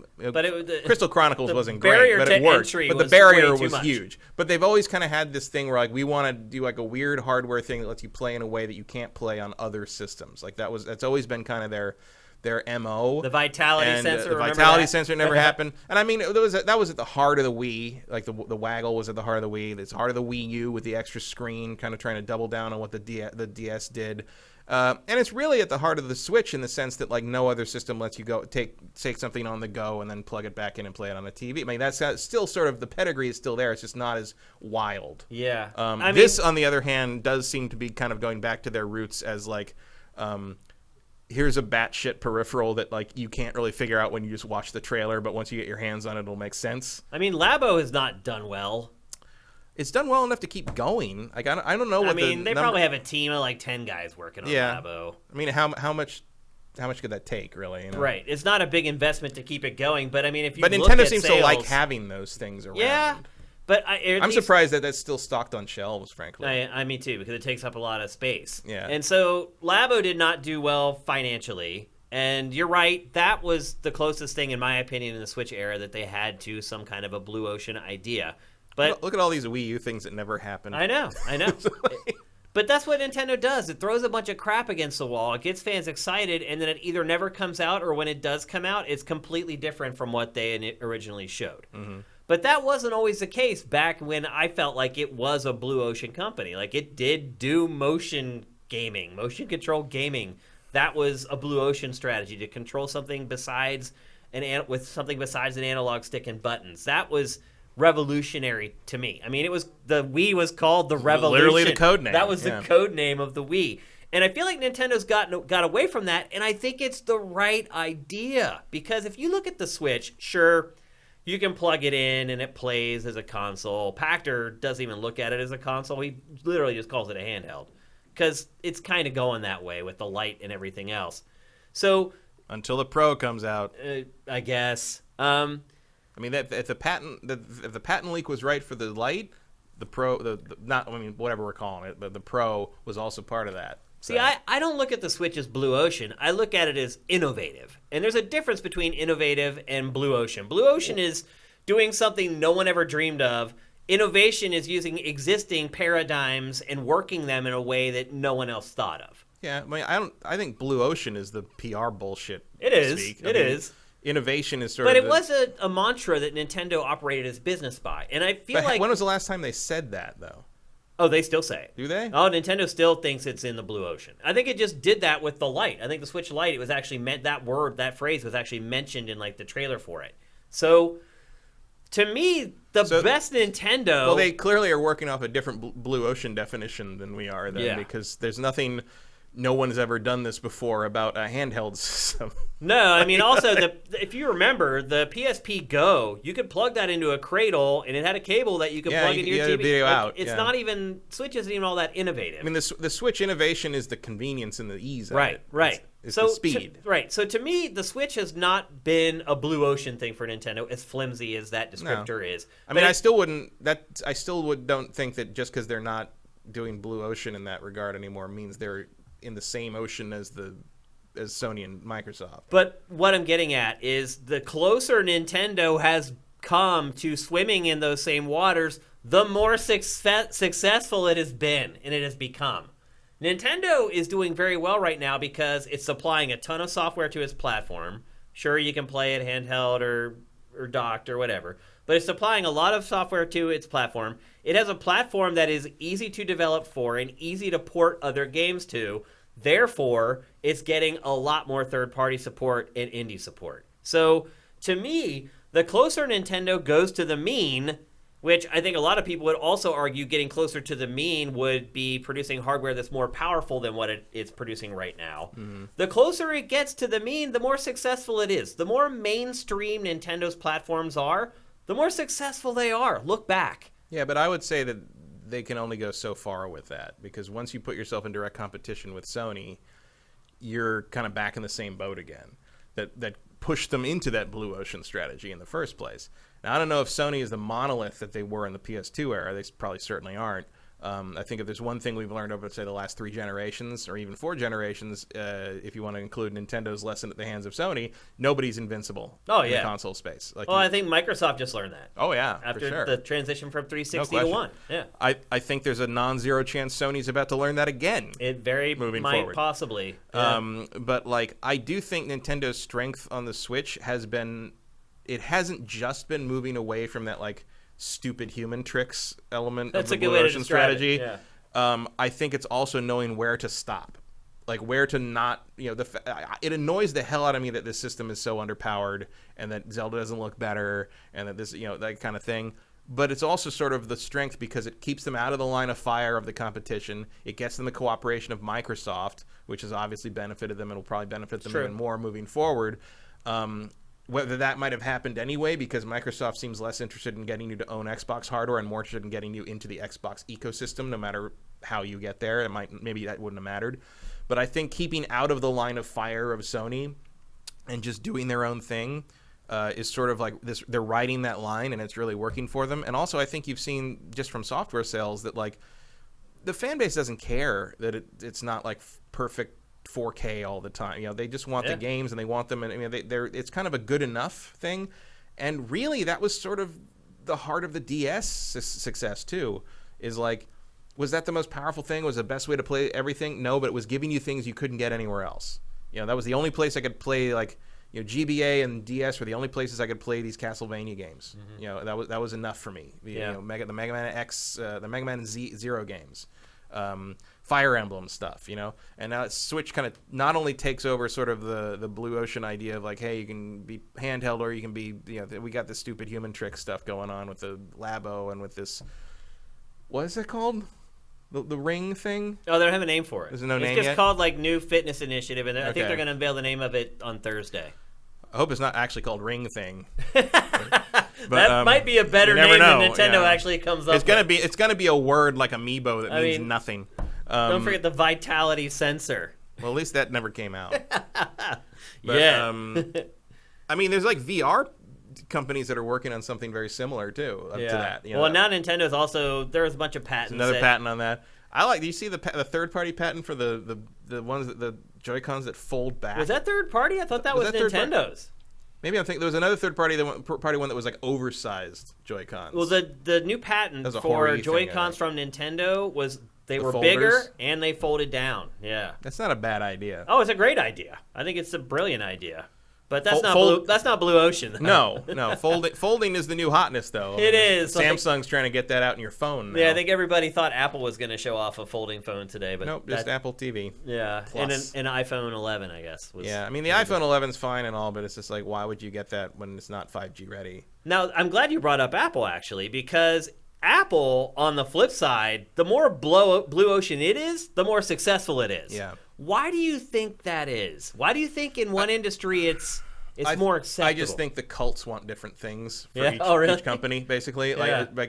Crystal Chronicles wasn't great, but it worked. But the barrier was huge. But they've always kind of had this thing where, like, we want to do, like, a weird hardware thing that lets you play in a way that you can't play on other systems. Like, that's always been kind of their MO. The vitality and, sensor. The vitality sensor never happened. And I mean, that was at the heart of the Wii. Like the waggle was at the heart of the Wii. It's heart of the Wii U with the extra screen, kind of trying to double down on what the DS did. And it's really at the heart of the Switch in the sense that like no other system lets you go take something on the go and then plug it back in and play it on a TV. I mean, that's still sort of the pedigree is still there. It's just not as wild. Yeah. This, on the other hand, does seem to be kind of going back to their roots as like, here's a batshit peripheral that like you can't really figure out when you just watch the trailer, but once you get your hands on it, it'll make sense. I mean, Labo has not done well. It's done well enough to keep going. Like I don't know what. I mean, they probably have a team of like 10 guys working on Labo. I mean, how much could that take, really? You know? Right. It's not a big investment to keep it going, but I mean, if you Nintendo seems to like having those things around. Yeah, but I'm surprised that that's still stocked on shelves, frankly. I me too, because it takes up a lot of space. Yeah. And so Labo did not do well financially. And you're right, that was the closest thing, in my opinion, in the Switch era that they had to some kind of a blue ocean idea. But look at all these Wii U things that never happened. I know. But that's what Nintendo does. It throws a bunch of crap against the wall. It gets fans excited, and then it either never comes out, or when it does come out, it's completely different from what they originally showed. Mm-hmm. But that wasn't always the case back when I felt like it was a blue ocean company. Like, it did do motion gaming, motion control gaming. That was a blue ocean strategy, to control something besides an analog stick and buttons. That was revolutionary to me. I mean, the Wii was called the Revolution. Literally the code name. That was the code name of the Wii. And I feel like Nintendo's got away from that, and I think it's the right idea. Because if you look at the Switch, sure, you can plug it in and it plays as a console. Pachter doesn't even look at it as a console. He literally just calls it a handheld. Because it's kind of going that way with the light and everything else. So until the Pro comes out, I guess. I mean, if the patent leak was right for the Lite, the Pro, whatever we're calling it, but the Pro was also part of that. So. See, I don't look at the Switch as blue ocean. I look at it as innovative. And there's a difference between innovative and blue ocean. Blue ocean is doing something no one ever dreamed of. Innovation is using existing paradigms and working them in a way that no one else thought of. Yeah, I mean, I think blue ocean is the PR bullshit. It is. It is. Innovation is But it was a mantra that Nintendo operated its business by. And I feel like... When was the last time they said that, though? Oh, they still say it. Do they? Oh, Nintendo still thinks it's in the blue ocean. I think it just did that with the Lite. I think the Switch Lite, it was actually meant, that phrase was actually mentioned in like the trailer for it. So, to me, the best Nintendo... Well, they clearly are working off a different blue ocean definition than we are then, because there's nothing... No one's ever done this before about a handheld system. No, I mean, also, if you remember, the PSP Go, you could plug that into a cradle, and it had a cable that you could plug into your TV. Video out. It's not even, Switch isn't even all that innovative. I mean, the Switch innovation is the convenience and the ease of it. Right. It's the speed. So to me, the Switch has not been a blue ocean thing for Nintendo, as flimsy as that descriptor is. I mean, I still don't think that just because they're not doing blue ocean in that regard anymore means they're in the same ocean as Sony and Microsoft. But what I'm getting at is the closer Nintendo has come to swimming in those same waters, the more successful it has been and it has become. Nintendo is doing very well right now because it's supplying a ton of software to its platform. Sure, you can play it handheld or docked or whatever, but it's supplying a lot of software to its platform. It has a platform that is easy to develop for and easy to port other games to. Therefore, it's getting a lot more third-party support and indie support. So, to me, the closer Nintendo goes to the mean, which I think a lot of people would also argue getting closer to the mean would be producing hardware that's more powerful than what it's producing right now. Mm-hmm. The closer it gets to the mean, the more successful it is. The more mainstream Nintendo's platforms are, the more successful they are. Look back. Yeah, but I would say that they can only go so far with that, because once you put yourself in direct competition with Sony, you're kind of back in the same boat again. That pushed them into that blue ocean strategy in the first place. Now, I don't know if Sony is the monolith that they were in the PS2 era. They probably certainly aren't. I think if there's one thing we've learned over, say, the last 3 generations or even 4 generations, if you want to include Nintendo's lesson at the hands of Sony, nobody's invincible in the console space. Like, I think Microsoft just learned that. Oh, yeah, after for sure. the transition from 360 to 1. Yeah. I think there's a non-zero chance Sony's about to learn that again. It very might forward. Possibly. Yeah. But, like, I do think Nintendo's strength on the Switch has been, it hasn't just been moving away from that, like, stupid human tricks element of the Blue Ocean strategy. Yeah. I think it's also knowing where to stop, like where to not. It annoys the hell out of me that this system is so underpowered and that Zelda doesn't look better and that this, that kind of thing. But it's also sort of the strength because it keeps them out of the line of fire of the competition. It gets them the cooperation of Microsoft, which has obviously benefited them and will probably benefit them even more moving forward. Whether that might have happened anyway because Microsoft seems less interested in getting you to own Xbox hardware and more interested in getting you into the Xbox ecosystem, no matter how you get there. Maybe that wouldn't have mattered. But I think keeping out of the line of fire of Sony and just doing their own thing is sort of like this. They're riding that line, and it's really working for them. And also, I think you've seen just from software sales that like the fan base doesn't care that it's not like perfect 4K all the time. They just want the games and they want them, and it's kind of a good enough thing. And really, that was sort of the heart of the DS success too. Is like, was that the most powerful thing? Was the best way to play everything? No, but it was giving you things you couldn't get anywhere else. That was the only place I could play like GBA and DS were the only places I could play these Castlevania games. Mm-hmm. That was enough for me. The Mega Man X, the Mega Man Zero games. Fire Emblem stuff, and now Switch kind of not only takes over sort of the Blue Ocean idea of like, hey, you can be handheld or you can be, we got this stupid human trick stuff going on with the Labo and with this, what is it called? The ring thing? Oh, they don't have a name for it. There's no name yet? It's just called like New Fitness Initiative, and I think they're going to unveil the name of it on Thursday. I hope it's not actually called Ring Thing. But, that might be a better name than Nintendo actually comes up with. It's gonna be a word like amiibo that means nothing. Don't forget the Vitality sensor. Well, at least that never came out. But, there's like VR companies that are working on something very similar too to that. Well, now Nintendo's also, there's a bunch of patents. Another patent on that. Do you see the third-party patent for the ones that the Joy-Cons that fold back? Was that third party? I thought that was Nintendo's. Maybe I'm thinking there was another third-party one that was like oversized Joy-Cons. Well, the new patent for Joy-Cons from Nintendo was they were folders? Bigger and they folded down. Yeah, that's not a bad idea. Oh, it's a great idea. I think it's a brilliant idea. But that's not Blue Ocean. No. Folding is the new hotness, though. It is. Samsung's trying to get that out in your phone now. Yeah, I think everybody thought Apple was going to show off a folding phone today, but nope, just Apple TV. Yeah, Plus. And an iPhone 11, I guess. The iPhone 11's fine and all, but it's just like, why would you get that when it's not 5G ready? Now, I'm glad you brought up Apple actually, because Apple, on the flip side, the more Blue Ocean it is, the more successful it is. Yeah. Why do you think that is? Why do you think in one industry it's more acceptable? I just think the cults want different things for each company, basically. And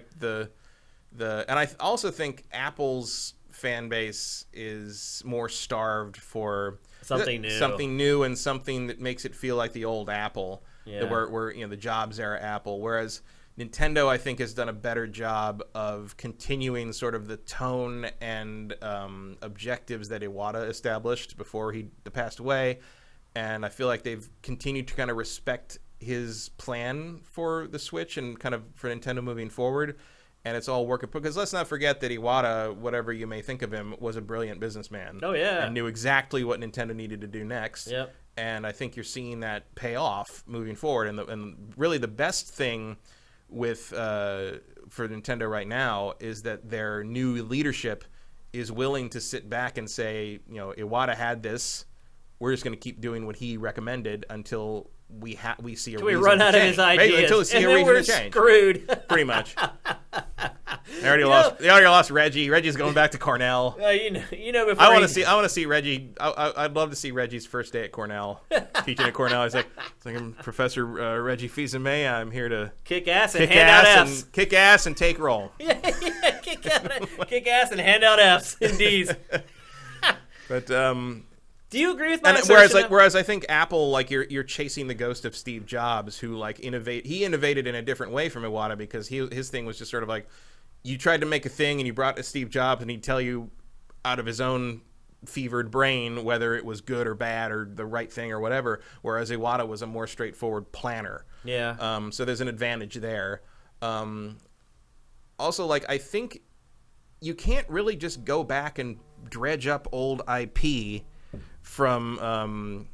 I also think Apple's fan base is more starved for something new and something that makes it feel like the old Apple, where the Jobs era Apple. Whereas Nintendo, I think, has done a better job of continuing sort of the tone and objectives that Iwata established before he passed away. And I feel like they've continued to kind of respect his plan for the Switch and kind of for Nintendo moving forward. And it's all working. Because let's not forget that Iwata, whatever you may think of him, was a brilliant businessman. Oh, yeah. And knew exactly what Nintendo needed to do next. Yep. And I think you're seeing that pay off moving forward. And really the best thing for Nintendo right now is that their new leadership is willing to sit back and say, Iwata had this. We're just going to keep doing what he recommended until we see a reason to change. We run out of his ideas, until we see a reason to change. Screwed. Pretty much. They already lost Reggie. Reggie's going back to Cornell. Before I want to see Reggie. I'd love to see Reggie's first day at Cornell, teaching at Cornell. He's like, I'm Professor Reggie Fils-Aimé. I'm here to kick ass and hand out Fs. Kick ass and take roll. Kick ass and hand out Fs. Indeed. But do you agree with my assertion? Whereas I think Apple, like you're chasing the ghost of Steve Jobs, who like innovated in a different way from Iwata because his thing was just sort of like, you tried to make a thing and you brought it to Steve Jobs and he'd tell you out of his own fevered brain whether it was good or bad or the right thing or whatever, whereas Iwata was a more straightforward planner. Yeah. So there's an advantage there. Also, like, I think you can't really just go back and dredge up old IP from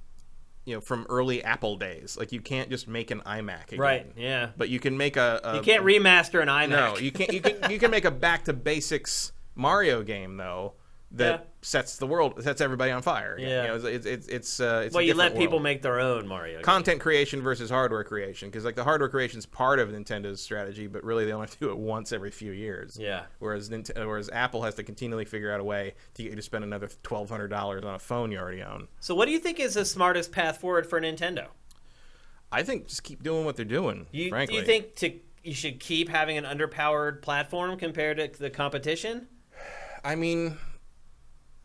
from early Apple days. Like, you can't just make an iMac again. Right, yeah. But you can make you can't remaster an iMac. No, you can't. You can make a back to basics Mario game though that sets everybody on fire. Yeah, it's well, you let people world. Make their own Mario content creation versus hardware creation, because like the hardware creation is part of Nintendo's strategy, but really they only do it once every few years. Yeah. Whereas Apple has to continually figure out a way to get you to spend another $1,200 on a phone you already own. So what do you think is the smartest path forward for Nintendo? I think just keep doing what they're doing. Frankly, do you think you should keep having an underpowered platform compared to the competition? I mean,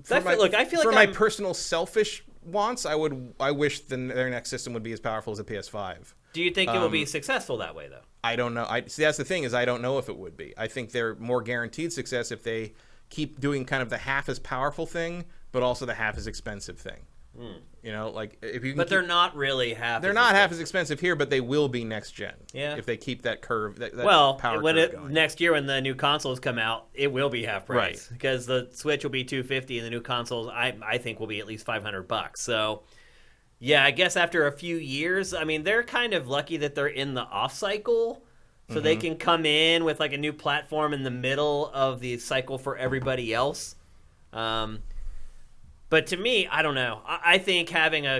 I feel like my personal selfish wants, I wish their next system would be as powerful as a PS5. Do you think it will be successful that way, though? I don't know. See, that's the thing, is I don't know if it would be. I think they're more guaranteed success if they keep doing kind of the half as powerful thing, but also the half as expensive thing. You know, like if you. But they're not really half. They're not half as expensive here, but they will be next gen. Yeah. If they keep that curve. That power curve going. Next year when the new consoles come out, it will be half price. Right. Because the Switch will be $250 and the new consoles I think will be at least $500. So, yeah, I guess after a few years, I mean, they're kind of lucky that they're in the off cycle, so they can come in with like a new platform in the middle of the cycle for everybody else. But to me, I don't know. I think having I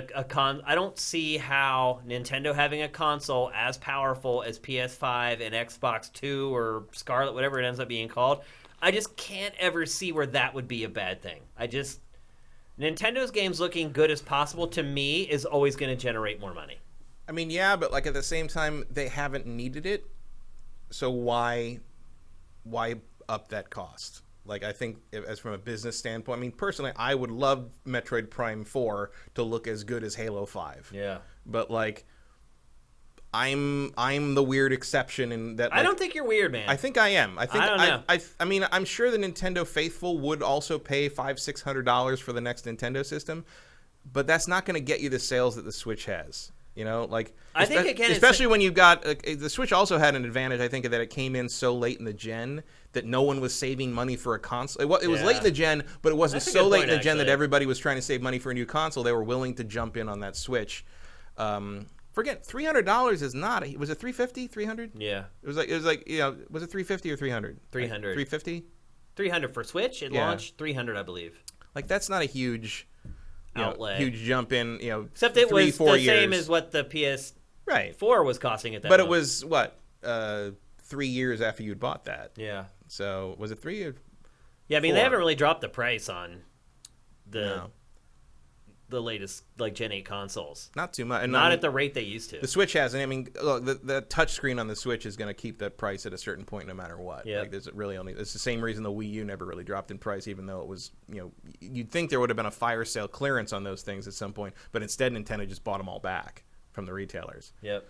don't see how Nintendo having a console as powerful as PS5 and Xbox 2 or Scarlet, whatever it ends up being called, I just can't ever see where that would be a bad thing. Nintendo's games looking good as possible, to me, is always going to generate more money. I mean, yeah, but like at the same time, they haven't needed it. So why up that cost? Like, I think as from a business standpoint, I mean, personally, I would love Metroid Prime 4 to look as good as Halo 5. Yeah. But like, I'm the weird exception in that. Like, I don't think you're weird, man. I think I am. I think I don't know. I mean, I'm sure the Nintendo faithful would also pay $500-$600 for the next Nintendo system, but that's not going to get you the sales that the Switch has. You know, like I think again, especially when you've got the Switch also had an advantage. I think that it came in so late in the gen that no one was saving money for a console. It was late in the gen, but it wasn't so late in the gen that everybody was trying to save money for a new console. They were willing to jump in on that Switch. Forget $300 is not. Was it $350? $300? Yeah. It was like was it $350 or $300? $300. $350? $300 for Switch. It launched $300, I believe. Like, that's not a huge outlay. Huge jump in. Except it was the same as what the PS4 was costing at that. But it was what 3 years after you'd bought that. Yeah. So was it 3 or? Yeah, I mean 4? They haven't really dropped the price on the latest like Gen 8 consoles. Not too much. Not at the rate they used to. The Switch hasn't. I mean, look, the touchscreen on the Switch is going to keep that price at a certain point no matter what. Yeah. Like, it's the same reason the Wii U never really dropped in price, even though it was, you'd think there would have been a fire sale clearance on those things at some point, but instead Nintendo just bought them all back from the retailers. Yep.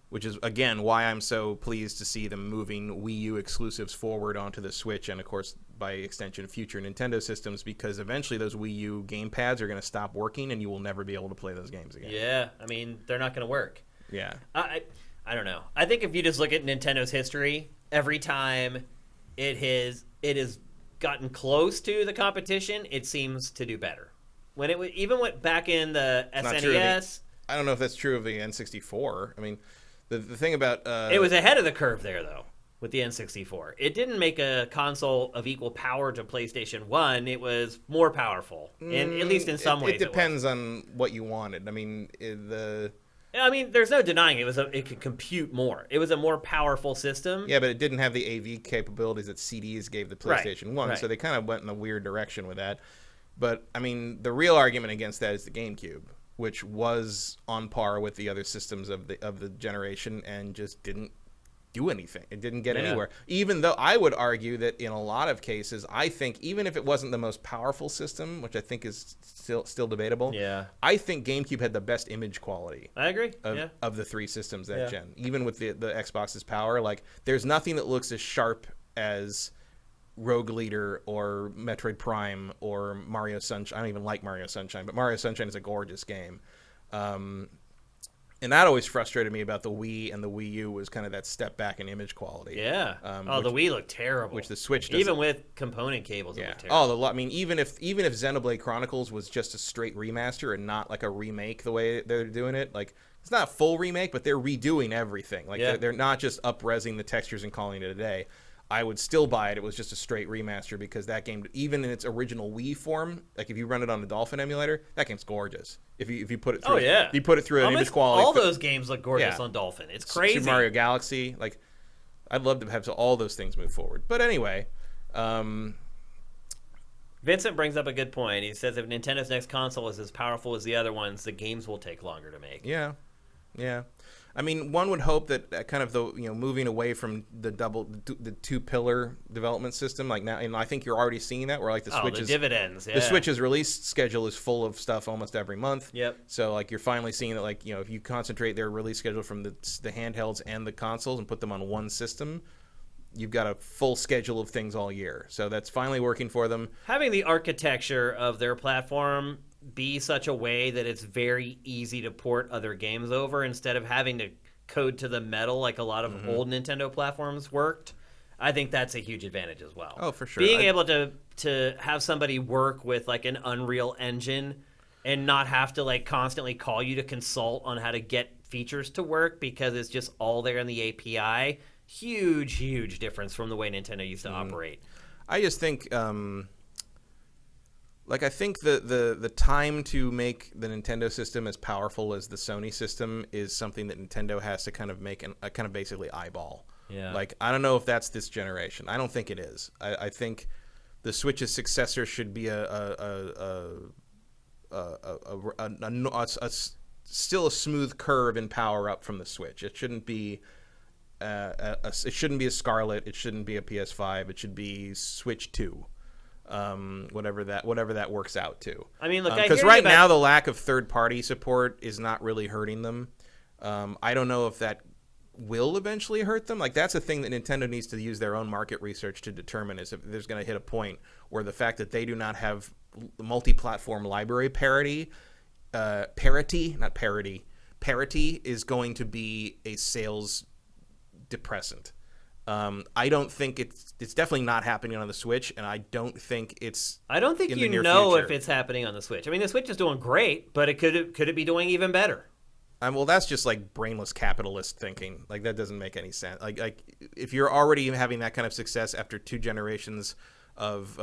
Which is, again, why I'm so pleased to see them moving Wii U exclusives forward onto the Switch and, of course, by extension, future Nintendo systems, because eventually those Wii U gamepads are going to stop working and you will never be able to play those games again. Yeah, I mean, they're not going to work. Yeah. I don't know. I think if you just look at Nintendo's history, every time it has gotten close to the competition, it seems to do better. When it even went back in the SNES. I don't know if that's true of the N64. I mean, the thing about it was ahead of the curve there, though, with the N64. It didn't make a console of equal power to PlayStation 1. It was more powerful, at least in some ways. It depends on what you wanted. I mean, there's no denying it could compute more. It was a more powerful system. Yeah, but it didn't have the AV capabilities that CDs gave the PlayStation 1, so they kind of went in a weird direction with that. But, I mean, the real argument against that is the GameCube, which was on par with the other systems of the generation and just didn't do anything. It didn't get anywhere. Even though I would argue that in a lot of cases, I think even if it wasn't the most powerful system, which I think is still debatable, I think GameCube had the best image quality. I agree. Of the three systems that gen. Even with the Xbox's power, like there's nothing that looks as sharp as Rogue Leader or Metroid Prime or Mario Sunshine. I don't even like Mario Sunshine, but Mario Sunshine is a gorgeous game. And that always frustrated me about the Wii and the Wii U was kind of that step back in image quality. Yeah. The Wii looked terrible. Which the Switch doesn't. Even with component cables, it looked terrible. I mean, even if Xenoblade Chronicles was just a straight remaster and not like a remake the way they're doing it, like it's not a full remake, but they're redoing everything. Like they're not just up-resing the textures and calling it a day. I would still buy it. It was just a straight remaster because that game, even in its original Wii form, like if you run it on the Dolphin emulator, that game's gorgeous. If you put it through, you put it through an image quality. All those games look gorgeous on Dolphin. It's crazy. Super Mario Galaxy, like I'd love to have all those things move forward. But anyway, Vincent brings up a good point. He says if Nintendo's next console is as powerful as the other ones, the games will take longer to make. Yeah. I mean, one would hope that kind of moving away from the two-pillar development system, like now, and I think you're already seeing that where like the Switch's dividends. The Switch's release schedule is full of stuff almost every month. Yep. So like you're finally seeing that like if you concentrate their release schedule from the handhelds and the consoles and put them on one system, you've got a full schedule of things all year. So that's finally working for them. Having the architecture of their platform be such a way that it's very easy to port other games over instead of having to code to the metal like a lot of old Nintendo platforms worked. I think that's a huge advantage as well. Oh, for sure. Being able to have somebody work with like an Unreal Engine and not have to like constantly call you to consult on how to get features to work because it's just all there in the API. Huge difference from the way Nintendo used to operate. I just think I think the time to make the Nintendo system as powerful as the Sony system is something that Nintendo has to kind of make a kind of basically eyeball. Yeah. Like, I don't know if that's this generation. I don't think it is. I think the Switch's successor should be still a smooth curve in power up from the Switch. It shouldn't be it shouldn't be a Scarlet. It shouldn't be a PS5. It should be Switch 2. Whatever that works out to. I mean, look, because right now the lack of third-party support is not really hurting them. I don't know if that will eventually hurt them. Like that's a thing that Nintendo needs to use their own market research to determine is if there's going to hit a point where the fact that they do not have multi-platform library parity is going to be a sales depressant. I don't think it's definitely not happening on the Switch, and I don't think it's. I don't think you know if it's happening on the Switch. I mean, the Switch is doing great, but could it be doing even better? Well, that's just like brainless capitalist thinking. Like that doesn't make any sense. Like if you're already having that kind of success after 2 generations of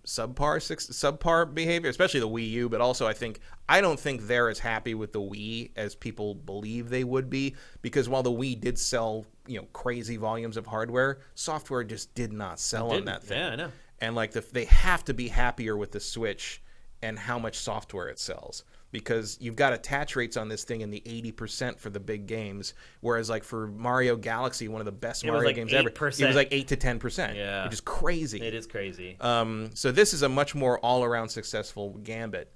subpar behavior, especially the Wii U, but also I don't think they're as happy with the Wii as people believe they would be, because while the Wii did sell crazy volumes of hardware, software just did not sell on that thing. Yeah, I know. And like they have to be happier with the Switch and how much software it sells, because you've got attach rates on this thing in the 80% for the big games, whereas like for Mario Galaxy, one of the best Mario games ever, it was like 8 to 10%, which is crazy. It is crazy. So this is a much more all-around successful gambit.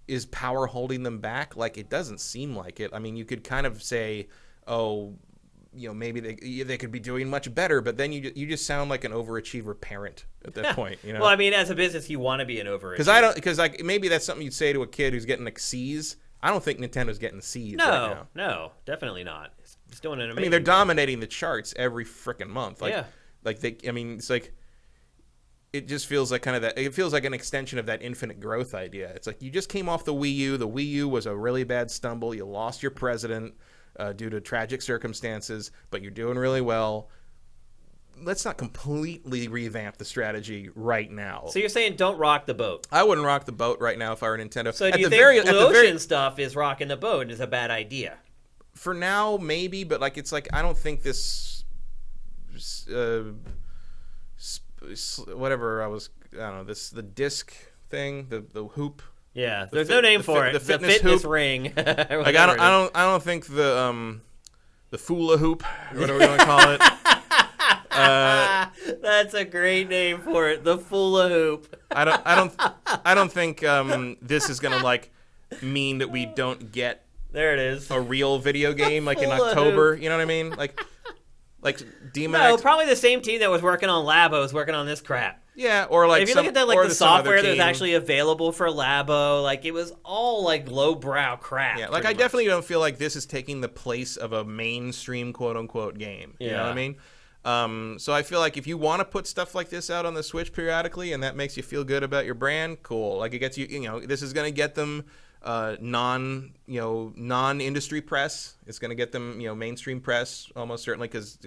Is power holding them back? Like, it doesn't seem like it. I mean, you could kind of say, maybe they could be doing much better, but then you just sound like an overachiever parent at that point. Well, I mean, as a business, you want to be an overachiever. Because maybe that's something you'd say to a kid who's getting like C's. I don't think Nintendo's getting C's right now. No, definitely not. It's doing an amazing. I mean, they're dominating the charts every freaking month. Like, yeah. It's like it just feels like kind of that. It feels like an extension of that infinite growth idea. It's like you just came off the Wii U. The Wii U was a really bad stumble. You lost your president due to tragic circumstances, but you're doing really well. Let's not completely revamp the strategy right now. So you're saying don't rock the boat? I wouldn't rock the boat right now if I were Nintendo. So do you think Blue Ocean stuff is rocking the boat and is a bad idea? For now, maybe, but like it's like I don't think this the disc thing, the hoop. Yeah, there's no name for it. The fitness ring. Like I don't think the Fula Hoop, whatever we want to call it. That's a great name for it, the Fula Hoop. I don't think this is gonna like mean that we don't get there it is a real video game like in October. Hoop. You know what I mean? Like Demon No, X. probably the same team that was working on Labo is working on this crap. Yeah, or like if you look at that, like the software that was actually available for Labo, like it was all like lowbrow crap. Yeah, like I definitely don't feel like this is taking the place of a mainstream quote unquote game. You know what I mean? So I feel like if you want to put stuff like this out on the Switch periodically, and that makes you feel good about your brand, cool. Like it gets you, this is gonna get them non-industry press. It's going to get them, mainstream press almost certainly because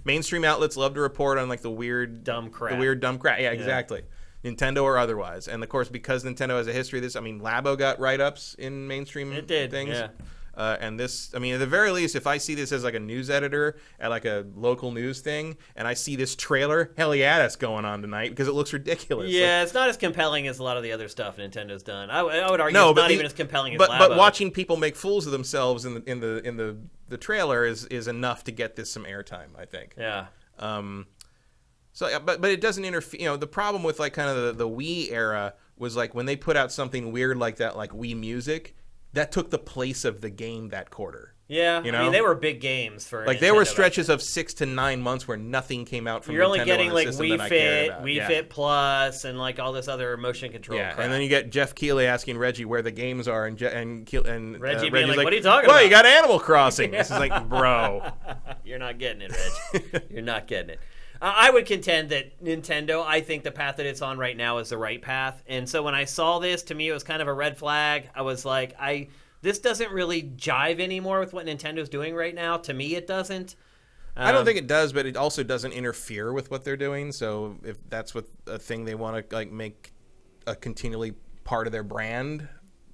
mainstream outlets love to report on like the weird dumb crap. Yeah, exactly. Nintendo or otherwise. And of course, because Nintendo has a history of this, I mean, Labo got write-ups in mainstream things. Yeah. And this, I mean, at the very least, if I see this as like a news editor at like a local news thing, and I see this trailer, hell yeah, that's going on tonight because it looks ridiculous. Yeah, it's not as compelling as a lot of the other stuff Nintendo's done. I would argue it's not even as compelling as Labo. But watching people make fools of themselves in the trailer is enough to get this some airtime, I think. Yeah. So, but it doesn't interfere. The problem with like kind of the Wii era was like when they put out something weird like that, like Wii Music. That took the place of the game that quarter. Yeah, I mean, they were big games for like Nintendo. There were stretches of 6 to 9 months where nothing came out from Nintendo. You're only getting on like Wii Fit, Wii Fit Plus, and like all this other motion control crap. And then you get Jeff Keighley asking Reggie where the games are, and Reggie being like, "What are you talking about? Well, you got Animal Crossing." This is like, bro, you're not getting it, Reg. You're not getting it. I would contend that Nintendo, I think the path that it's on right now is the right path. And so when I saw this, to me, it was kind of a red flag. I was like, this doesn't really jive anymore with what Nintendo's doing right now. To me, it doesn't. I don't think it does, but it also doesn't interfere with what they're doing. So if that's what a thing they want to like make a continually part of their brand,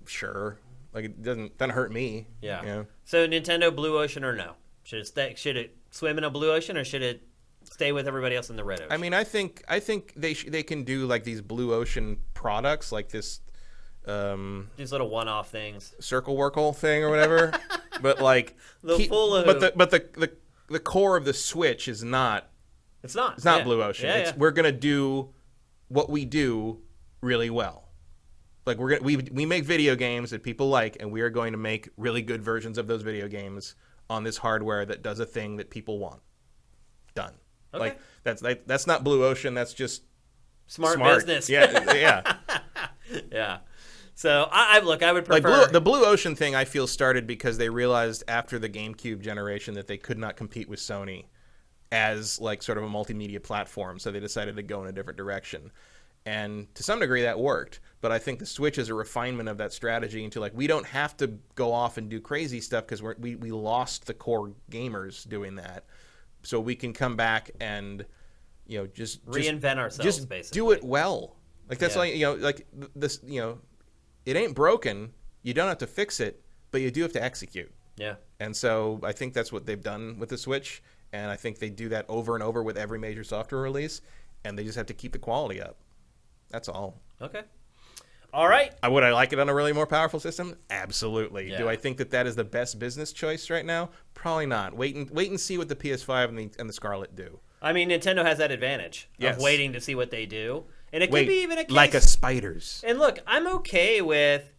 sure. Like it doesn't hurt me. Yeah. So Nintendo Blue Ocean or no? Should it swim in a blue ocean or should it stay with everybody else in the red ocean? I mean, I think they can do like these blue ocean products like this. These little one-off things, circle workle thing or whatever, but like the core of the Switch is not. It's not Blue Ocean. We're gonna do what we do really well. Like we make video games that people like, and we are going to make really good versions of those video games on this hardware that does a thing that people want. Done. Okay. Like that's not Blue Ocean. That's just smart business. Yeah. Yeah. So I would prefer like the Blue Ocean thing. I feel started because they realized after the GameCube generation that they could not compete with Sony as like sort of a multimedia platform, so they decided to go in a different direction. And to some degree that worked, but I think the Switch is a refinement of that strategy into like we don't have to go off and do crazy stuff because we lost the core gamers doing that, so we can come back and just reinvent ourselves. Just basically do it well. Like that's like like this it ain't broken. You don't have to fix it, but you do have to execute. Yeah. And so I think that's what they've done with the Switch, and I think they do that over and over with every major software release, and they just have to keep the quality up. That's all. Okay. All right. Would I like it on a really more powerful system? Absolutely. Yeah. Do I think that is the best business choice right now? Probably not. Wait and see what the PS5 and the Scarlet do. I mean, Nintendo has that advantage of waiting to see what they do. And it could be even a case. Like a spiders. And look, I'm okay with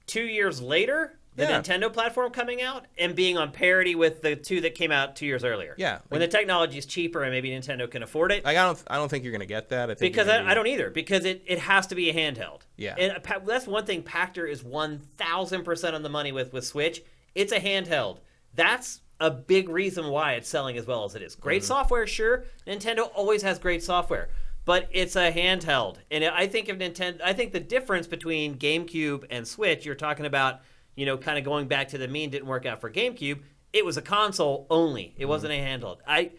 2 years later, the Nintendo platform coming out and being on parity with the two that came out 2 years earlier. Yeah. When the technology is cheaper and maybe Nintendo can afford it. Like, I don't think you're going to get that. I don't either. Because it has to be a handheld. Yeah. And that's one thing Pactor is 1,000% on the money with Switch. It's a handheld. That's a big reason why it's selling as well as it is. Great software, sure. Nintendo always has great software. But it's a handheld. And I think the difference between GameCube and Switch, you're talking about, kind of going back to the mean didn't work out for GameCube. It was a console only. It wasn't a handheld. I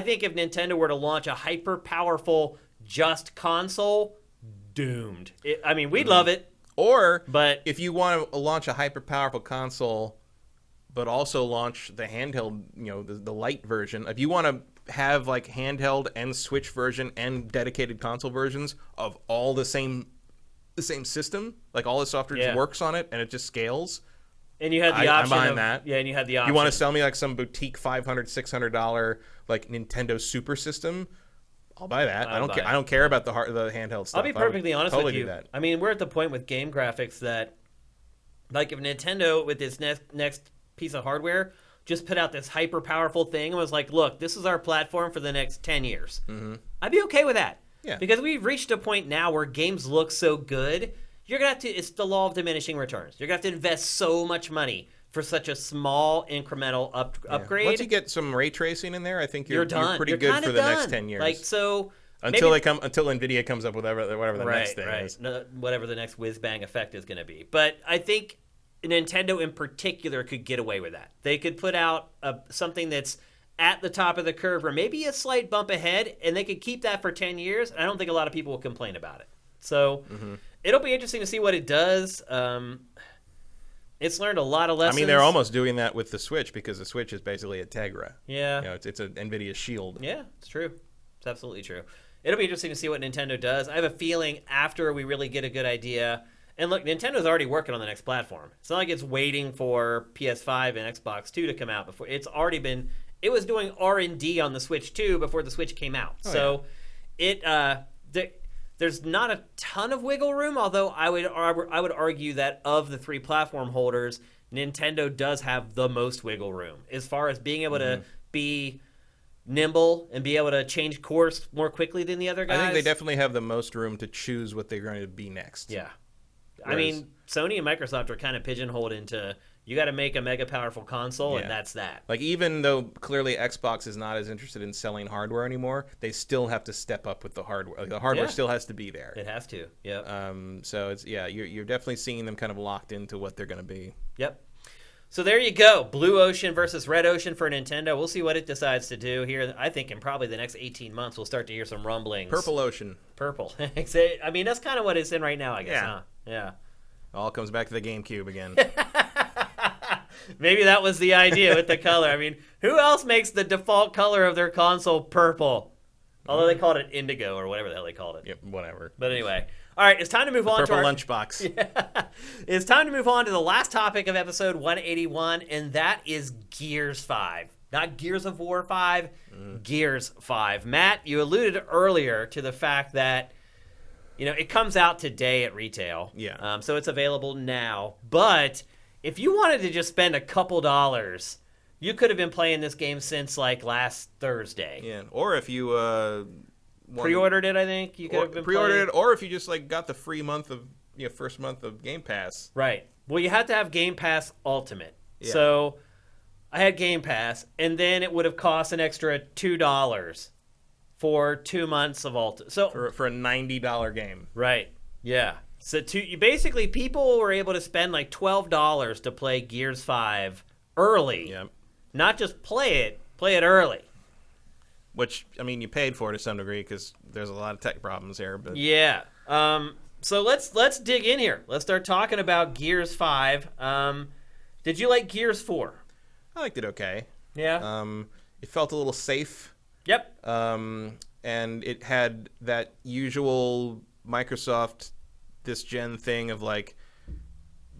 think if Nintendo were to launch a hyper powerful just console, doomed. We'd love it. But if you want to launch a hyper powerful console, but also launch the handheld, the light version, if you want to have like handheld and Switch version and dedicated console versions of all the same system, like all the software just works on it and it just scales, And you had the option I'm behind that. Yeah, and you had the option. You want to sell me like some boutique $500, $600 like Nintendo Super System? I'll buy that. I don't care. I don't care about the handheld stuff. I'll be perfectly honest with you. Do that. I mean, we're at the point with game graphics that, like, if Nintendo with its next piece of hardware just put out this hyper powerful thing and was like, "Look, this is our platform for the next 10 years," I'd be okay with that. Yeah. Because we've reached a point now where games look so good, you're gonna have to. It's the law of diminishing returns. You're gonna have to invest so much money for such a small incremental upgrade. Once you get some ray tracing in there, I think you're done. You're pretty good for the next 10 years. Like so. Until Nvidia comes up with whatever the next thing is. Whatever the next whiz-bang effect is going to be. But I think Nintendo in particular could get away with that. They could put out something that's at the top of the curve or maybe a slight bump ahead, and they could keep that for 10 years. And I don't think a lot of people will complain about it. So it'll be interesting to see what it does. It's learned a lot of lessons. I mean, they're almost doing that with the Switch because the Switch is basically a Tegra. Yeah. You know, it's an NVIDIA shield. Yeah, it's true. It's absolutely true. It'll be interesting to see what Nintendo does. I have a feeling after we really get a good idea, and look, Nintendo's already working on the next platform. It's not like it's waiting for PS5 and Xbox 2 to come out before. It's already been. It was doing R&D on the Switch 2 before the Switch came out. There's not a ton of wiggle room. Although I would argue that of the three platform holders, Nintendo does have the most wiggle room as far as being able to be nimble and be able to change course more quickly than the other guys. I think they definitely have the most room to choose what they're going to be next. Yeah. I mean, Sony and Microsoft are kind of pigeonholed into you got to make a mega powerful console, and that's that. Like, even though clearly Xbox is not as interested in selling hardware anymore, they still have to step up with the hardware. Like, the hardware still has to be there. It has to. Yep. So it's you're definitely seeing them kind of locked into what they're going to be. Yep. So there you go. Blue Ocean versus Red Ocean for Nintendo. We'll see what it decides to do here. I think in probably the next 18 months, we'll start to hear some rumblings. Purple Ocean. Purple. I mean, that's kind of what it's in right now, I guess, huh? Yeah. All comes back to the GameCube again. Maybe that was the idea with the color. I mean, who else makes the default color of their console purple? Although they called it indigo or whatever the hell they called it. Yep, whatever. But anyway. All right, it's time to move on to our lunchbox. Yeah. It's time to move on to the last topic of episode 181, and that is Gears 5. Not Gears of War 5, Gears 5. Matt, you alluded earlier to the fact that it comes out today at retail. Yeah. So it's available now. But if you wanted to just spend a couple dollars, you could have been playing this game since like last Thursday. Yeah. Or if you pre-ordered it, I think you could have been pre-ordered it, or if you just like got the free month of first month of Game Pass. Right. Well, you had to have Game Pass Ultimate. Yeah. So I had Game Pass, and then it would have cost an extra $2 for 2 months of Ultimate. So for a $90 game. Right. Yeah. So basically people were able to spend like $12 to play Gears 5 early. Yep. Not just play it early. Which, I mean, you paid for to some degree because there's a lot of tech problems here. But yeah. So let's dig in here. Let's start talking about Gears 5. Did you like Gears 4? I liked it okay. Yeah. It felt a little safe. Yep. And it had that usual Microsoft this gen thing of like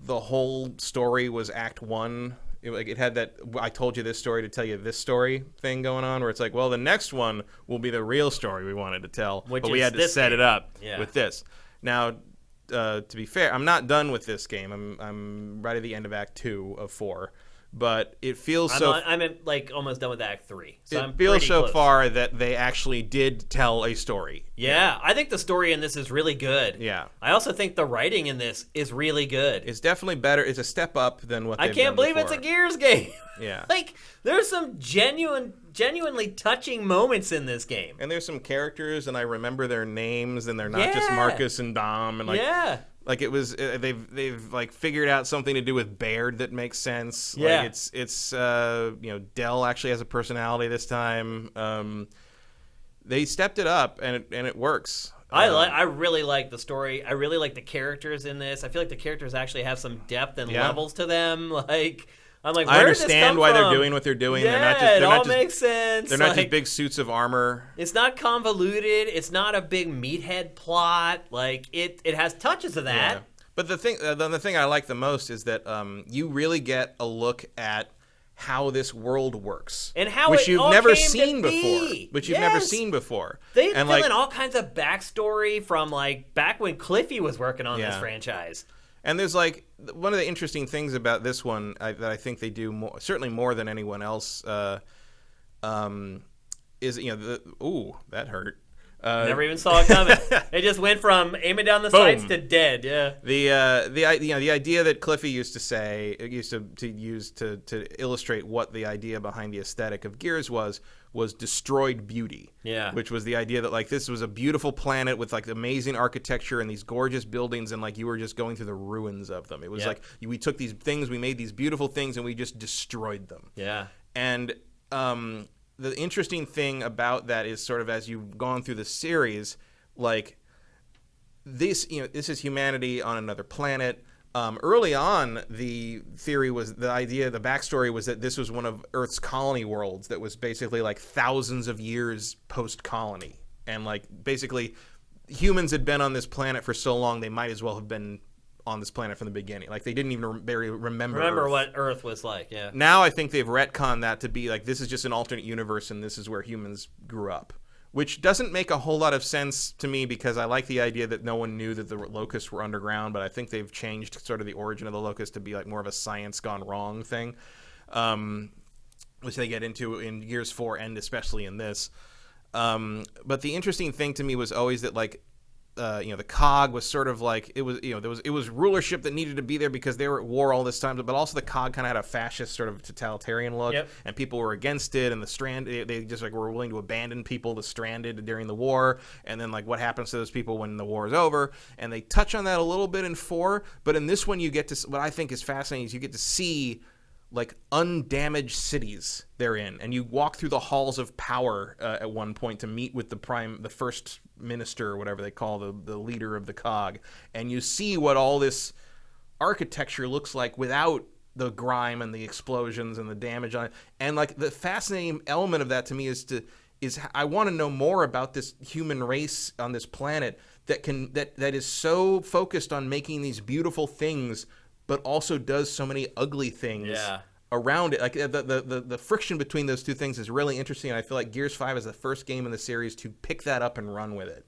the whole story was Act 1. It had that I told you this story to tell you this story thing going on where it's like, well, the next one will be the real story we wanted to tell, but we had to set it up with this. Now, to be fair, I'm not done with this game. I'm right at the end of Act 2 of 4. But it feels I'm like almost done with Act 3. So it feels so far that they actually did tell a story. Yeah, I think the story in this is really good. Yeah. I also think the writing in this is really good. It's definitely better. It's a step up than what they've done before. I can't believe it's a Gears game. Yeah. Like, there's some genuinely touching moments in this game. And there's some characters, and I remember their names, and they're not just Marcus and Dom. And like it was, they've like figured out something to do with Baird that makes sense. Yeah. Like it's Dell actually has a personality this time. They stepped it up, and it works. I really like the story. I really like the characters in this. I feel like the characters actually have some depth and levels to them. Like, I'm like, I understand why they're doing what they're doing. Yeah, it all makes sense. They're not just big suits of armor. It's not convoluted. It's not a big meathead plot. Like, it has touches of that. But the thing I like the most is that you really get a look at how this world works, and how which you've never seen before. They fill in all kinds of backstory from like back when Cliffy was working on this franchise. And there's like one of the interesting things about this one that I think they do certainly more than anyone else is that hurt. Never even saw it coming. It just went from aiming down the sights to dead. Yeah. The idea that Cliffy used to use to illustrate what the idea behind the aesthetic of Gears was destroyed beauty. Yeah. Which was the idea that like this was a beautiful planet with like amazing architecture and these gorgeous buildings, and like you were just going through the ruins of them. It was like we took these things, we made these beautiful things, and we just destroyed them. Yeah. And the interesting thing about that is sort of as you've gone through the series, like this is humanity on another planet. Early on, the backstory was that this was one of Earth's colony worlds that was basically like thousands of years post-colony. And like basically humans had been on this planet for so long, they might as well have been on this planet from the beginning. Like they didn't even remember Earth. What Earth was like. Yeah. Now I think they've retconned that to be like this is just an alternate universe and this is where humans grew up, which doesn't make a whole lot of sense to me because I like the idea that no one knew that the locusts were underground, but I think they've changed sort of the origin of the locust to be like more of a science gone wrong thing, which they get into in Gears 4 and especially in this. But the interesting thing to me was always that like the COG was sort of like it was rulership that needed to be there because they were at war all this time, but also the COG kind of had a fascist sort of totalitarian look, and people were against it, and they just like were willing to abandon people to stranded during the war, and then like what happens to those people when the war is over, and they touch on that a little bit in 4, but in this one you get to what I think is fascinating is you get to see like undamaged cities they're in, and you walk through the halls of power at one point to meet with the first minister or whatever they call the leader of the COG, and you see what all this architecture looks like without the grime and the explosions and the damage on it. And like the fascinating element of that to me is I want to know more about this human race on this planet that is so focused on making these beautiful things but also does so many ugly things around it. Like the friction between those two things is really interesting. And I feel like Gears 5 is the first game in the series to pick that up and run with it.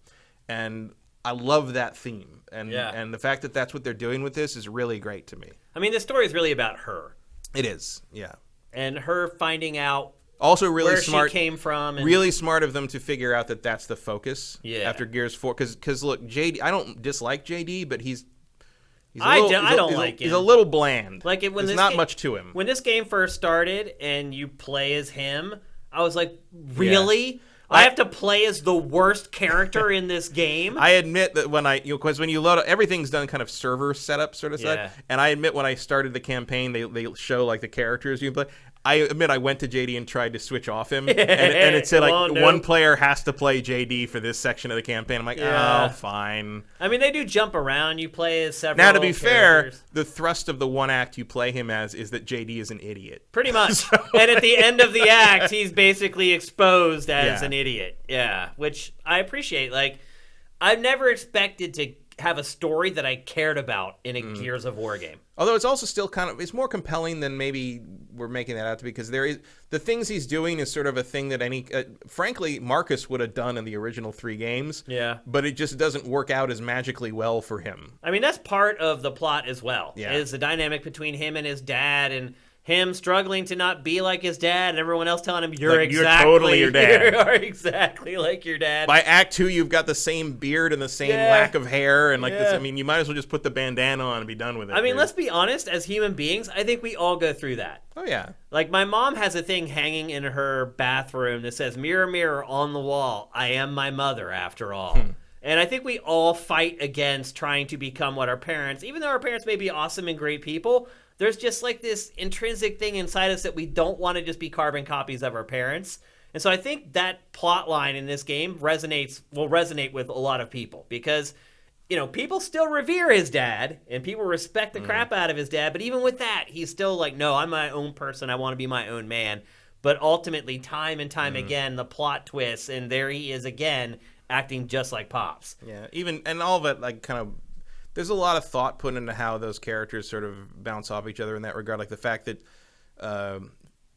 And I love that theme. And the fact that that's what they're doing with this is really great to me. I mean, the story is really about her. It is, yeah. And her finding out also really where smart, she came from. And really smart of them to figure out that that's the focus after Gears 4. Because look, JD, I don't dislike JD, but he's I don't like him. He's a little bland. Like when there's not much to him. When this game first started and you play as him, I was like, really? Yeah. I have to play as the worst character in this game? I admit that because when you load up, everything's done kind of server setup sort of stuff. And I admit when I started the campaign, they show like the characters you play. I admit I went to JD and tried to switch off him, and it said like one player has to play JD for this section of the campaign. I'm like, oh, fine. I mean, they do jump around. You play as several Now, to be characters. fair, the thrust of the one act you play him as is that JD is an idiot. Pretty much. And at the end of the act, he's basically exposed as an idiot. Yeah, which I appreciate. Like, I've never expected to have a story that I cared about in a Gears of War game. Although it's also still it's more compelling than maybe we're making that out to be, because the things he's doing is sort of a thing that frankly, Marcus would have done in the original 3 games. Yeah. But it just doesn't work out as magically well for him. I mean, that's part of the plot as well. Yeah. Is the dynamic between him and his dad, and him struggling to not be like his dad, and everyone else telling him you're totally your dad. You're exactly like your dad. By Act 2, you've got the same beard and the same lack of hair, and like this. I mean, you might as well just put the bandana on and be done with it. I mean, let's be honest. As human beings, I think we all go through that. Oh yeah. Like my mom has a thing hanging in her bathroom that says, "Mirror, mirror on the wall, I am my mother after all." And I think we all fight against trying to become what our parents, even though our parents may be awesome and great people, there's just like this intrinsic thing inside us that we don't want to just be carbon copies of our parents. And so I think that plot line in this game will resonate with a lot of people because, people still revere his dad and people respect the crap out of his dad. But even with that, he's still like, no, I'm my own person. I want to be my own man. But ultimately, time and time again, the plot twists, and there he is again, acting just like Pops. Yeah, and all of it, like, kind of, there's a lot of thought put into how those characters sort of bounce off each other in that regard. Like the fact that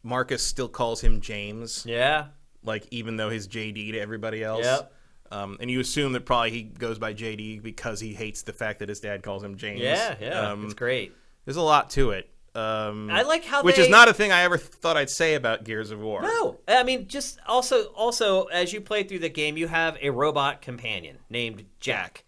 Marcus still calls him James. Yeah. Like, even though he's JD to everybody else. Yep. And you assume that probably he goes by JD because he hates the fact that his dad calls him James. Yeah, it's great. There's a lot to it. I like how which is not a thing I ever thought I'd say about Gears of War. No, I mean, just also as you play through the game, you have a robot companion named Jack,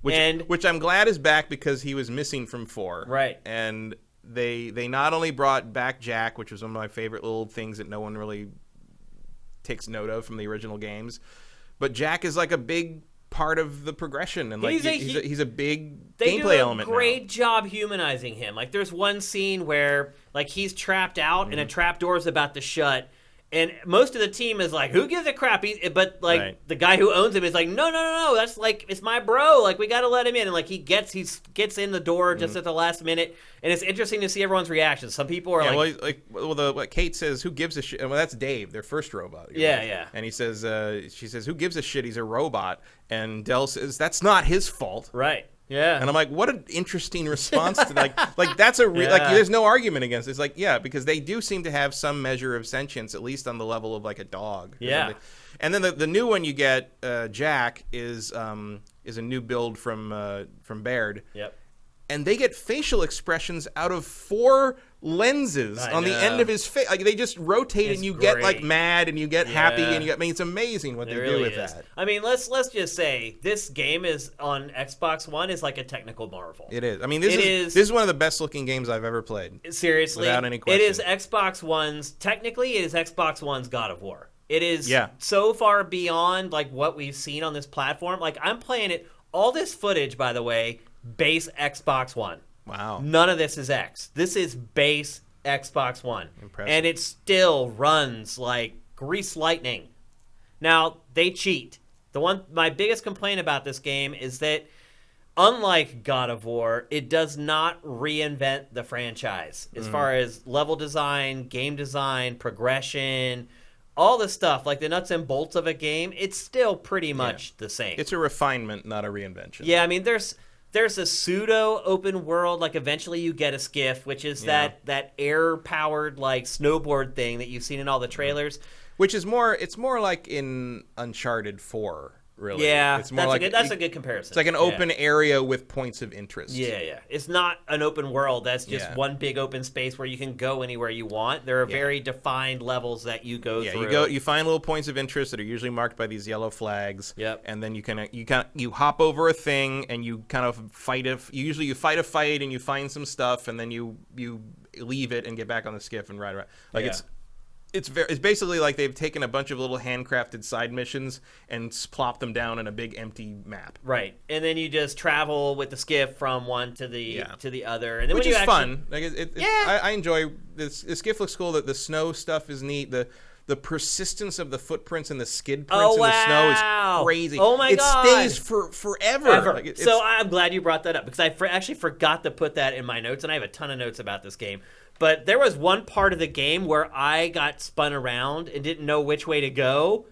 which I'm glad is back because he was missing from 4. Right. And they not only brought back Jack, which was one of my favorite little things that no one really takes note of from the original games, but Jack is like a big part of the progression, and like he's a big gameplay element. They do a great job humanizing him. Like, there's one scene where like he's trapped out and a trap door is about to shut, and most of the team is like, "Who gives a crap?" But like the guy who owns him is like, "No, that's like, it's my bro. Like, we got to let him in." And like he gets in the door just at the last minute, and it's interesting to see everyone's reactions. Some people are what Kate says, "Who gives a shit?" Well, that's Dave, their first robot. Yeah. And he says, she says, "Who gives a shit? He's a robot." And Del says, "That's not his fault." Right. Yeah. And I'm like, what an interesting response to like that's a like there's no argument against it. It's like, yeah, because they do seem to have some measure of sentience, at least on the level of like a dog. Yeah. And then the new one you get, Jack, is a new build from Baird. Yep. And they get facial expressions out of 4 lenses on the end of his face. Like, they just rotate, and you get like mad, and you get happy, and you get. I mean, it's amazing what they do with that. I mean, let's just say this game is on Xbox One is like a technical marvel. It is. I mean, this is one of the best looking games I've ever played. Seriously, without any question. It is Xbox One's. Technically, it is Xbox One's God of War. It is so far beyond like what we've seen on this platform. Like, I'm playing it. All this footage, by the way, base Xbox One. Wow. None of this is X. This is base Xbox One. Impressive. And it still runs like grease lightning. Now, they cheat. My biggest complaint about this game is that, unlike God of War, it does not reinvent the franchise as far as level design, game design, progression, all the stuff, like the nuts and bolts of a game. It's still pretty much the same. It's a refinement, not a reinvention. Yeah, I mean, there's a pseudo open world. Like, eventually you get a skiff, which is that air powered like snowboard thing that you've seen in all the trailers. Which is it's more like in Uncharted 4. Really. Yeah, it's more that's a good comparison. It's like an open area with points of interest. Yeah. It's not an open world. That's just one big open space where you can go anywhere you want. There are very defined levels that you go through. You find little points of interest that are usually marked by these yellow flags. Yep. And then you hop over a thing and you kind of fight you fight a fight and you find some stuff and then you leave it and get back on the skiff and ride around. Like it's basically like they've taken a bunch of little handcrafted side missions and plopped them down in a big empty map. Right, and then you just travel with the skiff from one to the other, and then which is fun. Like I enjoy this. The skiff looks cool. That the snow stuff is neat. The persistence of the footprints and the skid prints in the snow is crazy. Oh my god, it stays for forever. So I'm glad you brought that up because I actually forgot to put that in my notes, and I have a ton of notes about this game. But there was one part of the game where I got spun around and didn't know which way to go.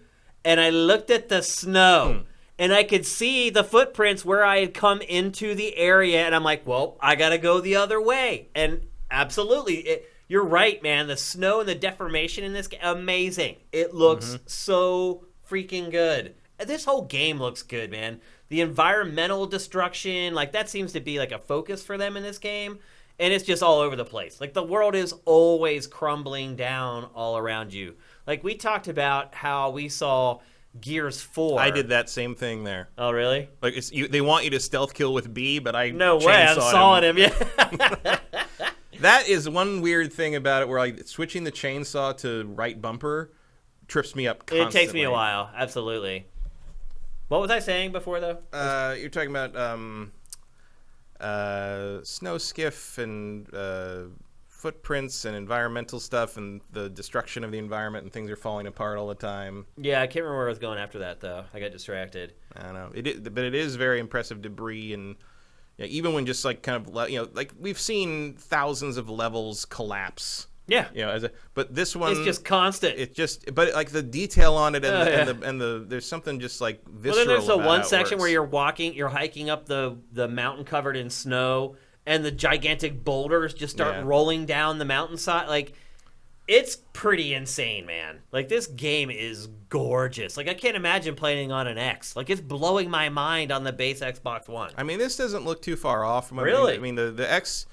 And I looked at the snow and I could see the footprints where I had come into the area. And I'm like, well, I got to go the other way. And absolutely, you're right, man. The snow and the deformation in this game, amazing. It looks so freaking good. This whole game looks good, man. The environmental destruction, like that seems to be like a focus for them in this game. And it's just all over the place. Like, the world is always crumbling down all around you. Like, we talked about how we saw Gears 4. I did that same thing there. Oh, really? Like, they want you to stealth kill with B, but I no way, I'm sawing him. Yeah. That is one weird thing about it, where like switching the chainsaw to right bumper trips me up constantly. It takes me a while, absolutely. What was I saying before, though? You're talking about... snow skiff and footprints and environmental stuff and the destruction of the environment and things are falling apart all the time. Yeah, I can't remember where I was going after that, though. I got distracted. I don't know. But it is very impressive debris, and even when just like kind of, like we've seen thousands of levels collapse Yeah. But this one, it's just constant. But like the detail on it and the there's something just like visceral. Well, then there's the one section works. where you're hiking up the mountain covered in snow, and the gigantic boulders just start rolling down the mountainside. Like, it's pretty insane, man. Like, this game is gorgeous. Like, I can't imagine playing on an X. Like, it's blowing my mind on the base Xbox One. I mean, this doesn't look too far off from really. I mean, the X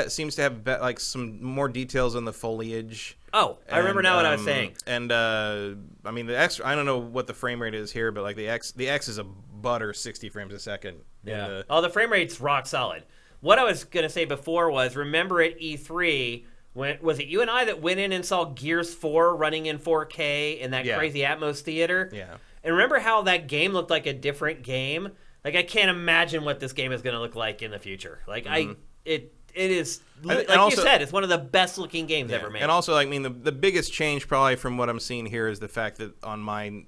seems to have like some more details on the foliage. Oh, I remember now what I was saying. And I mean, the X, I don't know what the frame rate is here, but like the X is a butter 60 frames a second. Yeah. The frame rate's rock solid. What I was gonna say before was, remember at E3. Was it you and I that went in and saw Gears 4 running in 4K in that crazy Atmos theater? Yeah. And remember how that game looked like a different game? Like, I can't imagine what this game is going to look like in the future. Like, it is, like also, you said, it's one of the best looking games ever made. And also, I mean, the biggest change probably from what I'm seeing here is the fact that on my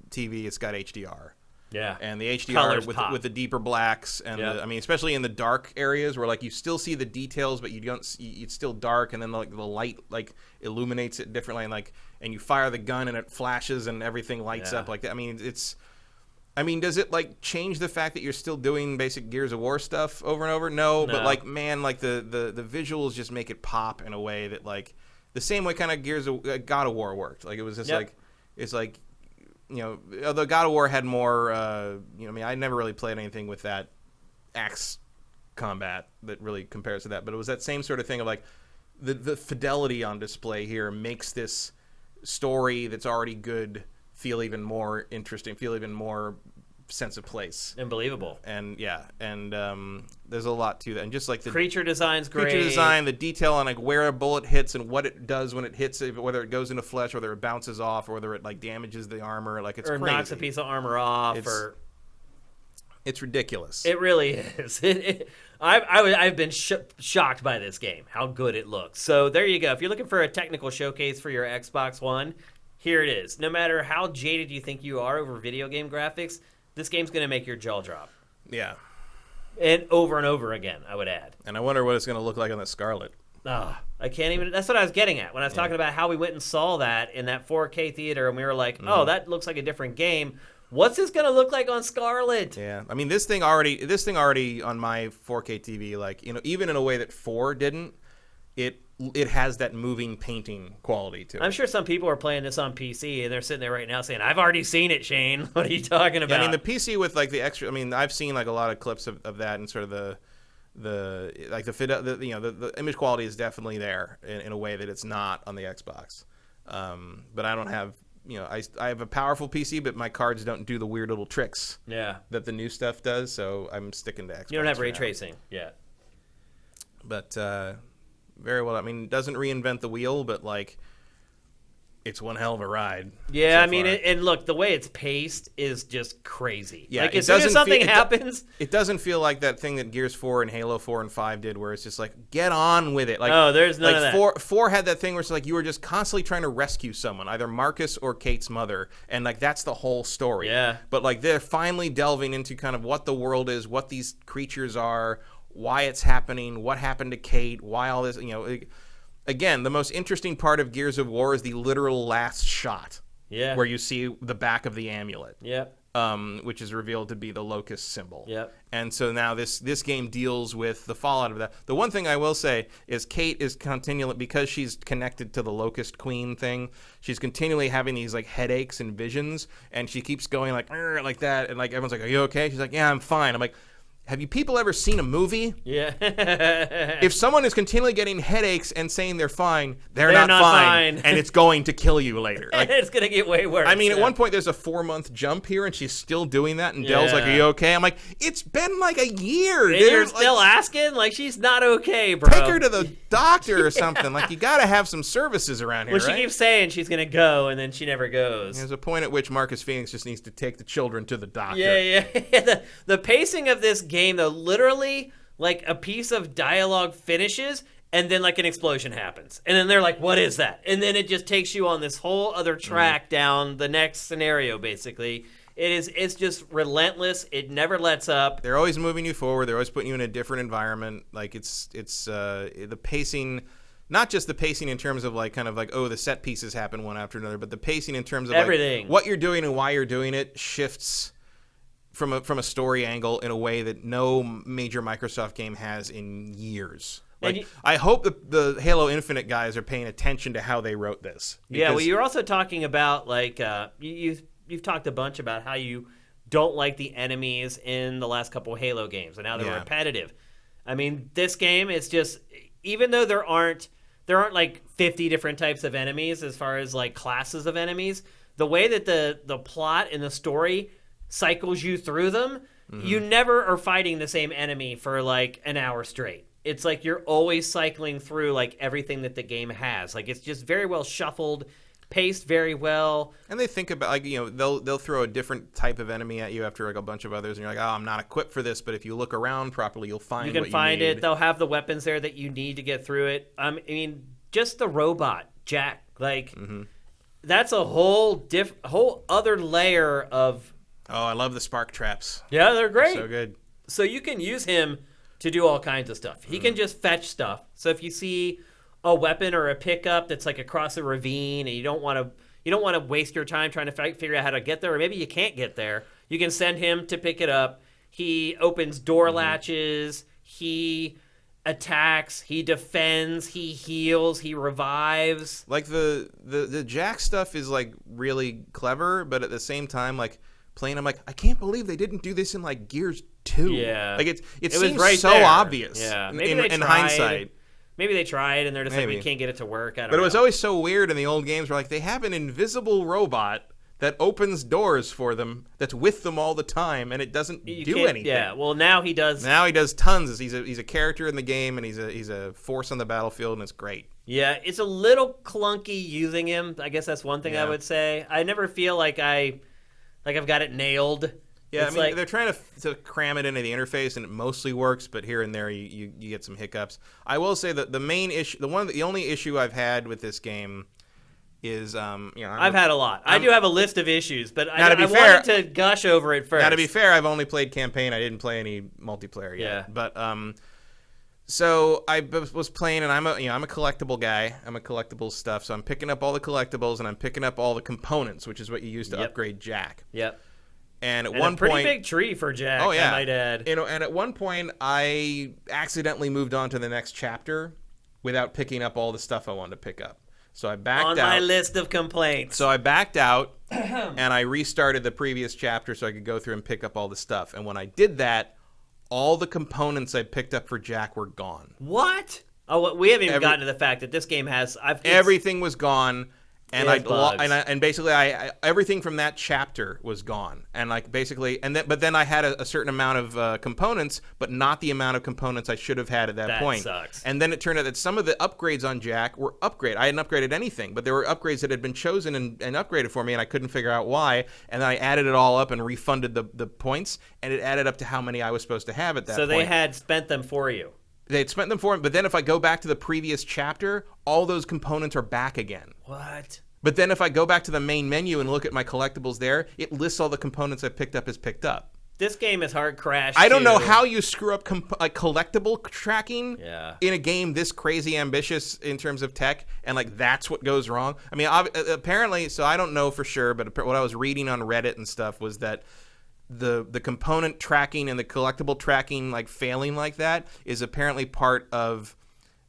TV, it's got HDR. Yeah, and the HDR with the deeper blacks, and I mean, especially in the dark areas where like you still see the details, but you don't see, it's still dark, and then like the light like illuminates it differently, and you fire the gun and it flashes and everything lights up like that. I mean, does it like change the fact that you're still doing basic Gears of War stuff over and over? No. But like, man, like the visuals just make it pop in a way that like the same way kind of God of War worked. Like it was just like it's like. You know, although God of War had more, I mean, I never really played anything with that axe combat that really compares to that. But it was that same sort of thing of like the fidelity on display here makes this story that's already good feel even more interesting, feel even more sense of place. And believable. And there's a lot to that. And just like the creature design's great. Creature design, the detail on like where a bullet hits and what it does when it hits it, whether it goes into flesh, whether it bounces off, or whether it like damages the armor, like it's or crazy. Knocks a piece of armor off, it's ridiculous. It really is. I've been shocked by this game, how good it looks. So there you go. If you're looking for a technical showcase for your Xbox One, here it is. No matter how jaded you think you are over video game graphics, this game's going to make your jaw drop. Yeah. And over again, I would add. And I wonder what it's going to look like on the Scarlet. I can't even... That's what I was getting at when I was talking about how we went and saw that in that 4K theater, and we were like, oh, that looks like a different game. What's this going to look like on Scarlet? Yeah. I mean, this thing already on my 4K TV, like, even in a way that 4 didn't, it has that moving painting quality to it. I'm sure some people are playing this on PC and they're sitting there right now saying, I've already seen it, Shane. What are you talking about? Yeah, I mean, the PC with like the extra, I mean, I've seen like a lot of clips of that, and sort of the image quality is definitely there in a way that it's not on the Xbox. But I don't have, I have a powerful PC, but my cards don't do the weird little tricks that the new stuff does, so I'm sticking to Xbox. You don't have ray tracing yet. But very well. I mean, it doesn't reinvent the wheel, but like, it's one hell of a ride. Yeah, so I mean, and look, the way it's paced is just crazy. Yeah, like as soon as something happens, it doesn't feel like that thing that Gears 4 and Halo 4 and 5 did, where it's just like, get on with it. Like, there's none of that. 4 had that thing where it's like you were just constantly trying to rescue someone, either Marcus or Kate's mother, and like that's the whole story. Yeah. But like they're finally delving into kind of what the world is, what these creatures are, why it's happening, what happened to Kate, why all this, again, the most interesting part of Gears of War is the literal last shot. Yeah. Where you see the back of the amulet. Yep. Which is revealed to be the locust symbol. Yep. And so now this game deals with the fallout of that. The one thing I will say is Kate is continually, because she's connected to the locust queen thing, she's continually having these like headaches and visions, and she keeps going like that, and like everyone's like, "Are you okay?" She's like, "Yeah, I'm fine." I'm like, have you people ever seen a movie? Yeah. If someone is continually getting headaches and saying they're fine, they're not fine. And it's going to kill you later. Like, it's going to get way worse. I mean, at one point there's a 4-month jump here, and she's still doing that, and Dell's like, are you okay? I'm like, it's been like a year, and dude. You're still asking? Like, she's not okay, bro. Take her to the doctor or something. Like, you got to have some services around here, Well, she keeps saying she's going to go, and then she never goes. There's a point at which Marcus Phoenix just needs to take the children to the doctor. Yeah. The pacing of this game, though, literally, like, a piece of dialogue finishes, and then, like, an explosion happens. And then they're like, what is that? And then it just takes you on this whole other track down the next scenario, basically. It's just relentless. It never lets up. They're always moving you forward. They're always putting you in a different environment. Like, it's the pacing not just the pacing in terms of like kind of like, oh, the set pieces happen one after another, but the pacing in terms of everything. Like what you're doing and why you're doing it shifts from a story angle in a way that no major Microsoft game has in years. Like, I hope the Halo Infinite guys are paying attention to how they wrote this. Yeah, well, you're also talking about like you've talked a bunch about how you don't like the enemies in the last couple of Halo games and how they're repetitive. I mean, this game is just, even though there aren't like 50 different types of enemies as far as like classes of enemies, the way that the plot and the story cycles you through them, you never are fighting the same enemy for like an hour straight. It's like you're always cycling through like everything that the game has. Like it's just very well shuffled, paced very well. And they think about, like, you know, they'll throw a different type of enemy at you after like a bunch of others, and you're like, oh, I'm not equipped for this, but if you look around properly, you'll find you can find it. They'll have the weapons there that you need to get through it. I mean, just the robot Jack, like that's a whole other layer of. Oh, I love the spark traps. Yeah, they're great. So good. So you can use him to do all kinds of stuff. He can just fetch stuff. So if you see a weapon or a pickup that's like across a ravine and you don't want to waste your time trying to figure out how to get there, or maybe you can't get there, you can send him to pick it up. He opens door latches, he attacks, he defends, he heals, he revives. Like the Jack stuff is like really clever, but at the same time, like playing, I'm like, I can't believe they didn't do this in like Gears 2. Yeah, like it was seems right so there. obvious. Yeah, maybe in hindsight. Maybe they tried and they're just like, we can't get it to work. I don't know. But it was always so weird in the old games where like they have an invisible robot that opens doors for them that's with them all the time, and it doesn't do anything. Yeah, well, now he does. Now he does tons. He's a character in the game, and he's a force on the battlefield, and it's great. Yeah, it's a little clunky using him. I guess that's one thing I would say. I never feel like I've got it nailed. Yeah, I mean, they're trying to cram it into the interface, and it mostly works, but here and there you get some hiccups. I will say that the main issue, the only issue I've had with this game is, I've had a lot. I do have a list of issues, but I wanted to gush over it first. Now, to be fair, I've only played campaign. I didn't play any multiplayer yet. Yeah. But so I was playing, and I'm a collectible guy. I'm a collectible stuff, so I'm picking up all the collectibles, and I'm picking up all the components, which is what you use to upgrade Jack. Yep. And at one point, a pretty big tree for Jack. Oh yeah, I might add. And at one point, I accidentally moved on to the next chapter without picking up all the stuff I wanted to pick up. So I backed out. On my list of complaints. So I backed out, and I restarted the previous chapter so I could go through and pick up all the stuff. And when I did that, all the components I picked up for Jack were gone. What? Oh, we haven't even gotten to the fact that this game has. Everything was gone. And basically everything from that chapter was gone, and like basically, but then I had a certain amount of components, but not the amount of components I should have had at that point. That sucks. And then it turned out that some of the upgrades on Jack were upgraded. I hadn't upgraded anything, but there were upgrades that had been chosen and upgraded for me, and I couldn't figure out why. And then I added it all up and refunded the points, and it added up to how many I was supposed to have at that point. So they had spent them for you. They had spent them for him, but then if I go back to the previous chapter, all those components are back again. What? But then if I go back to the main menu and look at my collectibles there, it lists all the components I picked up as picked up. This game is hard crashed. I don't know how you screw up collectible tracking in a game this crazy ambitious in terms of tech, and like that's what goes wrong. I mean, apparently, so I don't know for sure, but what I was reading on Reddit and stuff was that the component tracking and the collectible tracking like failing like that is apparently part of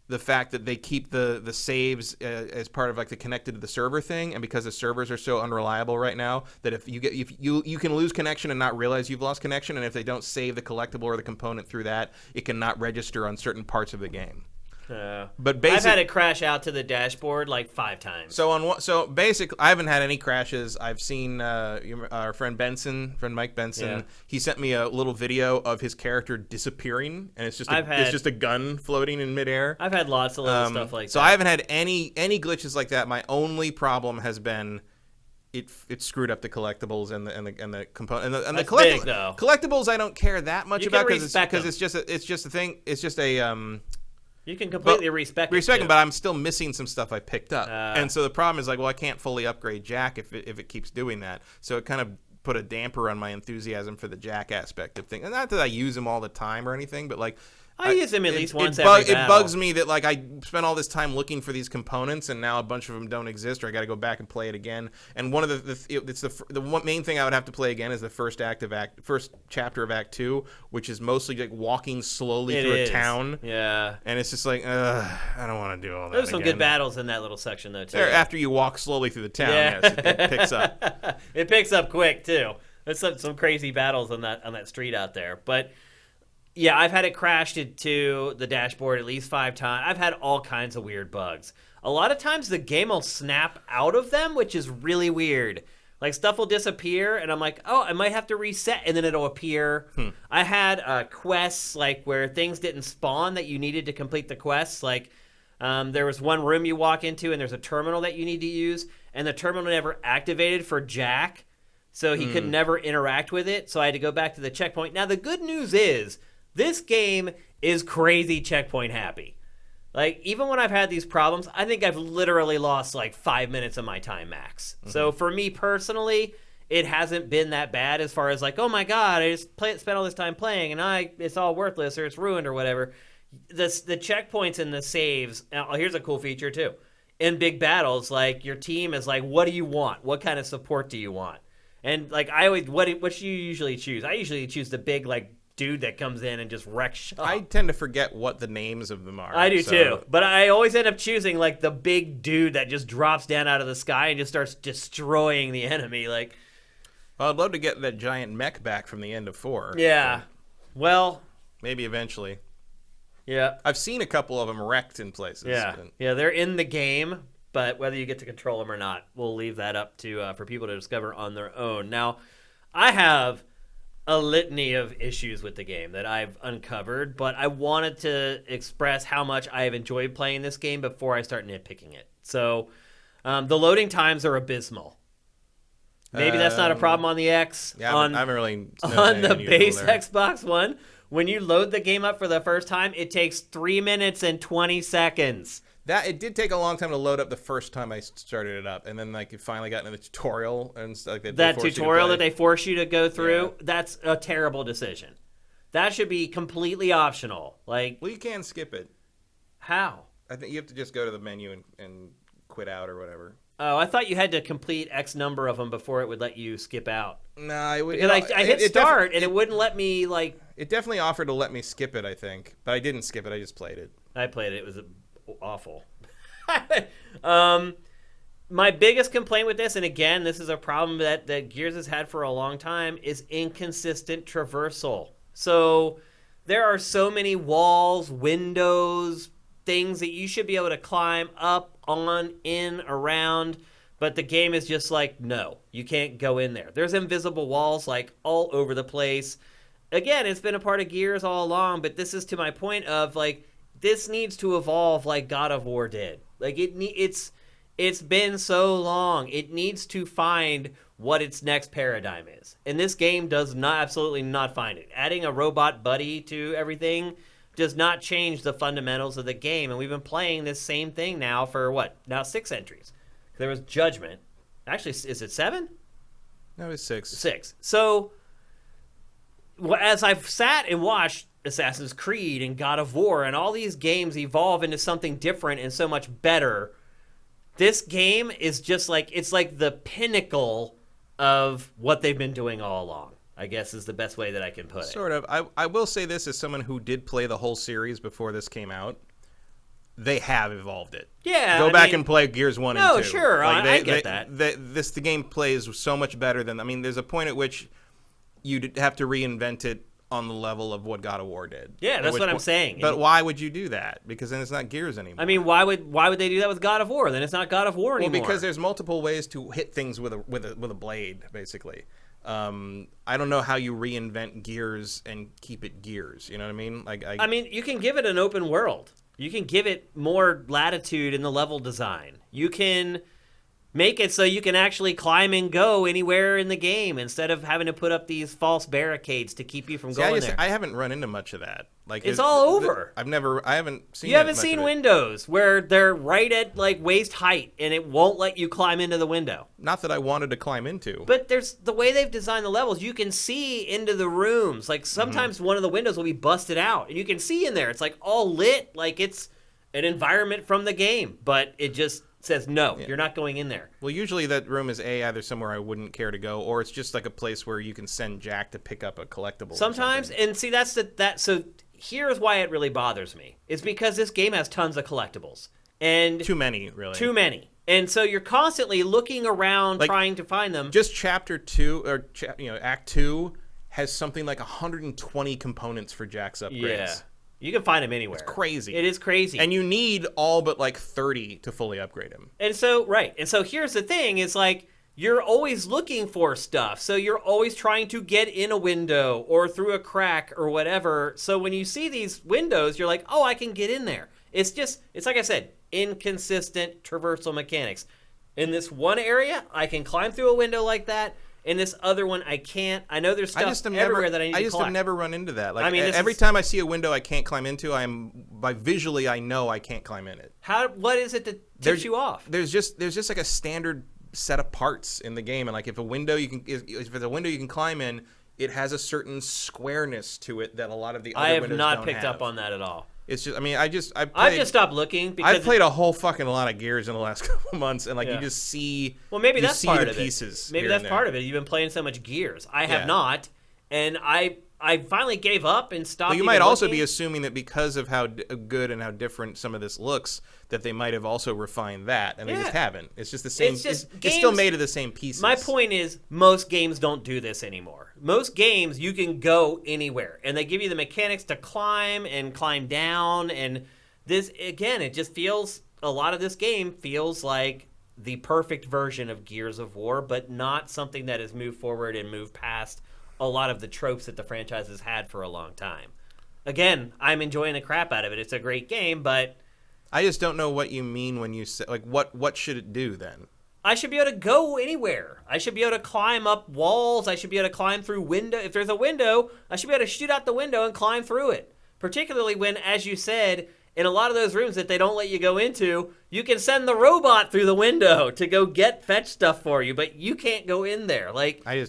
the fact that they keep the saves as part of like the connected to the server thing, and because the servers are so unreliable right now that if you can lose connection and not realize you've lost connection, and if they don't save the collectible or the component through that, it cannot register on certain parts of the game. But I've had it crash out to the dashboard like 5 times. So basically, I haven't had any crashes. I've seen our friend Mike Benson. Yeah. He sent me a little video of his character disappearing, and it's just a gun floating in midair. I've had lots of little stuff like that. So I haven't had any glitches like that. My only problem has been it screwed up the collectibles and the component and the collectibles. I don't care that much about because it's just a thing. It's just a You can completely respect them, but I'm still missing some stuff I picked up. And so the problem is like, well, I can't fully upgrade Jack if it keeps doing that. So it kind of put a damper on my enthusiasm for the Jack aspect of things. And not that I use him all the time or anything, but like I use them at least once every battle. It bugs me that like I spent all this time looking for these components, and now a bunch of them don't exist, or I got to go back and play it again. And one of the one main thing I would have to play again is the first chapter of Act 2, which is mostly like walking slowly through a town. Yeah, and it's just like I don't want to do all that. There's some good battles in that little section though too. After you walk slowly through the town, yes, it picks up. It picks up quick too. There's some crazy battles on that street out there, but. Yeah, I've had it crashed into the dashboard at least 5 times. I've had all kinds of weird bugs. A lot of times the game will snap out of them, which is really weird. Like, stuff will disappear, and I'm like, oh, I might have to reset, and then it'll appear. I had quests, like, where things didn't spawn that you needed to complete the quests. Like, there was one room you walk into, and there's a terminal that you need to use, and the terminal never activated for Jack, so he could never interact with it, so I had to go back to the checkpoint. Now, the good news is... this game is crazy checkpoint happy. Like, even when I've had these problems, I think I've literally lost like 5 minutes of my time max. So for me personally, it hasn't been that bad as far as like, oh my god, I just spent all this time playing and it's all worthless or it's ruined or whatever. The checkpoints and the saves, now here's a cool feature too. In big battles, like your team is like, what do you want? What kind of support do you want? And like I always, what do you usually choose? I usually choose the big like dude that comes in and just wrecks shop. I tend to forget what the names of them are. I do too, but I always end up choosing like the big dude that just drops down out of the sky and just starts destroying the enemy. Like, well, I'd love to get that giant mech back from the end of 4. Yeah, well, maybe eventually. Yeah, I've seen a couple of them wrecked in places. Yeah, they're in the game, but whether you get to control them or not, we'll leave that up to for people to discover on their own. Now, I have a litany of issues with the game that I've uncovered, but I wanted to express how much I have enjoyed playing this game before I start nitpicking it. So the loading times are abysmal. Maybe that's not a problem on the X. Yeah, I haven't really on the base Xbox One. When you load the game up for the first time, it takes 3 minutes and 20 seconds. It did take a long time to load up the first time I started it up, and then like it finally got into the tutorial and like that tutorial that they force you to go through. Yeah. That's a terrible decision. That should be completely optional. Like, well, you can skip it. How? I think you have to just go to the menu and quit out or whatever. Oh, I thought you had to complete X number of them before it would let you skip out. No, it would. Because I hit start and it wouldn't let me like. It definitely offered to let me skip it, I think, but I didn't skip it. I just played it. I played it. It was awful. My biggest complaint with this, and again, this is a problem that Gears has had for a long time, is inconsistent traversal. So there are so many walls, windows, things that you should be able to climb up, on, in, around, but the game is just like, no, you can't go in there. There's invisible walls like all over the place. Again, it's been a part of Gears all along, but this is to my point of like, this needs to evolve like God of War did. Like it's been so long. It needs to find what its next paradigm is. And this game does absolutely not find it. Adding a robot buddy to everything does not change the fundamentals of the game. And we've been playing this same thing now for what? Now 6 entries. There was Judgment. Actually, is it 7? No, it's 6. 6. So as I've sat and watched Assassin's Creed and God of War and all these games evolve into something different and so much better, this game is just like, it's like the pinnacle of what they've been doing all along, I guess is the best way that I can put it. Sort of. I will say this as someone who did play the whole series before this came out. They have evolved it. Yeah. Go back and play Gears 1 and 2. No, sure. Like I get that. The game plays so much better than, I mean, there's a point at which you'd have to reinvent it on the level of what God of War did. Yeah, that's what I'm saying. But why would you do that? Because then it's not Gears anymore. I mean, why would they do that with God of War? Then it's not God of War anymore. Well, because there's multiple ways to hit things with a blade, basically. I don't know how you reinvent Gears and keep it Gears. You know what I mean? I mean, you can give it an open world. You can give it more latitude in the level design. You can Make it so you can actually climb and go anywhere in the game instead of having to put up these false barricades to keep you from going there. I haven't run into much of that. Like it's all over. I haven't seen. You haven't seen windows where they're right at like waist height and it won't let you climb into the window. Not that I wanted to climb into. But there's the way they've designed the levels. You can see into the rooms. Like sometimes one of the windows will be busted out and you can see in there. It's like all lit, like it's an environment from the game, but it just says no, you're not going in there. Well, usually that room is either somewhere I wouldn't care to go, or it's just like a place where you can send Jack to pick up a collectible. Sometimes, and see so here's why it really bothers me. It's because this game has tons of collectibles. And too many, really. Too many. And so you're constantly looking around trying to find them. Just chapter 2 or act 2 has something like 120 components for Jack's upgrades. Yeah. You can find him anywhere. It's crazy. It is crazy. And you need all but like 30 to fully upgrade him. And so, right. And so here's the thing. It's like you're always looking for stuff. So you're always trying to get in a window or through a crack or whatever. So when you see these windows, you're like, oh, I can get in there. It's like I said, inconsistent traversal mechanics. In this one area, I can climb through a window like that. In this other one, I can't. I know there's stuff everywhere that I need to collect. I just have never run into that. Like, every time I see a window I can't climb into, visually I know I can't climb in it. What is it that tips you off? There's just like a standard set of parts in the game, and like if it's a window you can climb in, it has a certain squareness to it that a lot of the other windows don't have. I have not picked up on that at all. It's just, I've just stopped looking because I've played a whole fucking lot of Gears in the last couple of months, and like you just see. Well, maybe that's part of pieces. It. Maybe that's part of it. You've been playing so much Gears. I have not, and I finally gave up and stopped. Well, you might also be assuming that because of how good and how different some of this looks, that they might have also refined that, and they just haven't. It's just the same. It's still made of the same pieces. My point is, most games don't do this anymore. Most games, you can go anywhere, and they give you the mechanics to climb and climb down, and this, again, it just feels, a lot of this game feels like the perfect version of Gears of War, but not something that has moved forward and moved past a lot of the tropes that the franchise has had for a long time. Again, I'm enjoying the crap out of it. It's a great game, but I just don't know what you mean when you say, like, what should it do then? I should be able to go anywhere. I should be able to climb up walls. I should be able to climb through window. If there's a window, I should be able to shoot out the window and climb through it. Particularly when, as you said, in a lot of those rooms that they don't let you go into, you can send the robot through the window to go fetch stuff for you, but you can't go in there. Like, I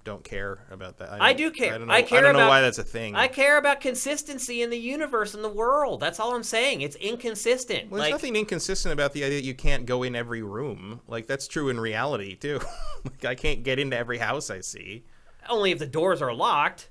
don't care about that. I do care. I don't know why that's a thing. I care about consistency in the universe and the world. That's all I'm saying. It's inconsistent. Well, there's nothing inconsistent about the idea that you can't go in every room. Like, that's true in reality too. Like, I can't get into every house I see. Only if the doors are locked.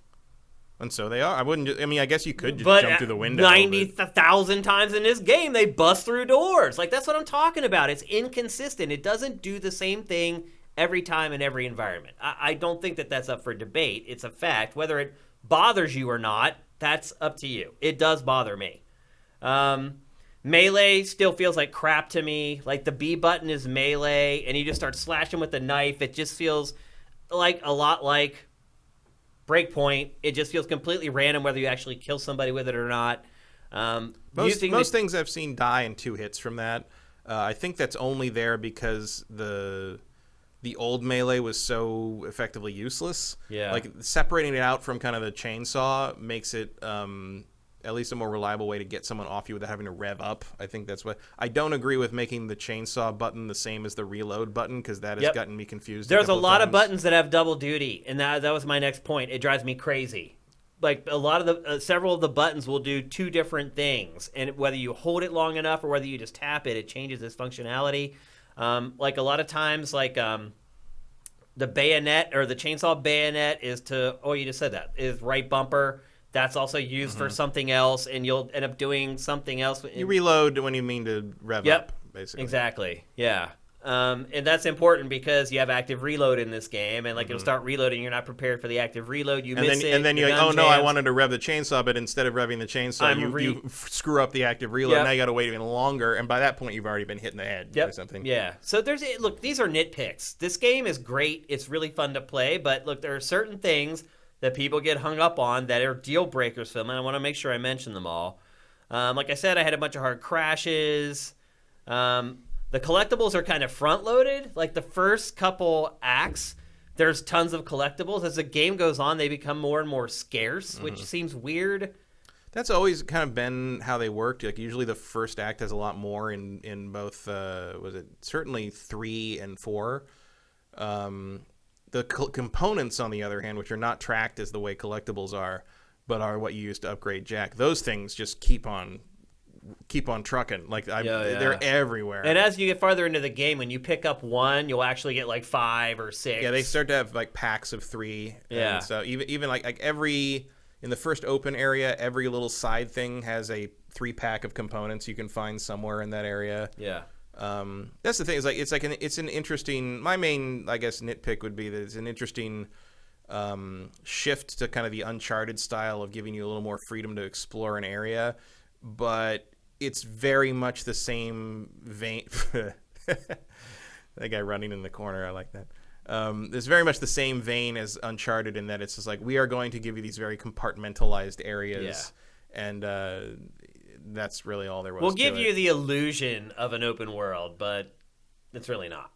And so they are. I guess you could just jump through the window. 90,000 times in this game, they bust through doors. Like, that's what I'm talking about. It's inconsistent. It doesn't do the same thing every time in every environment. I don't think that that's up for debate. It's a fact. Whether it bothers you or not, that's up to you. It does bother me. Melee still feels like crap to me. Like, the B button is melee, and you just start slashing with the knife. It just feels like a lot like Breakpoint. It just feels completely random whether you actually kill somebody with it or not. Most things I've seen die in 2 hits from that. I think that's only there because the old melee was so effectively useless. Yeah. Like, separating it out from kind of the chainsaw makes it at least a more reliable way to get someone off you without having to rev up. I think that's what I don't agree with, making the chainsaw button the same as the reload button, because that has gotten me confused. There's a lot of buttons that have double duty, and that was my next point. It drives me crazy. Like, a lot of several of the buttons will do 2 different things, and whether you hold it long enough or whether you just tap it, it changes its functionality. Like, a lot of times, like the bayonet or the chainsaw bayonet is you just said that, is right bumper. That's also used for something else, and you'll end up doing something else. You reload when you mean to rev up, basically. Exactly, yeah. And that's important because you have active reload in this game, and it'll start reloading. You're not prepared for the active reload. You miss it. And then you're like, oh no, I wanted to rev the chainsaw, but instead of revving the chainsaw, you screw up the active reload. Now you got to wait even longer, and by that point, you've already been hit in the head or something. Yeah. So look, these are nitpicks. This game is great. It's really fun to play, but look, there are certain things that people get hung up on that are deal breakers for them, and I want to make sure I mention them all. Like I said, I had a bunch of hard crashes. The collectibles are kind of front-loaded. Like the first couple acts, there's tons of collectibles. As the game goes on, they become more and more scarce, which seems weird. That's always kind of been how they worked. Like usually the first act has a lot more in both, certainly 3 and 4. The components, on the other hand, which are not tracked as the way collectibles are, but are what you use to upgrade Jack, those things just keep on trucking. Like they're everywhere. And as you get farther into the game, when you pick up one, you'll actually get like 5 or 6. Yeah, they start to have like packs of 3. Yeah. And so even like every in the first open area, every little side thing has a 3-pack of components you can find somewhere in that area. Yeah. That's the thing. It's an interesting. My main, I guess, nitpick would be that it's an interesting shift to kind of the Uncharted style of giving you a little more freedom to explore an area, but it's very much the same vein. That guy running in the corner, I like that. It's very much the same vein as Uncharted in that it's just like, we are going to give you these very compartmentalized areas, and that's really all there was. We'll give you the illusion of an open world, but it's really not.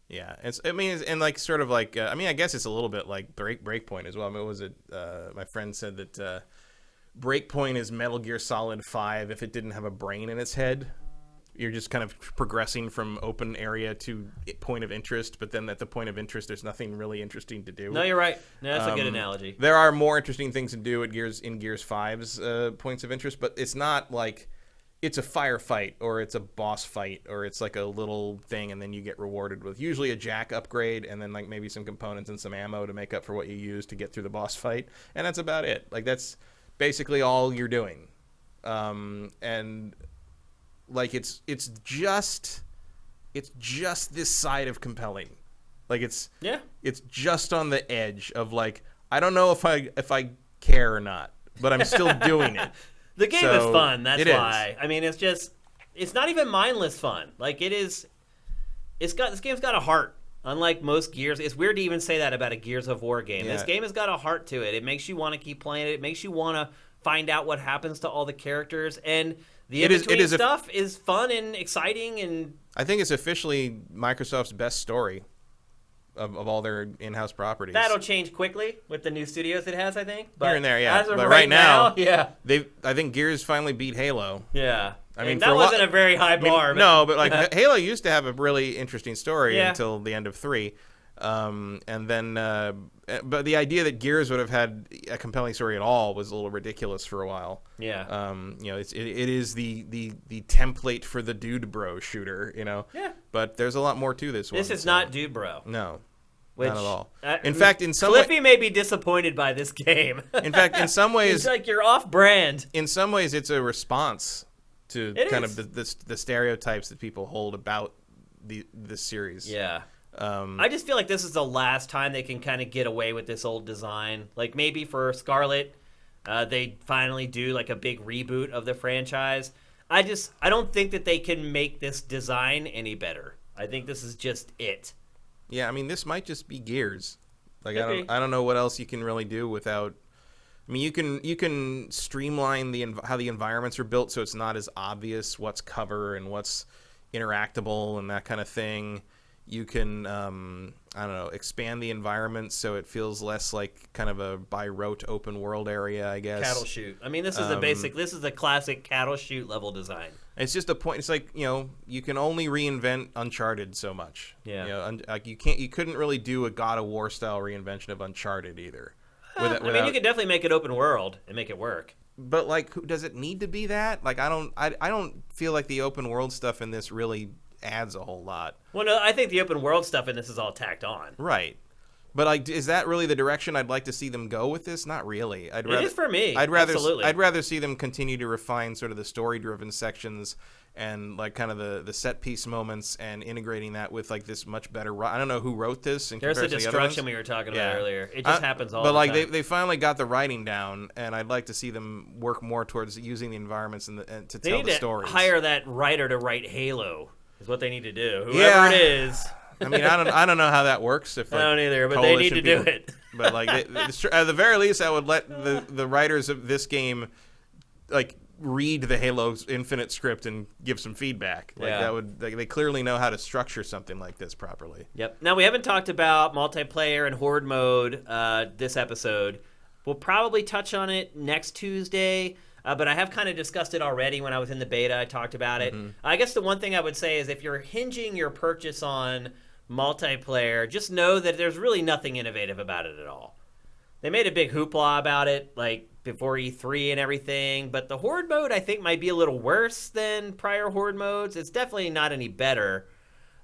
Yeah, I guess it's a little bit like Breakpoint as well. I mean, what was it? My friend said that Breakpoint is Metal Gear Solid 5 if it didn't have a brain in its head. You're just kind of progressing from open area to point of interest, but then at the point of interest, there's nothing really interesting to do. No, you're right. No, that's a good analogy. There are more interesting things to do at Gears 5's points of interest, but it's not like it's a firefight or it's a boss fight or it's like a little thing and then you get rewarded with usually a Jack upgrade and then like maybe some components and some ammo to make up for what you use to get through the boss fight, and that's about it. Like that's basically all you're doing, and like it's just this side of compelling. Like it's just on the edge of like, I don't know if I care or not, but I'm still doing it. The game is fun. That's why. I mean, it's not even mindless fun. Like this game's got a heart. Unlike most Gears, it's weird to even say that about a Gears of War game. Yeah. This game has got a heart to it. It makes you want to keep playing it. It makes you want to find out what happens to all the characters, and the in-between stuff is fun and exciting. And I think it's officially Microsoft's best story of all their in-house properties. That'll change quickly with the new studios it has, I think. But here and there, yeah. But right now, I think Gears finally beat Halo. Yeah. I mean, that wasn't a very high bar. No, but like Halo used to have a really interesting story until the end of 3. And then, but the idea that Gears would have had a compelling story at all was a little ridiculous for a while. Yeah. It is the template for the dude bro shooter, Yeah. But there's a lot more to this one. This is not dude bro. No. Not at all. In fact, in some Cliffy may be disappointed by this game. In fact, in some ways, it's like you're off brand. In some ways, it's a response to of the stereotypes that people hold about this series. Yeah. I just feel like this is the last time they can kind of get away with this old design. Like maybe for Scarlet, they finally do like a big reboot of the franchise. I don't think that they can make this design any better. I think this is just it. Yeah, I mean, this might just be Gears. Like I don't know what else you can really do without. I mean, you can streamline how the environments are built so it's not as obvious what's cover and what's interactable and that kind of thing. You can, expand the environment so it feels less like kind of a by rote open world area, I guess. Cattle shoot. I mean, this is this is a classic cattle shoot level design. It's just a point. It's like, you can only reinvent Uncharted so much. Yeah. You couldn't really do a God of War style reinvention of Uncharted either. You could definitely make it open world and make it work. But like, does it need to be that? Like, I don't feel like the open world stuff in this really adds a whole lot. Well, no, I think the open world stuff in this is all tacked on. Right. But like, is that really the direction I'd like to see them go with this? Not really. It is for me. Absolutely. I'd rather see them continue to refine sort of the story-driven sections and like kind of the set piece moments and integrating that with like this much better. I don't know who wrote this. There's the destruction we were talking about earlier. It just happens all the time. But like they finally got the writing down, and I'd like to see them work more towards using the environments and to tell the stories. Hire that writer to write Halo. Is what they need to do. Whoever it is. I mean, I don't know how that works. If like, I don't either, but they need to do it. But like, at the very least, I would let the writers of this game like read the Halo Infinite script and give some feedback. They clearly know how to structure something like this properly. Yep. Now, we haven't talked about multiplayer and horde mode this episode. We'll probably touch on it next Tuesday, but I have kind of discussed it already when I was in the beta. I talked about it. I guess the one thing I would say is if you're hinging your purchase on multiplayer, just know that there's really nothing innovative about it at all. They made a big hoopla about it, like, before E3 and everything, but the Horde mode, I think, might be a little worse than prior Horde modes. It's definitely not any better.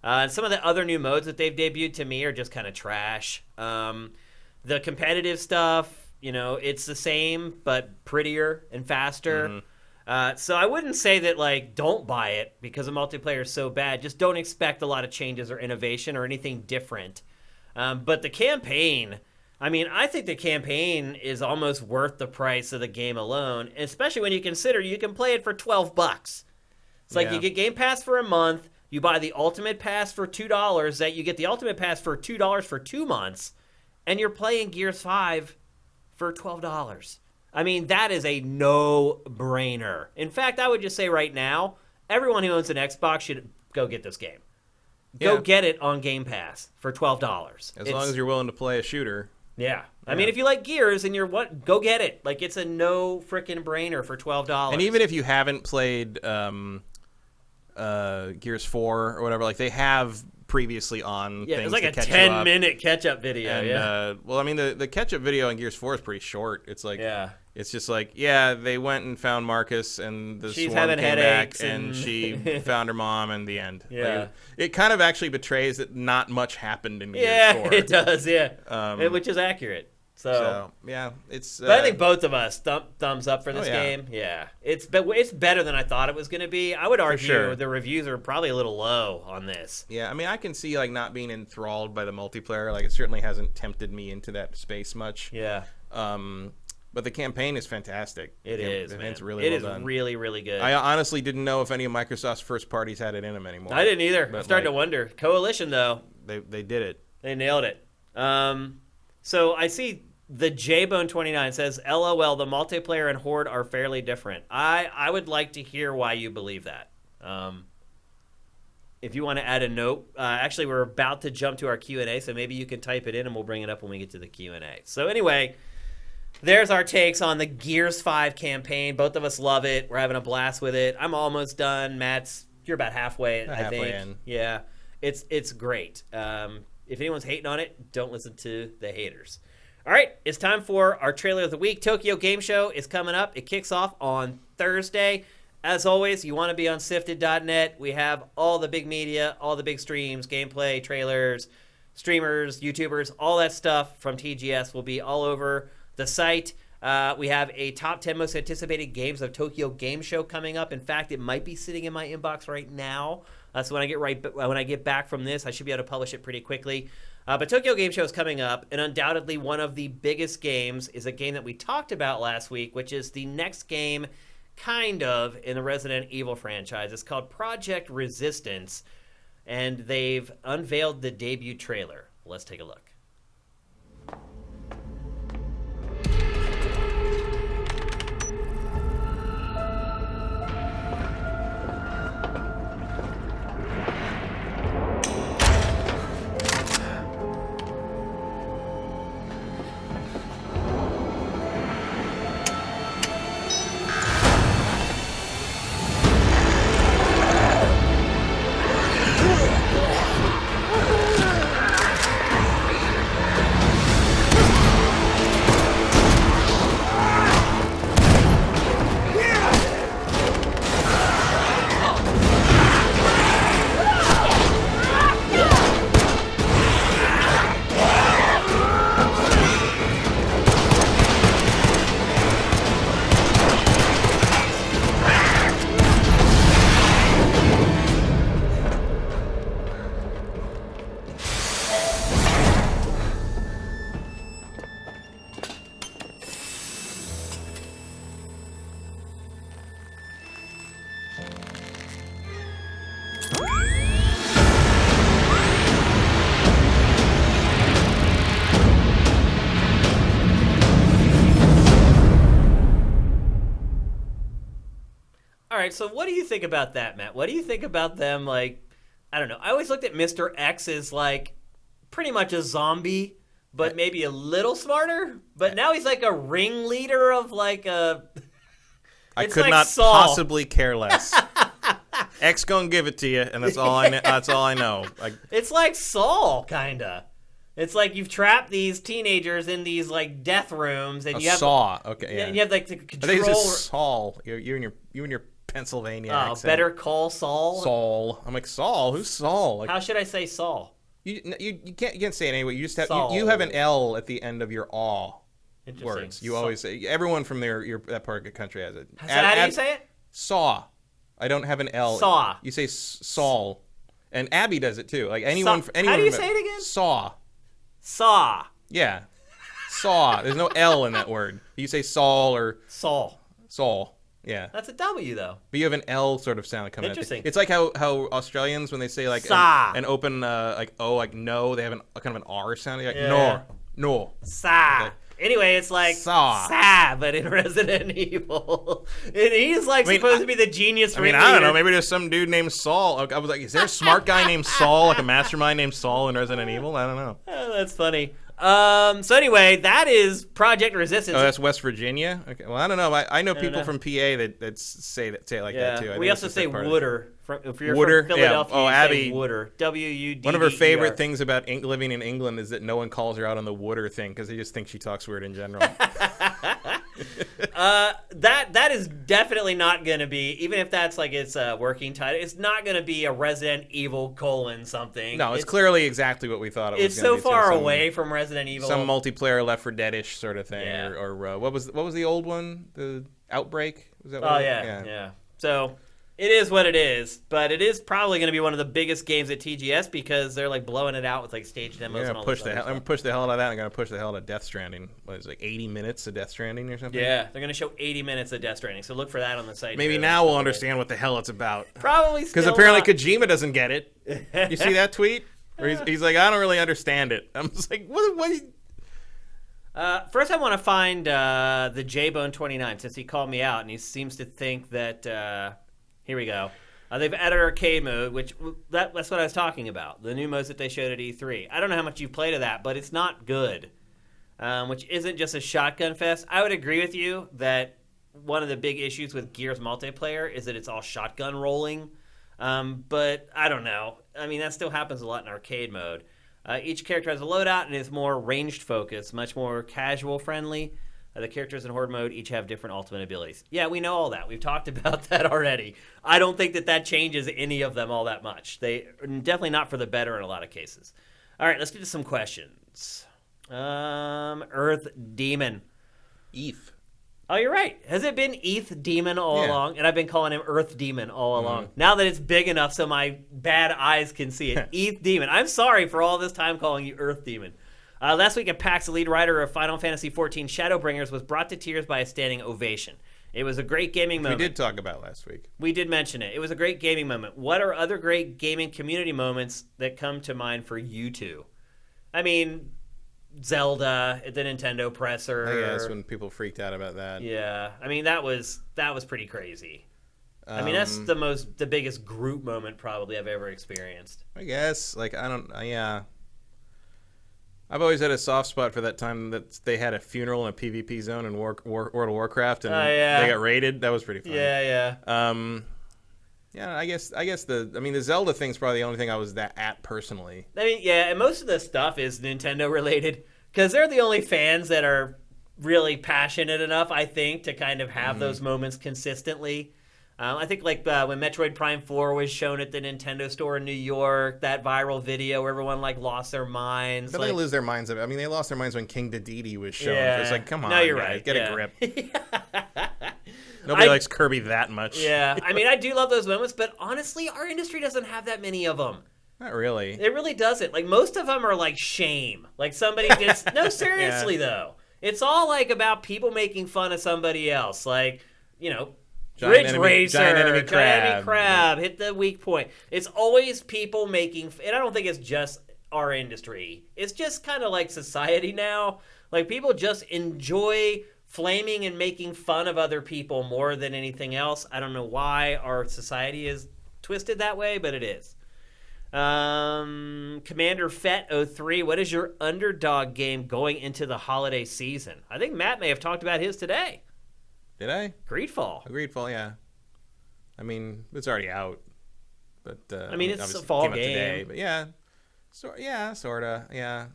And some of the other new modes that they've debuted, to me, are just kind of trash. The competitive stuff, it's the same, but prettier and faster. So I wouldn't say that, like, don't buy it because the multiplayer is so bad. Just don't expect a lot of changes or innovation or anything different. But the campaign... I think the campaign is almost worth the price of the game alone, especially when you consider you can play it for $12. It's like you get Game Pass for a month, you buy the Ultimate Pass for $2, that you get the Ultimate Pass for $2 for 2 months, and you're playing Gears 5 for $12. That is a no-brainer. In fact, I would just say right now, everyone who owns an Xbox should go get this game. Go get it on Game Pass for $12. As long as you're willing to play a shooter. Yeah. If you like Gears and go get it. Like, it's a no frickin' brainer for $12. And even if you haven't played Gears 4 or whatever, like, they have previously on things it's like to a catch 10-minute catch-up video. And, the catch-up video on Gears 4 is pretty short. It's like... It's just like, they went and found Marcus, and the She's swarm having came headaches back, and she found her mom, and the end. Yeah. Like, it kind of actually betrays that not much happened in Gears 4. It does, which is accurate. So it's... but I think both of us thumbs up for this game. Yeah. It's better than I thought it was going to be. I would argue the reviews are probably a little low on this. Yeah, I can see, like, not being enthralled by the multiplayer. Like, it certainly hasn't tempted me into that space much. Yeah. But the campaign is fantastic. It is, man. It's really well done. It is really, really good. I honestly didn't know if any of Microsoft's first parties had it in them anymore. I didn't either. I'm starting to wonder. Coalition, though. They did it. They nailed it. So I see the JBone29 says, LOL, the multiplayer and Horde are fairly different. I would like to hear why you believe that. If you want to add a note, actually, we're about to jump to our Q&A, so maybe you can type it in and we'll bring it up when we get to the Q&A. So anyway... There's our takes on the Gears 5 campaign. Both of us love it. We're having a blast with it. I'm almost done. You're about halfway, I think. In. Yeah, it's great. If anyone's hating on it, don't listen to the haters. All right, it's time for our trailer of the week. Tokyo Game Show is coming up. It kicks off on Thursday. As always, you want to be on sifted.net. We have all the big media, all the big streams, gameplay, trailers, streamers, YouTubers, all that stuff from TGS will be all over the site. We have a top 10 most anticipated games of Tokyo Game Show coming up. In fact, it might be sitting in my inbox right now. So when I get back from this, I should be able to publish it pretty quickly. But Tokyo Game Show is coming up, and undoubtedly one of the biggest games is a game that we talked about last week, which is the next game, kind of, in the Resident Evil franchise. It's called Project Resistance, and they've unveiled the debut trailer. Let's take a look. All right, so what do you think about that, Matt? What do you think about them, like, I don't know. I always looked at Mr. X as, like, pretty much a zombie, but maybe a little smarter. But now he's like a ringleader of, like, a... I could like not Saul. Possibly care less. X gonna give it to you, and that's all I know. That's all I know. It's like Saul, kinda. It's like you've trapped these teenagers in these like death rooms, and you have Saw. Okay, yeah. And you have like the control. I think it's just Saul. You and your Pennsylvania accent. Better Call Saul. Saul. I'm like Saul. Who's Saul? Like, how should I say Saul? You can't say it anyway. You just have you have an L at the end of your aw words. You always say, everyone from that part of the country has it. So how do you say it? Saw. I don't have an L. Saw. You say Saul, and Abby does it too. Like anyone. How do you say it again? Saw. Saw. Yeah. Saw. There's no L in that word. You say Saul or Saul. Saul. Yeah. That's a W though. But you have an L sort of sound coming out. Interesting. It's like how Australians, when they say like an open like O, like no, they have a kind of an R sound. Like no. Sa. Okay. Anyway, it's like Sa, but in Resident Evil. And he's like supposed to be the genius ringleader. I don't know. Maybe there's some dude named Saul. I was like, is there a smart guy named Saul, like a mastermind named Saul in Resident Evil? I don't know. Oh, that's funny. So anyway, that is Project Resistance. Oh, that's West Virginia? Okay. Well, I don't know. I know people from PA that say it like that too. We also say Wooder. If you're from Philadelphia, yeah. Oh, Abby, Wooder. W-U-D-D-E-R. One of her favorite things about living in England is that no one calls her out on the Wooder thing because they just think she talks weird in general. That is definitely not going to be, even if that's like its working title, it's not going to be a Resident Evil : something. No, it's clearly exactly what we thought it was. It's so far away from Resident Evil. Some multiplayer Left 4 Dead-ish sort of thing, or what was the old one? The Outbreak? Was that? Yeah. So it is what it is, but it is probably going to be one of the biggest games at TGS because they're like blowing it out with like stage demos and all that. I'm going to push the hell out of that. I'm going to push the hell out of Death Stranding. What is it, like 80 minutes of Death Stranding or something? Yeah, they're going to show 80 minutes of Death Stranding, so look for that on the site. Maybe now we'll understand what the hell it's about. Probably still because apparently Kojima doesn't get it. You see that tweet? Where he's like, I don't really understand it. I'm just like, what first, I want to find the JBone29 since he called me out, and he seems to think that. Here we go. They've added arcade mode, which that's what I was talking about. The new modes that they showed at E3. I don't know how much you played of that, but it's not good. Which isn't just a shotgun fest. I would agree with you that one of the big issues with Gears multiplayer is that it's all shotgun rolling. But I don't know. I mean, that still happens a lot in arcade mode. Each character has a loadout and is more ranged focused, much more casual friendly. The characters in Horde mode each have different ultimate abilities. Yeah, we know all that. We've talked about that already. I don't think that changes any of them all that much. They definitely not for the better in a lot of cases. All right, let's get to some questions. Earth Demon. Eth. Oh, you're right. Has it been Eth Demon all along? And I've been calling him Earth Demon all along. Now that it's big enough so my bad eyes can see it. Eth Demon. I'm sorry for all this time calling you Earth Demon. Last week at PAX, the lead writer of Final Fantasy XIV Shadowbringers was brought to tears by a standing ovation. It was a great gaming moment. We did talk about last week. We did mention it. It was a great gaming moment. What are other great gaming community moments that come to mind for you two? I mean, Zelda at the Nintendo presser. I guess when people freaked out about that. Yeah. I mean, that was pretty crazy. I mean, that's the biggest group moment probably I've ever experienced. I guess. I've always had a soft spot for that time that they had a funeral in a PvP zone in World of Warcraft, and they got raided. That was pretty fun. Yeah. I guess the Zelda thing's probably the only thing I was at personally. I mean, yeah, and most of the stuff is Nintendo related because they're the only fans that are really passionate enough, I think, to kind of have those moments consistently. I think when Metroid Prime 4 was shown at the Nintendo store in New York, that viral video where everyone lost their minds. But they lose their minds. I mean, they lost their minds when King Dedede was shown. Yeah. It's like, come on, no, you're guys, right. Get a grip. Nobody likes Kirby that much. Yeah, I mean, I do love those moments, but honestly, our industry doesn't have that many of them. Not really. It really doesn't. Most of them are shame. Somebody did. No, seriously though, it's all about people making fun of somebody else. Giant enemy crab, hit the weak point. It's always people making, and I don't think it's just our industry. It's just kind of like society now. People just enjoy flaming and making fun of other people more than anything else. I don't know why our society is twisted that way, but it is. Commander Fett 03, what is your underdog game going into the holiday season? I think Matt may have talked about his today. Did I? GreedFall. GreedFall, yeah. I mean, it's already out. But I mean, it's a fall game. Today, but yeah. Sort of. Yeah.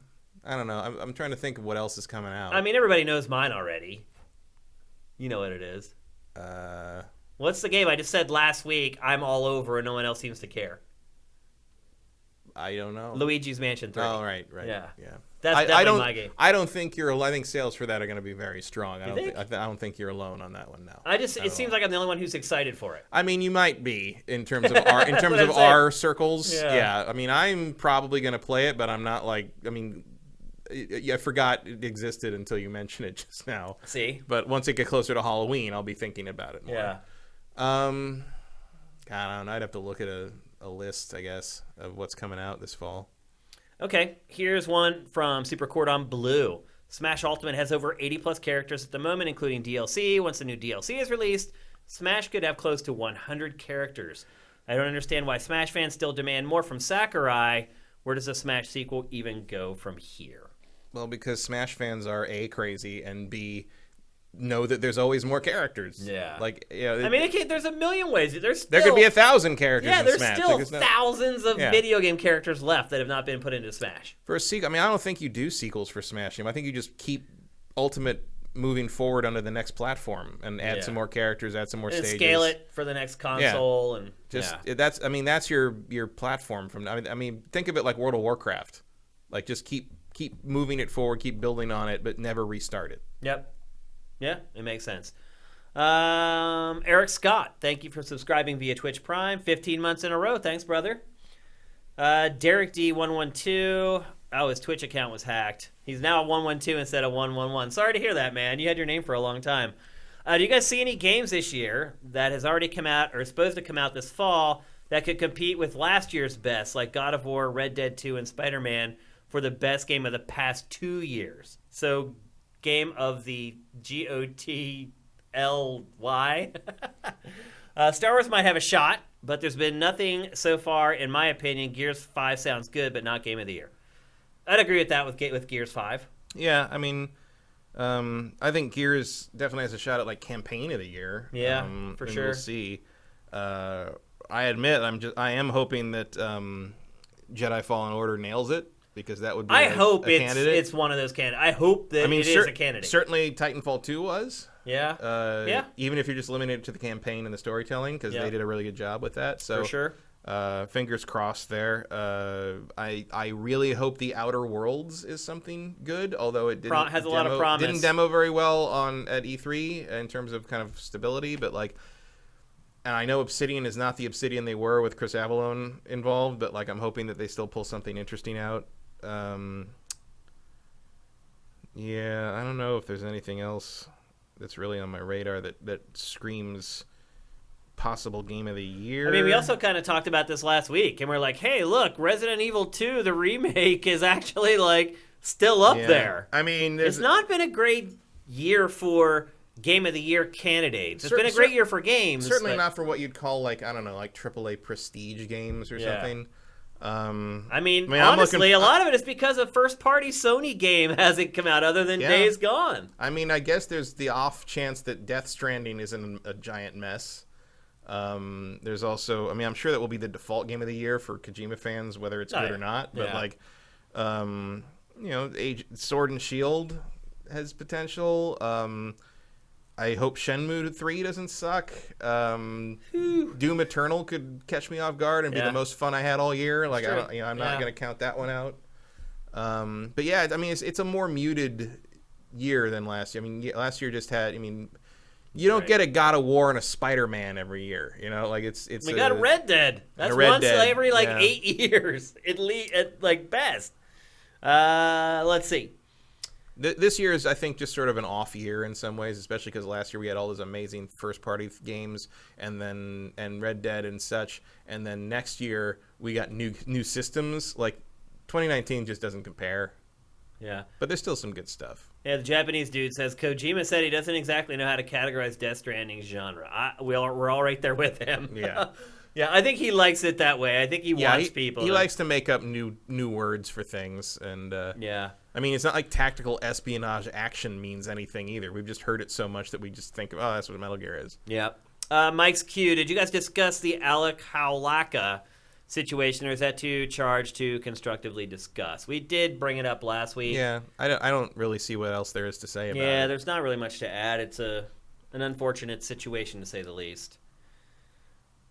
I don't know. I'm trying to think of what else is coming out. I mean, everybody knows mine already. You know what it is. What's the game I just said last week I'm all over and no one else seems to care? I don't know. Luigi's Mansion 3. Oh, right. Yeah. Yeah. That's definitely my game. I don't think I think sales for that are going to be very strong. I don't think you're alone on that one now. It seems like I'm the only one who's excited for it. I mean, you might be in terms of our circles. Yeah. I mean, I'm probably going to play it, but I'm not like. I mean, I forgot it existed until you mentioned it just now. See. But once it gets closer to Halloween, I'll be thinking about it more. Yeah. I don't know. I'd have to look at a list, I guess, of what's coming out this fall. Okay, here's one from Super Cordon Bleu. Smash Ultimate has over 80-plus characters at the moment, including DLC. Once the new DLC is released, Smash could have close to 100 characters. I don't understand why Smash fans still demand more from Sakurai. Where does a Smash sequel even go from here? Well, because Smash fans are A, crazy, and B, know that there's always more characters. Yeah. Like, yeah. I mean, there's a million ways. There could be 1,000 characters in there's Smash. Still thousands of video game characters left that have not been put into Smash. For a sequel, I mean, I don't think you do sequels for Smash. I think you just keep Ultimate moving forward onto the next platform and add some more characters, add some more stages. Scale it for the next console. And that's your platform. I mean, think of it like World of Warcraft. Like, just keep moving it forward, keep building on it, but never restart it. Yep. Yeah, it makes sense. Eric Scott, thank you for subscribing via Twitch Prime. 15 months in a row. Thanks, brother. Derek D112. Oh, his Twitch account was hacked. He's now 112 instead of 111. Sorry to hear that, man. You had your name for a long time. Do you guys see any games this year that has already come out or is supposed to come out this fall that could compete with last year's best, like God of War, Red Dead 2, and Spider-Man, for the best game of the past 2 years? So, game of the GOTLY. Star Wars might have a shot, but there's been nothing so far, in my opinion. Gears 5 sounds good, but not game of the year. I'd agree with that with Gears 5. Yeah, I mean, I think Gears definitely has a shot at like campaign of the year. Yeah, for sure. We'll see. I admit, I am hoping that Jedi Fallen Order nails it, because that would be a candidate. It's one of those candidates. I hope that it is a candidate. Certainly Titanfall 2 was. Yeah. Even if you're just limited to the campaign and the storytelling, because they did a really good job with that. So, for sure. Fingers crossed there. I really hope the Outer Worlds is something good, although it didn't has a lot of promise. Didn't demo very well at E3 in terms of kind of stability, but like, and I know Obsidian is not the Obsidian they were with Chris Avellone involved, but like, I'm hoping that they still pull something interesting out. Yeah, I don't know if there's anything else that's really on my radar that screams possible game of the year. I mean, we also kind of talked about this last week, and we're like, hey, look, Resident Evil 2, the remake, is actually like still up there. I mean, it's not been a great year for game of the year candidates. It's been a great year for games. Certainly not for what you'd call, like, I don't know, like AAA prestige games or something. I mean, honestly, a lot of it is because a first-party Sony game hasn't come out other than Days Gone. I mean, I guess there's the off chance that Death Stranding isn't a giant mess. There's also, I mean, I'm sure that will be the default game of the year for Kojima fans, whether it's good or not. But like, you know, Sword and Shield has potential. I hope Shenmue 3 doesn't suck. Doom Eternal could catch me off guard and be the most fun I had all year. Like, I'm not going to count that one out. But yeah, I mean, it's a more muted year than last year. I mean, last year just had, I mean, you don't get a God of War and a Spider-Man every year. You know, like it's. We got a Red Dead. That's once every 8 years at like best. Let's see. This year is, I think, just sort of an off year in some ways, especially because last year we had all those amazing first-party games and Red Dead and such, and then next year we got new systems. Like 2019 just doesn't compare. Yeah, but there's still some good stuff. Yeah, the Japanese dude says Kojima said he doesn't exactly know how to categorize Death Stranding's genre. We're all right there with him. Yeah. Yeah, I think he likes it that way. I think he wants people. He likes to make up new words for things, and yeah. I mean, it's not like tactical espionage action means anything either. We've just heard it so much that we just think, oh, that's what Metal Gear is. Yeah. Mike's Q. Did you guys discuss the Alec Howlaka situation, or is that too charged to constructively discuss? We did bring it up last week. Yeah, I don't really see what else there is to say about it. Yeah, there's not really much to add. It's an unfortunate situation, to say the least.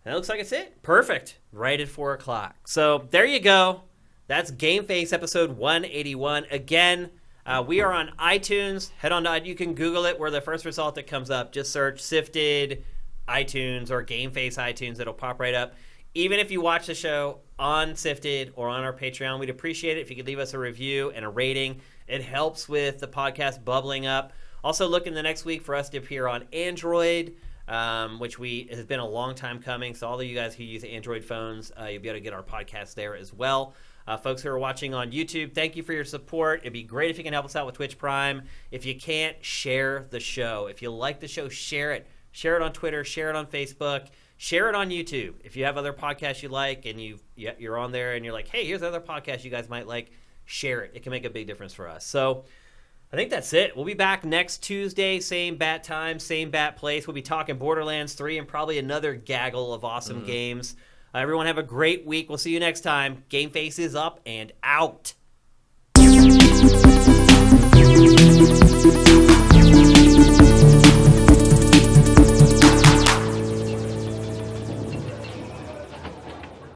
And it looks like it's it. Perfect. Right at 4 o'clock. So there you go. That's GameFace episode 181. Again, we are on iTunes. Head on to, you can Google it. We're the first result that comes up. Just search Sifted iTunes or GameFace iTunes. It'll pop right up. Even if you watch the show on Sifted or on our Patreon, we'd appreciate it if you could leave us a review and a rating. It helps with the podcast bubbling up. Also, look in the next week for us to appear on Android, which has been a long time coming. So all of you guys who use Android phones, you'll be able to get our podcast there as well. Folks who are watching on YouTube, thank you for your support. It'd be great if you can help us out with Twitch Prime. If you can't, share the show. If you like the show, share it. Share it on Twitter. Share it on Facebook. Share it on YouTube. If you have other podcasts you like and you're on there and you're like, hey, here's another podcast you guys might like, share it. It can make a big difference for us. So I think that's it. We'll be back next Tuesday, same bat time, same bat place. We'll be talking Borderlands 3 and probably another gaggle of awesome games. Everyone have a great week. We'll see you next time. GameFace is up and out.